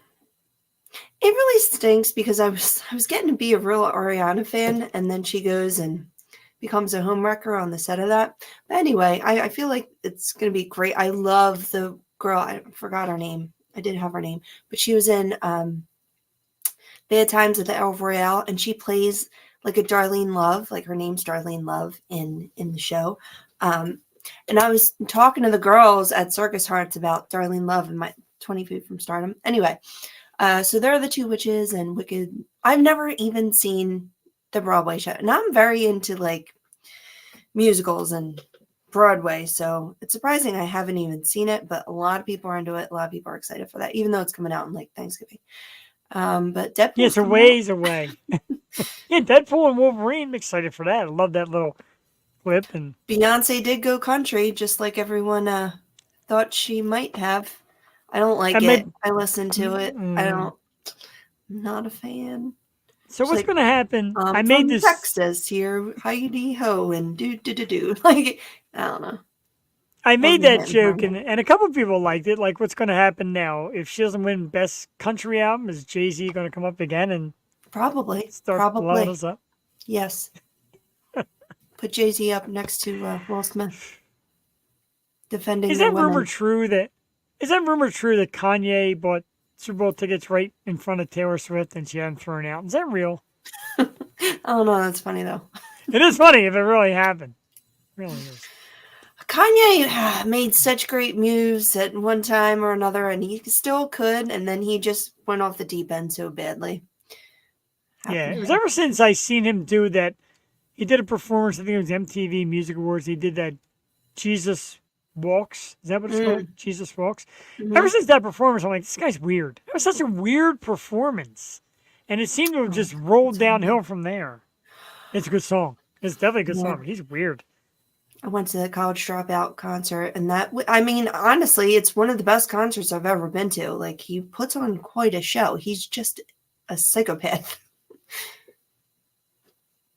it really stinks because I was getting to be a real Ariana fan, and then she goes and becomes a homewrecker on the set of that. But anyway, I feel like it's going to be great. I love the girl. I forgot her name. I did have her name. But she was in Bad Times at the El Royale, and she plays like a Darlene Love. Like her name's Darlene Love in the show. And I was talking to the girls at Circus Hearts about Darlene Love and my 20 Feet from Stardom. Anyway, so there are the two witches and Wicked. I've never even seen the Broadway show. And I'm very into like musicals and Broadway. So it's surprising I haven't even seen it, but a lot of people are into it. A lot of people are excited for that, even though it's coming out in like Thanksgiving. But Deadpool. Yes, a ways away. Yeah, Deadpool and Wolverine. I'm excited for that. I love that little clip. And Beyonce did go country, just like everyone thought she might have. I don't like it. I listened to it. I don't. Not a fan. So It's what's like, going to happen? I made from this. Texas here, Heidi ho, and do. Like, I don't know. I made Wasn't that hitting joke, for me. and a couple of people liked it. Like, what's going to happen now if she doesn't win Best Country Album? Is Jay-Z going to come up again and Probably. start blowing us up? Yes. Put Jay-Z up next to Will Smith. Defending Is the that rumor women. true? That Kanye bought Super Bowl tickets right in front of Taylor Swift and she had them thrown out? Is that real? I don't know. That's funny, though. It is funny if it really happened. It really is. Kanye made such great moves at one time or another, and he still could, and then he just went off the deep end so badly. Yeah, Happened it to was him. ever since I seen him do that. He did a performance. I think it was MTV Music Awards. He did that Jesus Walks. Is that what it's called? Jesus Walks. Mhm. Ever since that performance, I'm like, this guy's weird. It was such a weird performance, and it seemed to have just rolled downhill from there. It's a good song. It's definitely a good Yeah. song. But he's weird. I went to the College Dropout concert, and I mean, honestly, it's one of the best concerts I've ever been to. Like, he puts on quite a show. He's just a psychopath.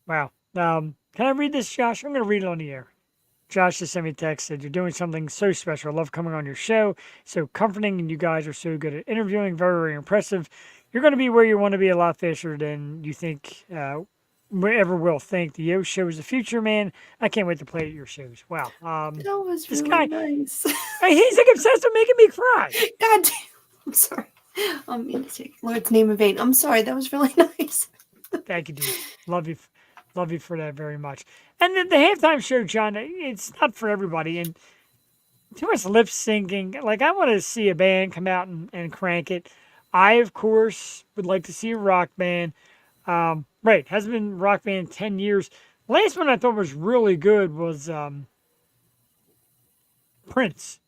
Wow. Can I read this, Josh? I'm going to read it on the air. Josh just sent me a text, said, you're doing something so special. I love coming on your show. So comforting, and you guys are so good at interviewing. Very, very impressive. You're going to be where you want to be a lot faster than you think ever will think. The Yo Show is the future, man. I can't wait to play at your shows. Wow. That was This really guy- nice. Hey, he's like obsessed with making me cry. God damn. I'm sorry. I mean to take Lord's name in vain. I'm sorry. That was really nice. Thank you, dude. Love you for that very much. And the halftime show, John, it's not for everybody. And too much lip syncing. Like, I want to see a band come out and crank it. I, of course, would like to see a rock band. Right, hasn't been a rock band in 10 years. Last one I thought was really good was Prince.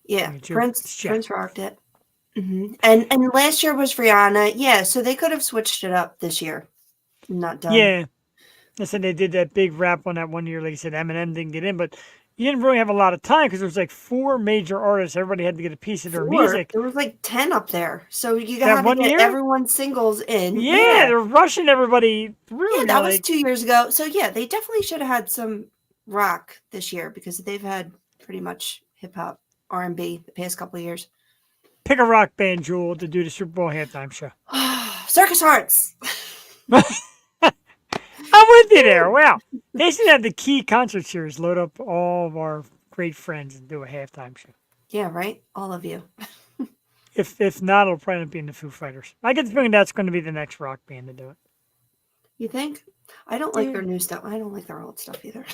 Yeah, Yeah, Joe- Prince rocked it. And last year was Rihanna. Yeah, so they could have switched it up this year. Not done. Yeah. I said they did that big rap on that one year. Like you said, Eminem didn't get in, but you didn't really have a lot of time because there was like 4 major artists. Everybody had to get a piece of their 4. music. There was like 10 up there. So you That got one to get year? everyone's singles in. Yeah, they're rushing everybody through. Yeah, that was like, 2 years ago. So yeah, they definitely should have had some rock this year because they've had pretty much hip hop, R&B the past couple of years. pick a rock band, Jewel, to do the Super Bowl halftime show. Circus Hearts. I'm with you there. Wow. They should have the key concert series load up all of our great friends and do a halftime show. Yeah, right. All of you. If not, it'll probably be in the Foo Fighters. I get the feeling that's going to be the next rock band to do it. You think? I don't like Yeah. their new stuff. I don't like their old stuff either.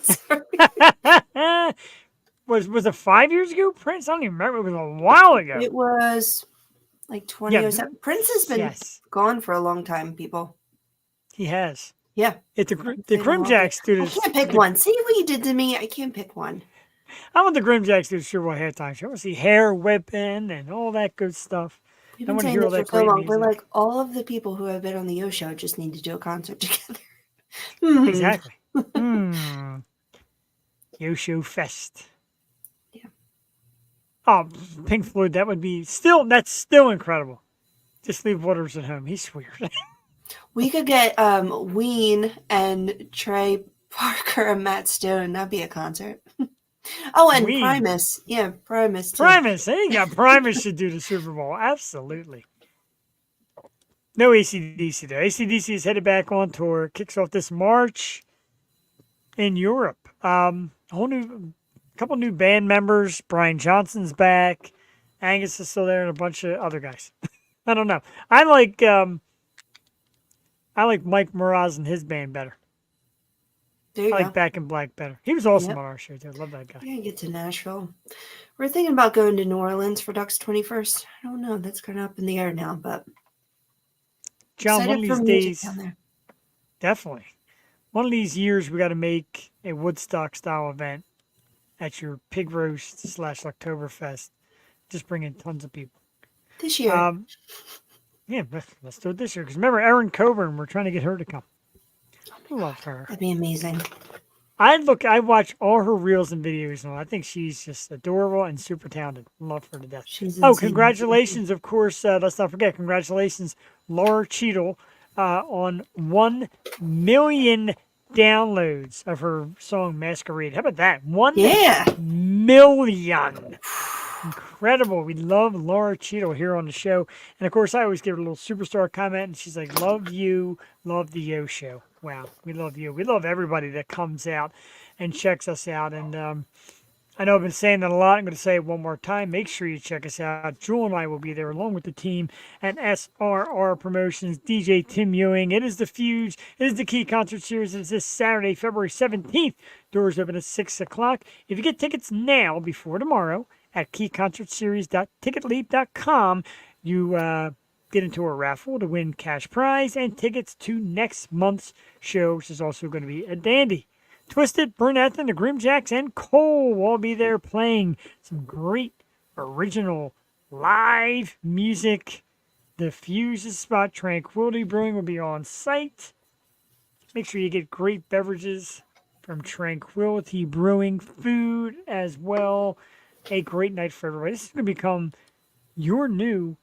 Sorry. Was it 5 years ago, Prince? I don't even remember. It was a while ago. It was like 2007. Prince has been Yes, gone for a long time, people. he has. Yeah. The They Grim love Jacks do I this. can't pick one. See what you did to me? I can't pick one. I want the Grim Jacks to do the Super Bowl halftime show. I want to see hair whipping and all that good stuff. We've I been wanna saying hear all this that for so great long. We're music. like, all of the people who have been on the Yo Show just need to do a concert together. Hmm. Exactly. Yo Show Fest. Yeah. Oh, Pink Floyd, that's still incredible. Just leave Waters at home. He's weird. We could get Ween and Trey Parker and Matt Stone. That'd be a concert. Oh, and Ween. Primus. Yeah, Primus. Too. Primus, Primus should do the Super Bowl. Absolutely. No AC/DC though. AC/DC is headed back on tour. Kicks off this March in Europe. Couple new band members. Brian Johnson's back. Angus is still there, and a bunch of other guys. I don't know. I like Mike Mraz and his band better. There you I go. like Back in Black better. He was awesome Yep. on our show too. Love that guy. We're gonna get to Nashville. We're thinking about going to New Orleans for Duck's 21st. I don't know. That's kind of up in the air now, but John, one of excited for these music days, down there. definitely. One of these years, we got to make a Woodstock style event at your pig roast / Oktoberfest. Just bring in tons of people. This year. Yeah, let's do it this year. Because remember, Erin Coburn, we're trying to get her to come. I love her. That'd be amazing. I watch all her reels and videos, and I think she's just adorable and super talented. Love her to death. She's Oh, insane. congratulations, of course. Let's not forget, congratulations, Laura Cheadle, on 1 million downloads of her song Masquerade. How about that? 1 Yeah. million. Incredible. We love Laura Cheadle here on the show. And of course, I always give her a little superstar comment, and she's like, love you, love the Yo Show. Wow, we love you. We love everybody that comes out and checks us out. And I know I've been saying that a lot. I'm going to say it one more time. Make sure you check us out. Jewel and I will be there along with the team at SRR Promotions, DJ Tim Ewing. It is the Fuse. It is the Key Concert Series. It is this Saturday, February 17th. Doors open at 6 o'clock. If you get tickets now before tomorrow at keyconcertseries.ticketleap.com, you get into a raffle to win cash prize and tickets to next month's show, which is also going to be a dandy. Twisted, Burnett, and the Grimjacks, and Cole will all be there playing some great original live music. The Fuse's spot, Tranquility Brewing, will be on site. Make sure you get great beverages from Tranquility Brewing, food as well. A great night for everybody. This is going to become your new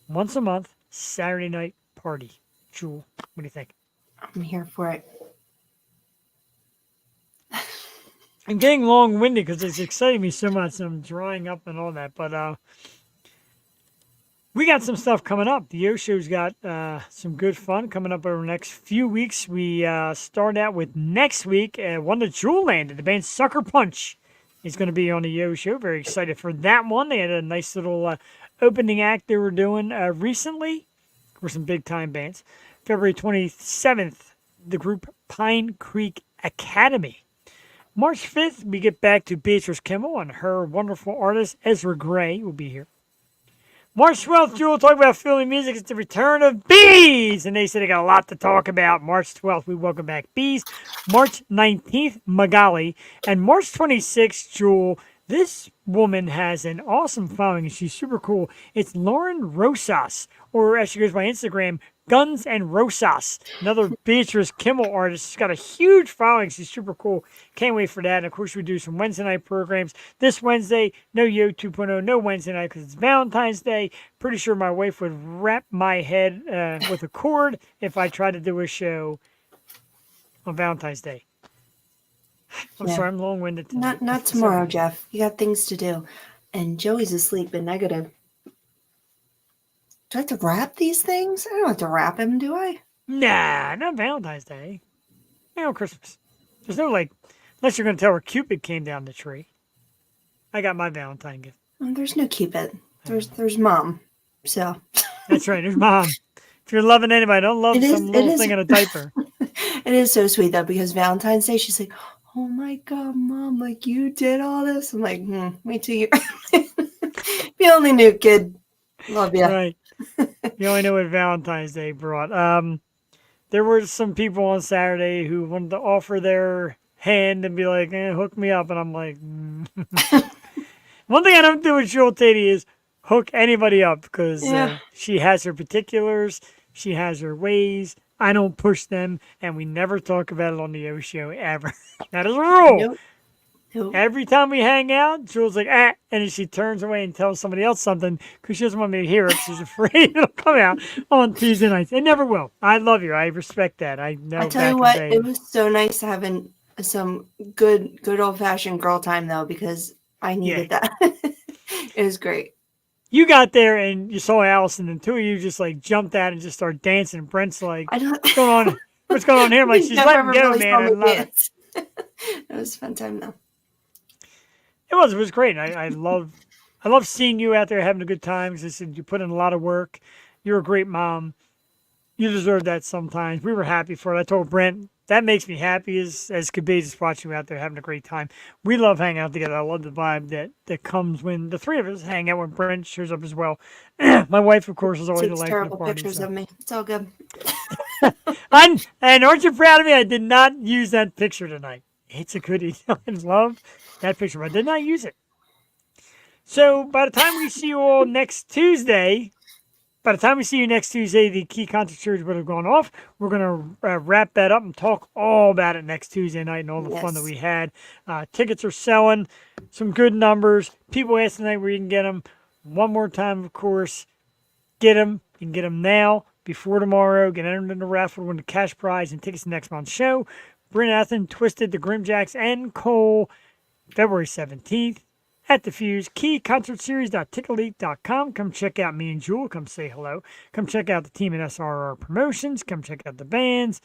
once a month Saturday night party. Jewel, what do you think? I'm here for it. I'm getting long-winded because it's exciting me so much, and I'm drying up and all that. But we got some stuff coming up. The Yo Show's got some good fun coming up over the next few weeks. We start out with next week, one that Jewel landed. The band Sucker Punch is going to be on the Yo Show. Very excited for that one. They had a nice little opening act they were doing recently for some big-time bands. February 27th, the group Pine Creek Academy. March 5th, we get back to Beatrice Kimmel and her wonderful artist, Ezra Gray, will be here. March 12th, Jewel will talk about Philly music. It's the return of Bees, and they said they got a lot to talk about. March 12th, we welcome back Bees. March 19th, Magali. And March 26th, Jewel, this woman has an awesome following, and she's super cool. It's Lauren Rosas, or as she goes by Instagram, Guns and Rosas, another Beatrice Kimmel artist. She's got a huge following. She's super cool. Can't wait for that. And of course, we do some Wednesday night programs. This Wednesday, no Yo 2.0, no Wednesday night because it's Valentine's Day. Pretty sure my wife would wrap my head with a cord if I tried to do a show on Valentine's Day. I'm Yeah. sorry, I'm long-winded tonight. Not tomorrow, Jeff. You got things to do. And Joey's asleep in negative. Do I have to wrap these things? I don't have to wrap him, do I? Nah, not Valentine's Day. Christmas. There's no, unless you're going to tell her Cupid came down the tree. I got my Valentine gift. Oh, there's no Cupid. There's Mom. So. That's right, there's Mom. If you're loving anybody, don't love some little thing in a diaper. It is so sweet, though, because Valentine's Day, she's like, oh my God, Mom, you did all this? I'm like, wait till you. You only knew, kid. Love you. Right. You only know what Valentine's Day brought. There were some people on Saturday who wanted to offer their hand and be like, hook me up. And I'm like, One thing I don't do with Jewel Tatey is hook anybody up because she has her particulars. She has her ways. I don't push them. And we never talk about it on the O Show ever. That is a rule. Nope. Every time we hang out, Jewel's like, and then she turns away and tells somebody else something because she doesn't want me to hear it. She's afraid it'll come out on Tuesday nights. It never will. I love you. I respect that. I know. I tell you what, it was so nice having some good old-fashioned girl time, though, because I needed that. It was great. You got there and you saw Allison, and two of you just jumped out and just started dancing. And Brent's like, what's going on? What's going on here? I'm like, she's letting go, man. I love it. It was a fun time, though. It was great. I love seeing you out there having a good time. Because I said you put in a lot of work. You're a great mom. You deserve that sometimes. We were happy for it. I told Brent that makes me happy as could be, just watching you out there having a great time. We love hanging out together. I love the vibe that comes when the three of us hang out when Brent shows up as well. My wife, of course, is always Takes the life terrible of the party. pictures of me. It's all good. And aren't you proud of me? I did not use that picture tonight. It's a goodie. I love that picture, but I did not use it. So by the time we see you all next Tuesday, by the time we see you next Tuesday, the key concert series would have gone off. We're going to wrap that up and talk all about it next Tuesday night and all the fun that we had. Tickets are selling, some good numbers. People asked tonight where you can get them. One more time, of course, get them. You can get them now, before tomorrow. Get entered in the raffle to win the cash prize and tickets to next month's show. Bryn Athen, Twisted, the Grimjacks, and Cole, February 17th. At the Fuse, keyconcertseries.tickleteat.com. Come check out me and Jewel. Come say hello. Come check out the team at SRR Promotions. Come check out the bands.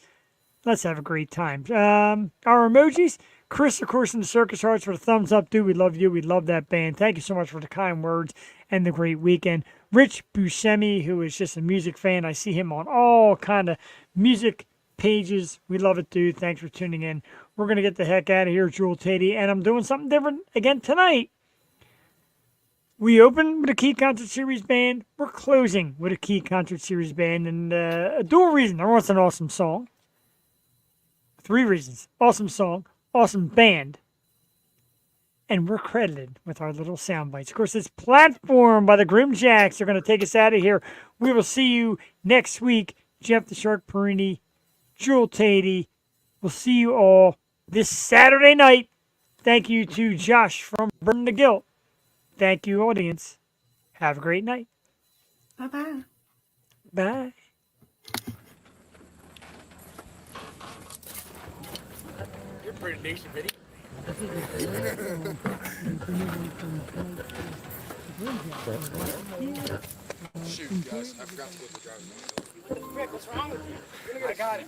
Let's have a great time. Our emojis. Chris, of course, in the Circus Hearts for the thumbs up, dude. We love you. We love that band. Thank you so much for the kind words and the great weekend. Rich Buscemi, who is just a music fan. I see him on all kind of music pages. We love it, dude. Thanks for tuning in. We're going to get the heck out of here, Jewel Tatey, and I'm doing something different again tonight. We open with a Key Concert Series band. We're closing with a Key Concert Series band. And a dual reason. I want an awesome song. 3 reasons. Awesome song. Awesome band. And we're credited with our little sound bites. Of course, it's Platform by the Grimjacks. They're going to take us out of here. We will see you next week. Jeff the Shark Perini, Jewel Tatey. We'll see you all this Saturday night. Thank you to Josh from Burn the Guilt. Thank you, audience. Have a great night. Bye-bye. Bye. You're pretty decent, video. Shoot, guys, I forgot to put the driver's license. Rick, what's wrong with you? I got it.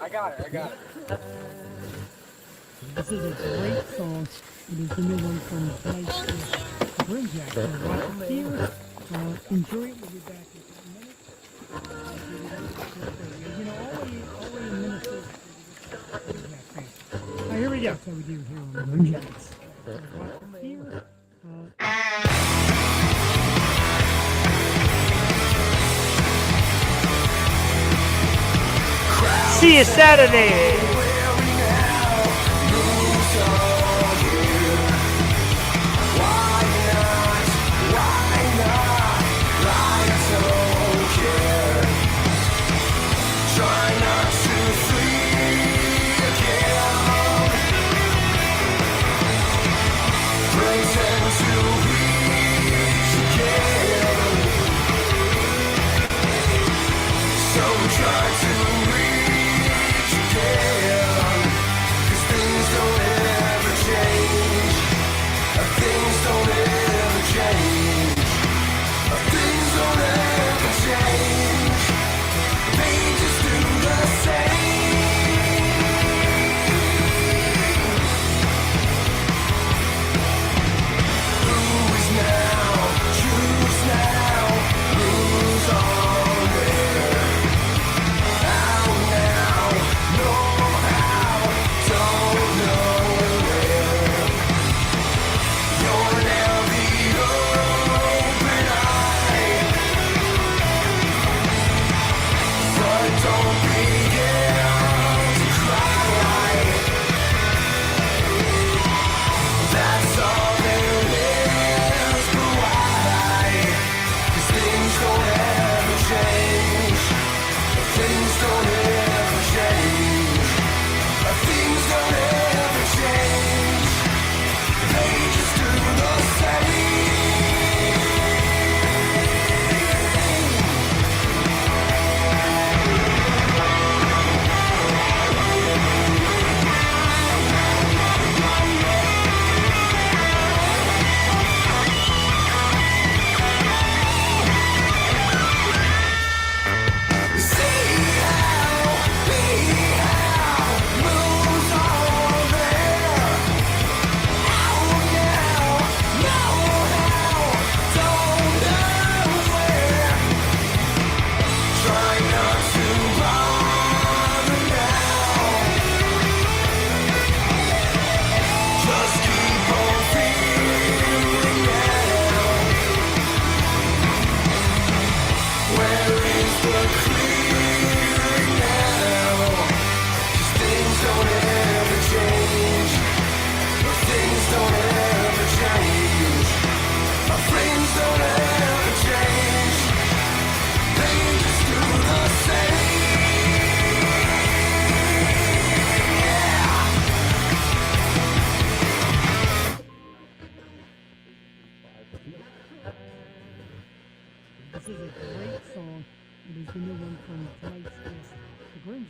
This is a great song. It is the new one from Grimjack. So watch it here. Enjoy it. We'll be back in a minute. You know, already in Minnesota. Here we go. That's how we do here on the Grimjacks. Watch it here. See you Saturday. Try to reach again.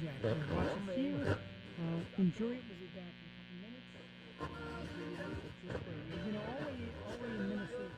Jack. So watch us here. Enjoy it. We'll be back in a couple minutes. Give you a look at just where he is. You know, all the way in Minnesota.